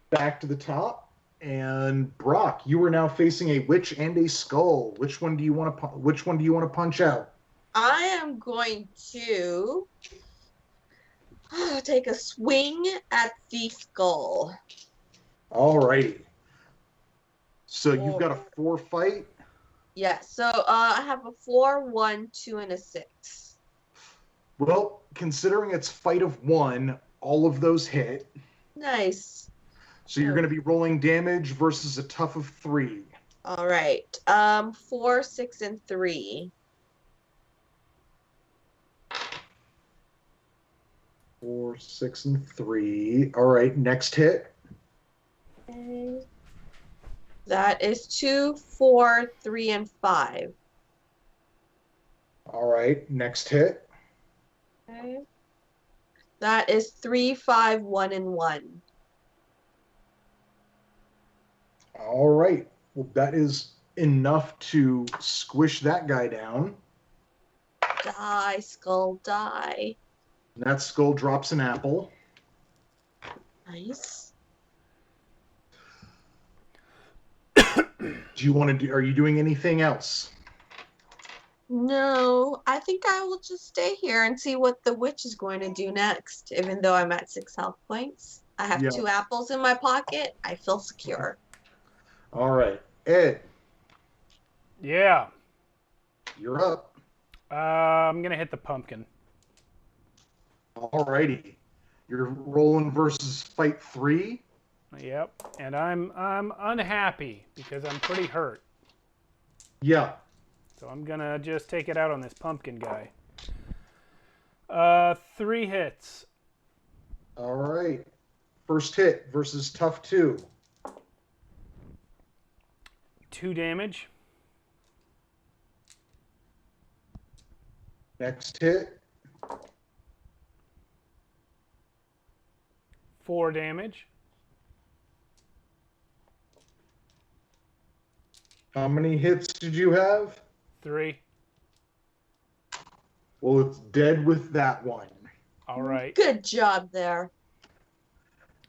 back to the top. And Brock, you are now facing a witch and a skull. Which one do you want to punch out? I am going to take a swing at the skull. Alrighty. So you've got a 4 fight. Yeah, so I have a 4, 1, 2, and a 6. Well, considering it's fight of 1, all of those hit. Nice. So you're going to be rolling damage versus a tough of 3. All right. 4, 6, and 3. 4, 6, and 3. All right, next hit. Okay. That is 2, 4, 3, and 5. All right, next hit. Okay. That is 3, 5, 1, and 1. All right. Well, that is enough to squish that guy down. Die, skull, die. And that skull drops an apple. Nice. Do you want to do? Are you doing anything else? No, I think I will just stay here and see what the witch is going to do next. Even though I'm at 6 health points, I have 2 apples in my pocket. I feel secure. All right, Ed. Yeah. You're up. I'm gonna hit the pumpkin. All righty. You're rolling versus fight 3. Yep. And I'm unhappy because I'm pretty hurt. Yeah. So I'm gonna just take it out on this pumpkin guy. 3 hits. All right. First hit versus tough 2. 2 damage. Next hit. 4 damage. How many hits did you have? 3. Well, it's dead with that one. All right. Good job there.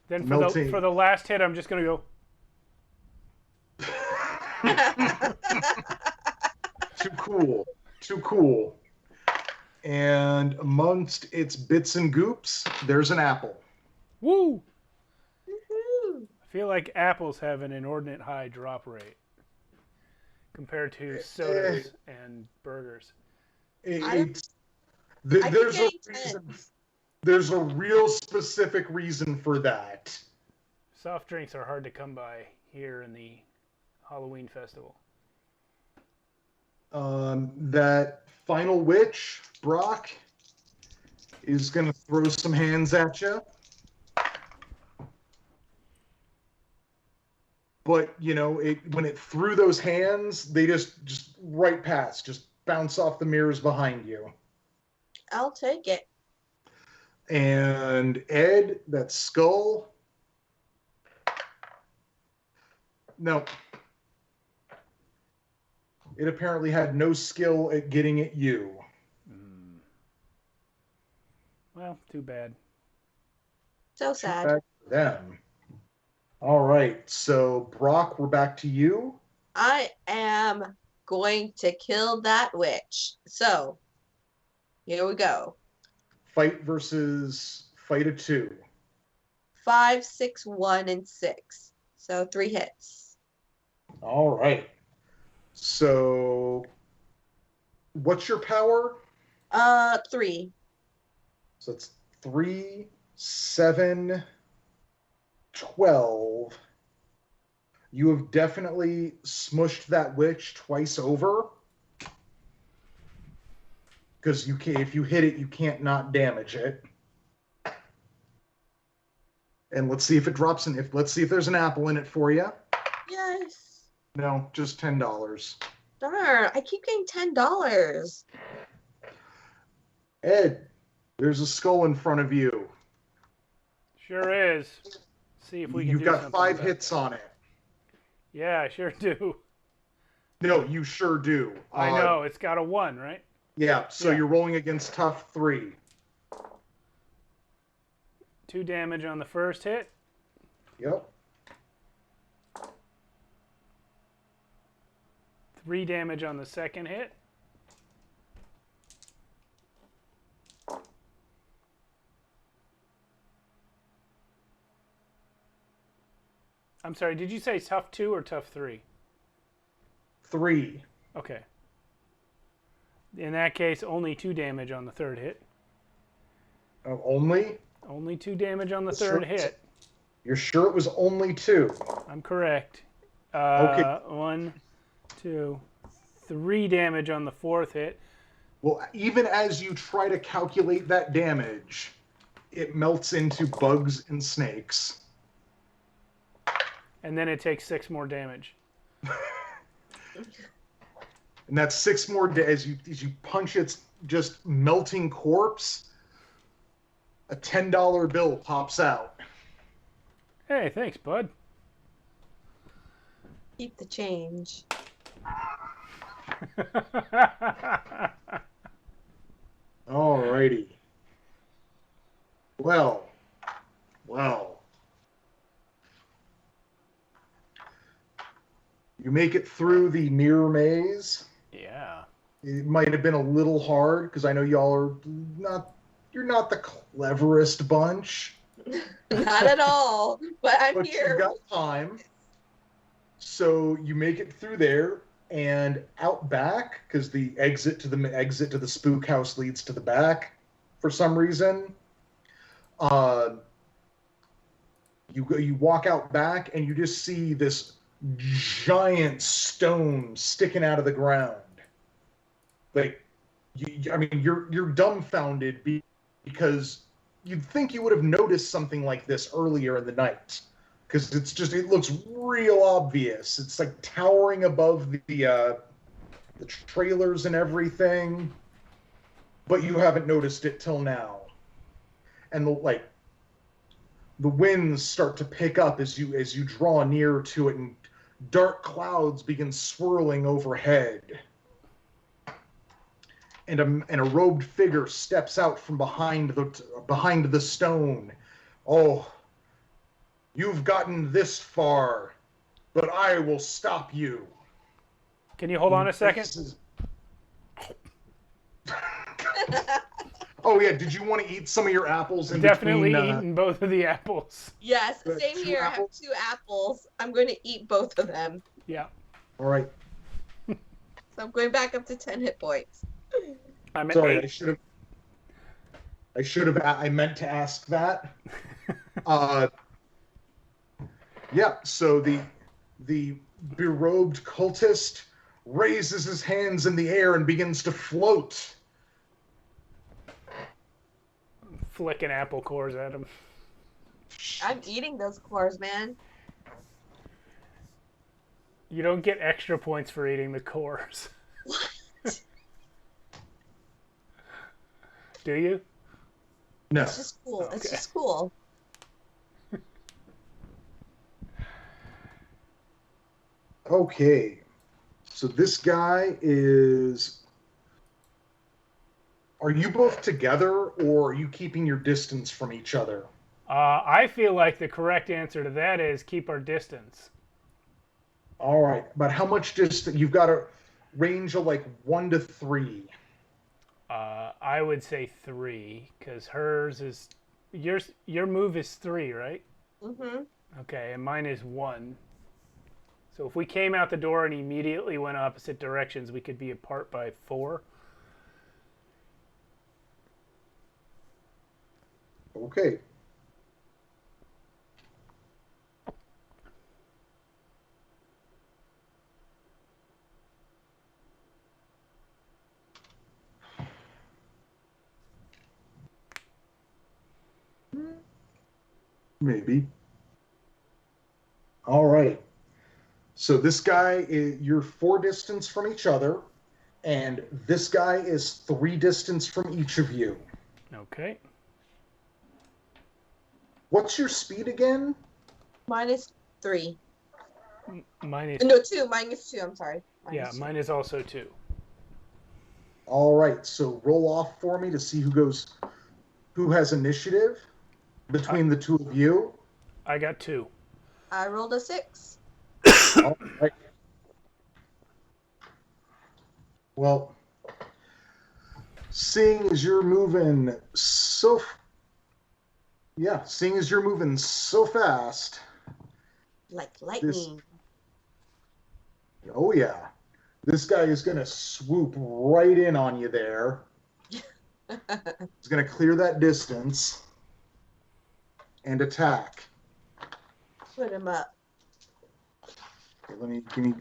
Then Melting. for the last hit, I'm just gonna go. Too cool. Too cool. And amongst its bits and goops, there's an apple. Woo! Woohoo. I feel like apples have an inordinate high drop rate compared to sodas and burgers. There's a reason. There's a real specific reason for that. Soft drinks are hard to come by here in the Halloween festival. That final witch, Brock, is going to throw some hands at you. But, you know, when it threw those hands, they just right past, just bounce off the mirrors behind you. I'll take it. And Ed, that skull. No. It apparently had no skill at getting at you. Well, too bad. So sad. Back to them. All right, so Brock, we're back to you. I am going to kill that witch. So, here we go. Fight versus fight of 2. 5, 6, 1, and 6. So 3 hits. All right. So, what's your power? 3. So it's 3, 7, 12. You have definitely smushed that witch twice over. Because if you hit it, you can't not damage it. And let's see if it drops in. Let's see if there's an apple in it for you. Yes. No, just $10. Darn, I keep getting $10. Ed, there's a skull in front of you. Sure is. See if we can You've do got something 5 about hits on it. Yeah, I sure do. No, you sure do. I know. It's got a 1, right? Yeah, so Yeah. you're rolling against tough 3. 2 damage on the first hit. Yep. 3 damage on the second hit. I'm sorry, did you say tough 2 or tough 3? 3. Okay. In that case, only 2 damage on the third hit. Only? Only 2 damage on the third hit. You're sure it was only 2? I'm correct. Okay. 1, 2, 3 damage on the fourth hit. Well, even as you try to calculate that damage, it melts into bugs and snakes. And then it takes 6 more damage. And that's 6 more as you punch its just melting corpse. A $10 bill pops out. Hey, thanks, bud. Keep the change. Alrighty. Well. You make it through the mirror maze. Yeah. It might have been a little hard because I know y'all are you're not the cleverest bunch. Not at all. But I'm here. You've got time. So you make it through there, and out back, because the exit to the spook house leads to the back for some reason. You walk out back and you just see this giant stone sticking out of the ground. Like, you're dumbfounded because you'd think you would have noticed something like this earlier in the night, because it looks real obvious. It's like towering above the trailers and everything, but you haven't noticed it till now. And the winds start to pick up as you draw near to it, and dark clouds begin swirling overhead. And a robed figure steps out from behind the stone. Oh, you've gotten this far, but I will stop you. Can you hold on a second? Oh yeah, did you want to eat some of your apples in Definitely between? eating both of the apples. Yes, same here. I have 2 apples. I'm going to eat both of them. Yeah. All right. So I'm going back up to 10 hit points. I'm at Sorry, 8. I meant to ask that. Yeah, so the berobed cultist raises his hands in the air and begins to float. Flicking apple cores at him. I'm eating those cores, man. You don't get extra points for eating the cores. What? Do you? No. It's just cool. Okay. It's just cool. Okay. So this guy is... Are you both together, or are you keeping your distance from each other? I feel like the correct answer to that is keep our distance. All right. But how much distance? You've got a range of like 1 to 3. I would say 3, because hers is... Your move is 3, right? Mm-hmm. Okay, and mine is 1. So if we came out the door and immediately went opposite directions, we could be apart by 4. Okay. Maybe. All right. So this guy you're 4 distance from each other, and this guy is 3 distance from each of you. Okay. What's your speed again? -3. Mine is... No, 2. -2. I'm sorry. Yeah, -2. mine is also 2. All right. So roll off for me to see who has initiative between the two of you. I got 2. I rolled a 6. All right. Well, seeing as you're moving so fast, Like lightning. Oh, yeah. This guy is going to swoop right in on you there. He's going to clear that distance and attack. Put him up. Okay, give me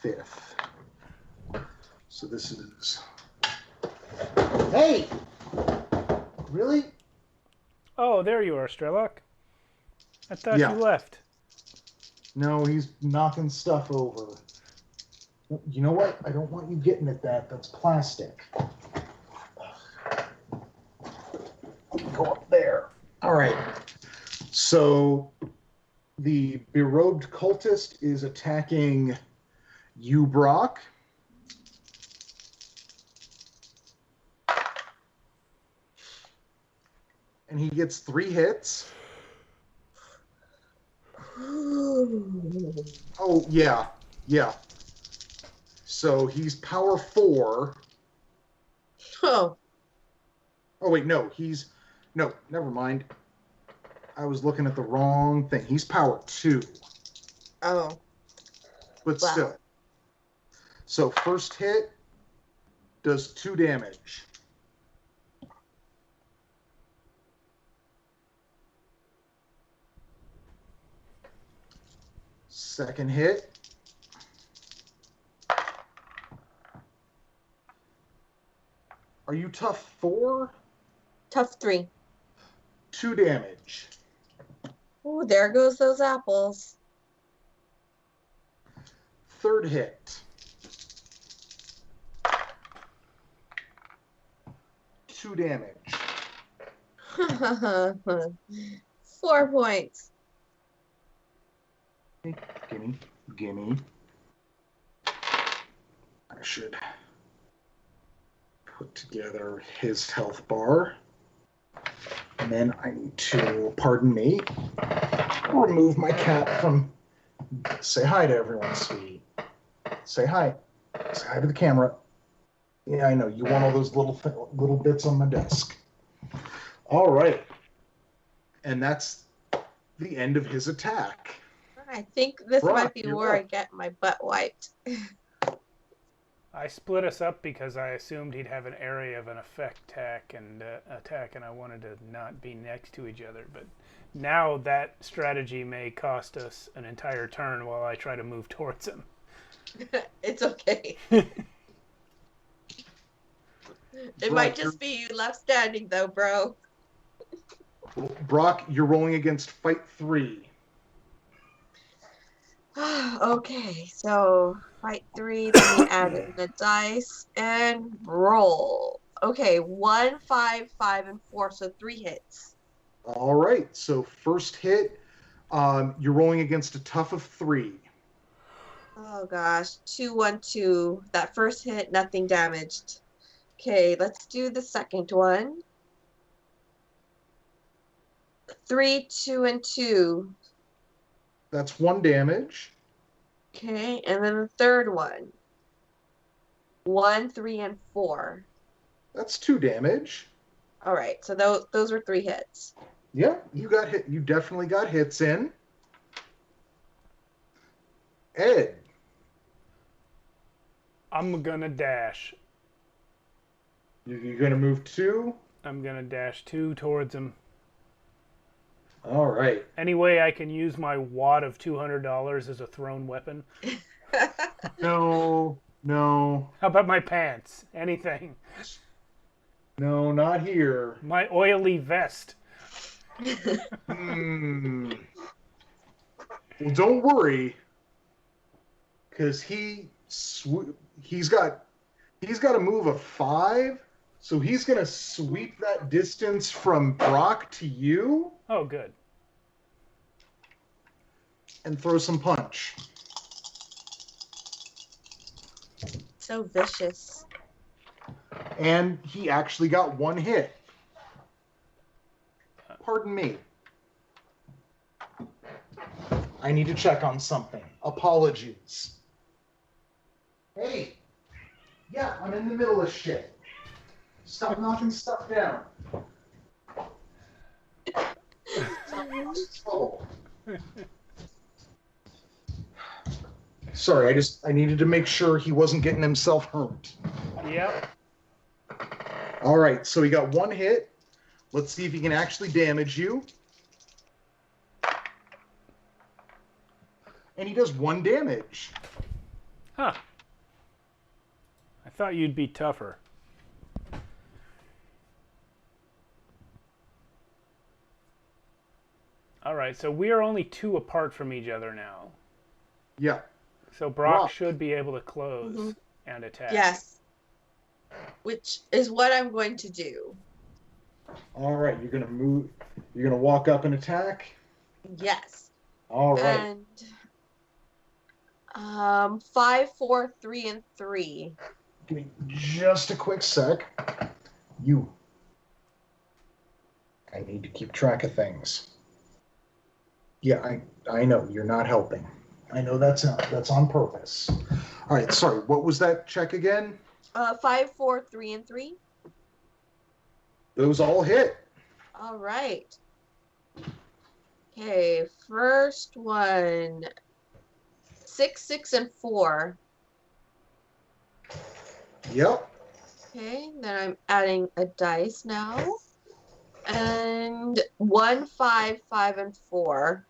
fifth. So this is... Hey! Really? Oh, there you are, Strelok. I thought Yeah. you left. No, he's knocking stuff over. You know what? I don't want you getting at that. That's plastic. Go up there. All right. So the berobed cultist is attacking you, Brock. And he gets 3 hits. Oh, yeah. Yeah. So he's power 4. Oh. Oh, wait, no. No, never mind. I was looking at the wrong thing. He's power 2. Oh. But Wow. still. So first hit does 2 damage. Second hit. Are you tough 4? Tough 3. 2 damage. Oh, there goes those apples. Third hit. 2 damage. 4 points. Gimme. I should put together his health bar. And then I need to, pardon me, remove my cap from... Say hi to everyone, sweetie. Say hi. Say hi to the camera. Yeah, I know. You want all those little bits on my desk. All right. And that's the end of his attack. I think this Brock, might be you're where I up. get my butt wiped. I split us up because I assumed he'd have an area of an effect attack, and I wanted to not be next to each other. But now that strategy may cost us an entire turn while I try to move towards him. It's okay. It might just be you left standing, though, bro. Brock, you're rolling against fight 3. Okay, so fight 3, then we add in the dice and roll. Okay, 1, 5, 5, and 4, so 3 hits. All right. So first hit, you're rolling against a tough of 3. Oh gosh, 2, 1, 2. That first hit, nothing damaged. Okay, let's do the second one. 3, 2, and 2. That's 1 damage. Okay, and then the third one. 1, 3, and 4. That's 2 damage. All right, so those were 3 hits. Yeah, you got hit. You definitely got hits in. Ed. I'm gonna dash. You're going to move 2? I'm gonna dash 2 towards him. All right. Any way I can use my wad of $200 as a thrown weapon? No. How about my pants? Anything. No, not here. My oily vest. Well, don't worry, because he's got a move of 5, so he's gonna sweep that distance from Brock to you Oh, good. and throw some punch. So vicious. And he actually got 1 hit. Pardon me. I need to check on something. Apologies. Hey. Yeah, I'm in the middle of shit. Stop knocking stuff down. Oh. Sorry, I needed to make sure he wasn't getting himself hurt. Yep. All right, so he got one hit. Let's see if he can actually damage you. And he does 1 damage. Huh. I thought you'd be tougher. All right, so we are only 2 apart from each other now. Yeah. So Brock Brock. should be able to close and attack. Yes. Which is what I'm going to do. All right, you're gonna move. You're gonna walk up and attack. Yes. All right. And 5, 4, 3, and 3. Give me just a quick sec. I need to keep track of things. Yeah, I know you're not helping. I know that's on purpose. All right, sorry. What was that check again? 5, 4, 3, and 3. Those all hit. All right. Okay, first one. 6, 6, and 4. Yep. Okay, then I'm adding a dice now. And 1, 5, 5, and 4.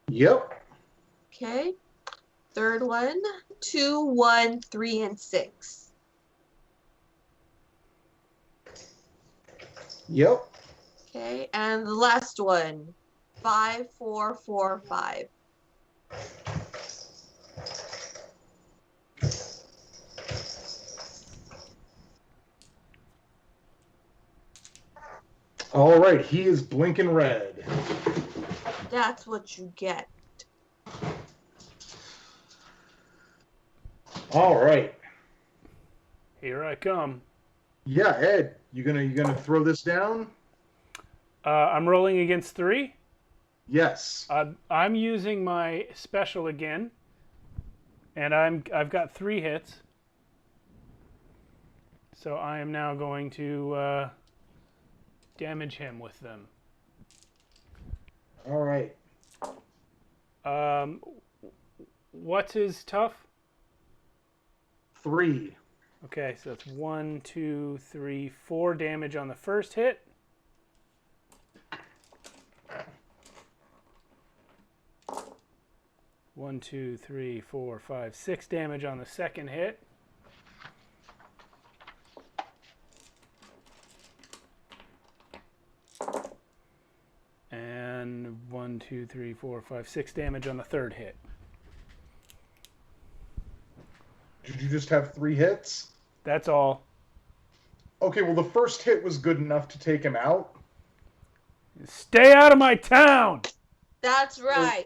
Yep. Okay. Third one. 2, 1, 3, and 6. Yep. Okay, and the last one. 5, 4, 4, 5. All right, he is blinking red. That's what you get. All right. Here I come. Yeah, Ed, you gonna throw this down? I'm rolling against 3. Yes. I'm using my special again, and I've got 3 hits. So I am now going to damage him with them. All right. What's his tough? 3. Okay, so it's 1, 2, 3, 4 damage on the first hit. One, 2, 3, 4, 5, 6 damage on the second hit. And 1, 2, 3, 4, 5, 6 damage on the third hit. Did you just have 3 hits? That's all. Okay, well the first hit was good enough to take him out. Stay out of my town! That's right.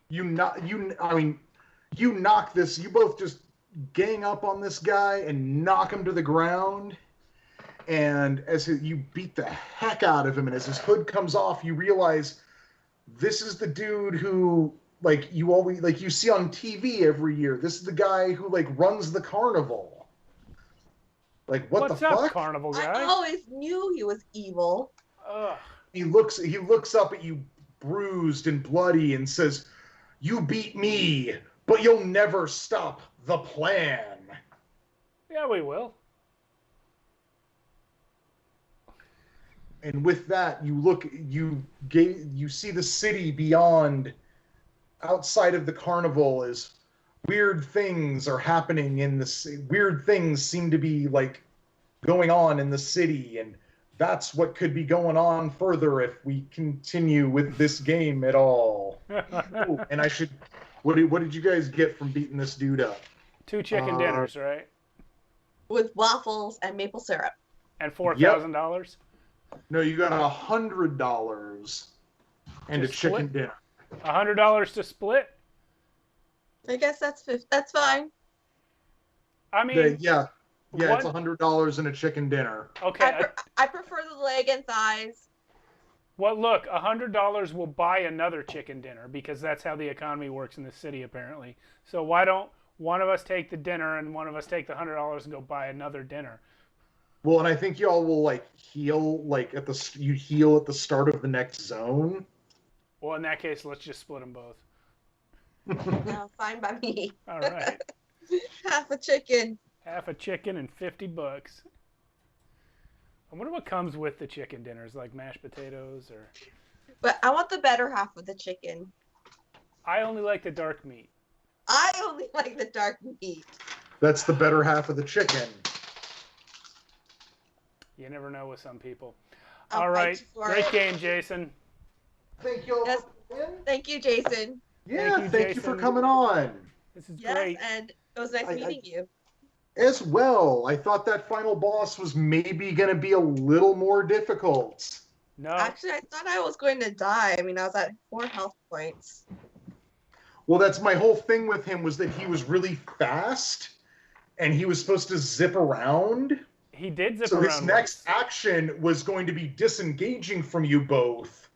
You knock this. You both just gang up on this guy and knock him to the ground. And as you beat the heck out of him, and as his hood comes off, you realize this is the dude who, like, you always, like, you see on TV every year. This is the guy who, like, runs the carnival. Like, What's the up, fuck? carnival guy? I always knew he was evil. Ugh. He looks up at you, bruised and bloody, and says, "You beat me, but you'll never stop the plan." Yeah, we will. And with that, you see the city beyond, outside of the carnival, as weird things are happening in the weird things seem to be like going on in the city, and that's what could be going on further if we continue with this game at all. Oh, and what did you guys get from beating this dude up? 2 chicken dinners, right? With waffles and maple syrup. And $4,000? No, you got $100 and a chicken dinner. $100 to split? I guess that's fine. I mean, yeah, it's $100 and a chicken dinner. Okay. I prefer the leg and thighs. Well, look, $100 will buy another chicken dinner because that's how the economy works in the city, apparently. So why don't one of us take the dinner and one of us take the $100 and go buy another dinner? Well, and I think y'all will like heal like you heal at the start of the next zone. Well, in that case, let's just split them both. No, fine by me. All right. Half a chicken. Half a chicken and $50. I wonder what comes with the chicken dinners, like mashed potatoes or. But I want the better half of the chicken. I only like the dark meat. I only like the dark meat. That's the better half of the chicken. You never know with some people. I'll All right. fight you for Great it. game, Jason. Thank you all Yes. for playing. Thank you, Jason. Yeah, Thank you, thank you for Jason. coming on. This is Yes, great. and it was nice meeting you. As well, I thought that final boss was maybe going to be a little more difficult. No. Actually, I thought I was going to die. I mean, I was at 4 health points. Well, that's my whole thing with him was that he was really fast and he was supposed to zip around. He did zip So around. his next action was going to be disengaging from you both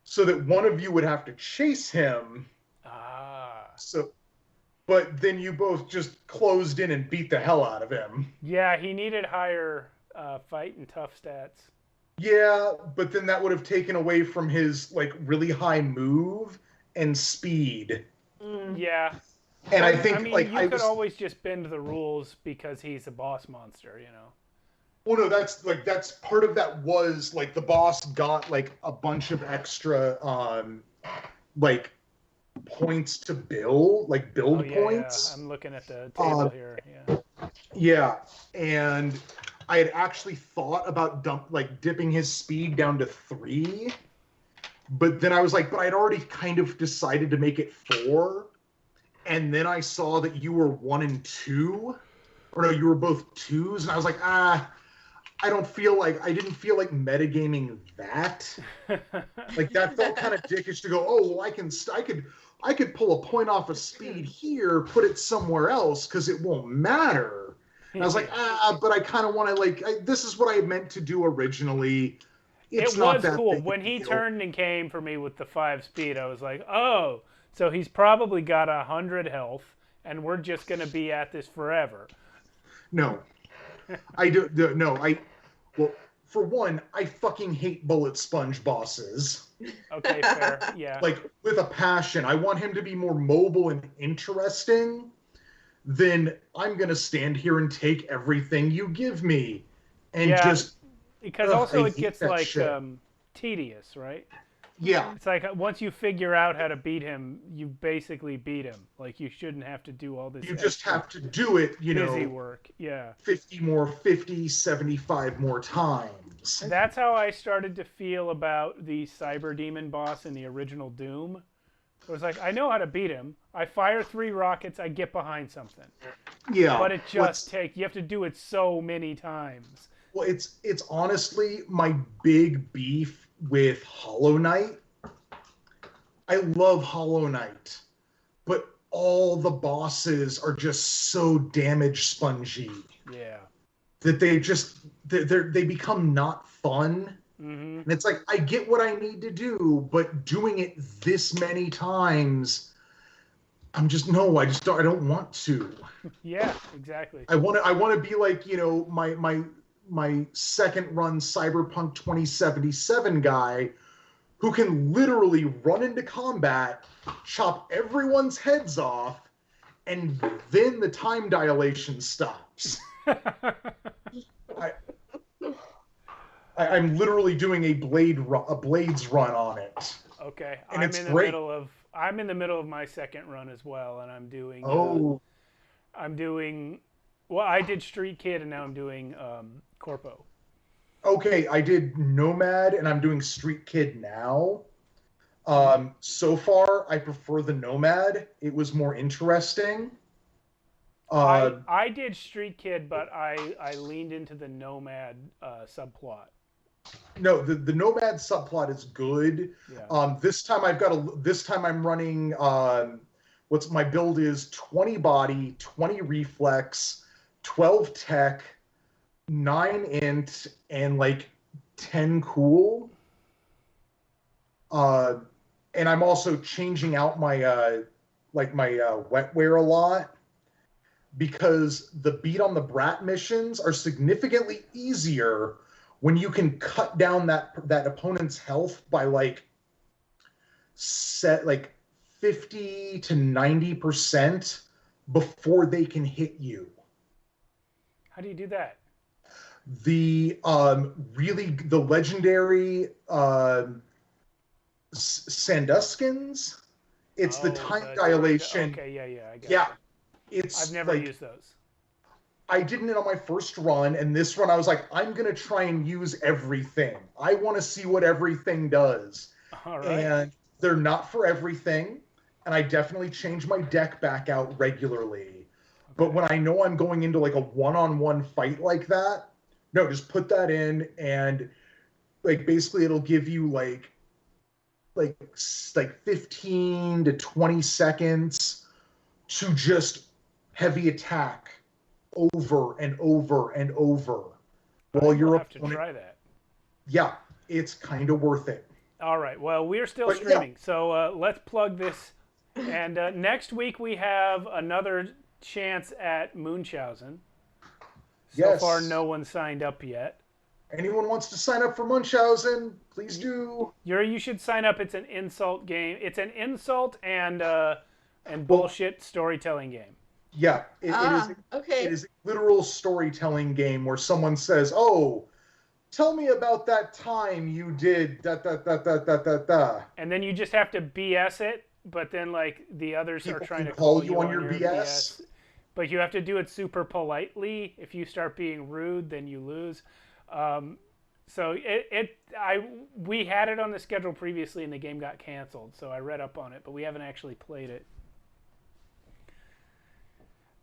so that one of you would have to chase him. But then you both just closed in and beat the hell out of him. Yeah, he needed higher fight and tough stats. Yeah, but then that would have taken away from his like really high move and speed. Yeah. And I think mean, like you could always just bend the rules because he's a boss monster, you know. Well, no, that's part of that was like the boss got like a bunch of extra like points to build points. Yeah. I'm looking at the table here. Yeah. Yeah, and I had actually thought about dipping his speed down to 3, but then I was like, but I'd already kind of decided to make it 4, and then I saw that you were 1 and 2, or no, you were both 2s, and I was like, I didn't feel like metagaming that. Like that felt kind of dickish to go, oh, well, I could pull a point off of speed here, put it somewhere else because it won't matter. And I was like, but I kind of want to this is what I meant to do originally. It's it not was that cool. big When a he deal. turned and came for me with the 5 speed, I was like, oh, so he's probably got 100 health, and we're just going to be at this forever. No. Well, for one, I fucking hate bullet sponge bosses. Okay, fair. Yeah. Like, with a passion. I want him to be more mobile and interesting than I'm going to stand here and take everything you give me. And just... Because also I it hate gets that like shit. tedious, right? Yeah. It's like once you figure out how to beat him, you basically beat him. Like you shouldn't have to do all this. You just have to do it, busy work. Yeah. 50, 75 more times. That's how I started to feel about the Cyber Demon boss in the original Doom. It was like, I know how to beat him. I fire 3 rockets, I get behind something. Yeah. But it just you have to do it so many times. Well, it's honestly my big beef with Hollow Knight. I love Hollow Knight, but all the bosses are just so damage spongy. Yeah. That they become not fun. Mm-hmm. And it's like, I get what I need to do, but doing it this many times, I don't want to. Yeah, exactly. I want to be like, my second run Cyberpunk 2077 guy who can literally run into combat, chop everyone's heads off, and then the time dilation stops. I'm literally doing a Blades run on it. Okay, And I'm it's in the great. middle of my second run as well, and I'm doing. Well, I did Street Kid, and now I'm doing Corpo. Okay, I did Nomad, and I'm doing Street Kid now. So far, I prefer the Nomad. It was more interesting. I did Street Kid, but I leaned into the Nomad subplot. No, the Nomad subplot is good. Yeah. This time I'm running. What's my build is 20 body, 20 reflex, 12 tech, 9 int, and like 10 cool. And I'm also changing out my wetware a lot. because the beat on the brat missions are significantly easier when you can cut down that opponent's health by like 50 to 90% before they can hit you. How do you do that? The legendary Sanduskins. It's the time dilation. Okay, yeah, I got Yeah, it. it's I've never used those. I didn't on my first run, and this one I was like, I'm gonna try and use everything. I want to see what everything does. All right. And they're not for everything, and I definitely change my deck back out regularly. Okay. But when I know I'm going into like a one-on-one fight like that, no, just put that in, and like basically it'll give you like 15 to 20 seconds to just heavy attack over and over and over while you're have to try that. Yeah, it's kind of worth it. All right. Well, we're still streaming, so let's plug this. And next week we have another chance at Munchausen. So far, no one signed up yet. Anyone wants to sign up for Munchausen, please do. You should sign up. It's an insult game. It's an insult and bullshit storytelling game. Yeah, it is a literal storytelling game where someone says, "Oh, tell me about that time you did da da da da da da da." And then you just have to BS it, but then like the others People are trying to call you on your BS. But you have to do it super politely. If you start being rude, then you lose. So we had it on the schedule previously, and the game got canceled. So I read up on it, but we haven't actually played it.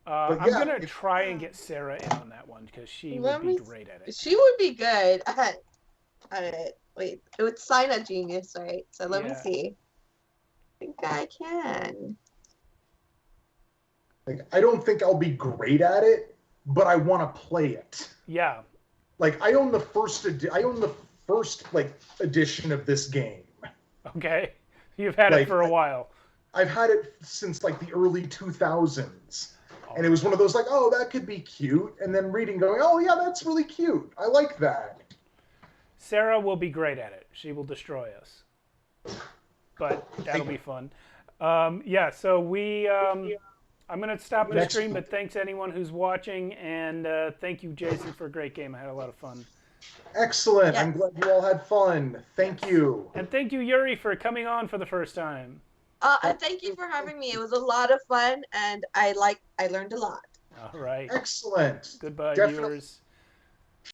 I'm gonna try and get Sarah in on that one because she would be great at it. She would be good. Wait, it would sign a genius, right? So let me see. I think I can. Like, I don't think I'll be great at it, but I want to play it. Yeah. Like I own the first edition of this game. Okay, you've had it for a while. I've had it since like the early 2000s. And it was one of those like, oh, that could be cute. And then reading going, oh, yeah, that's really cute. I like that. Sarah will be great at it. She will destroy us. But that'll be fun. So I'm going to stop the stream, but thanks anyone who's watching. And thank you, Jason, for a great game. I had a lot of fun. Excellent. Yes. I'm glad you all had fun. Thank you. And thank you, Yuri, for coming on for the first time. And thank you for having me. It was a lot of fun, and I learned a lot. All right. Excellent. Goodbye, viewers.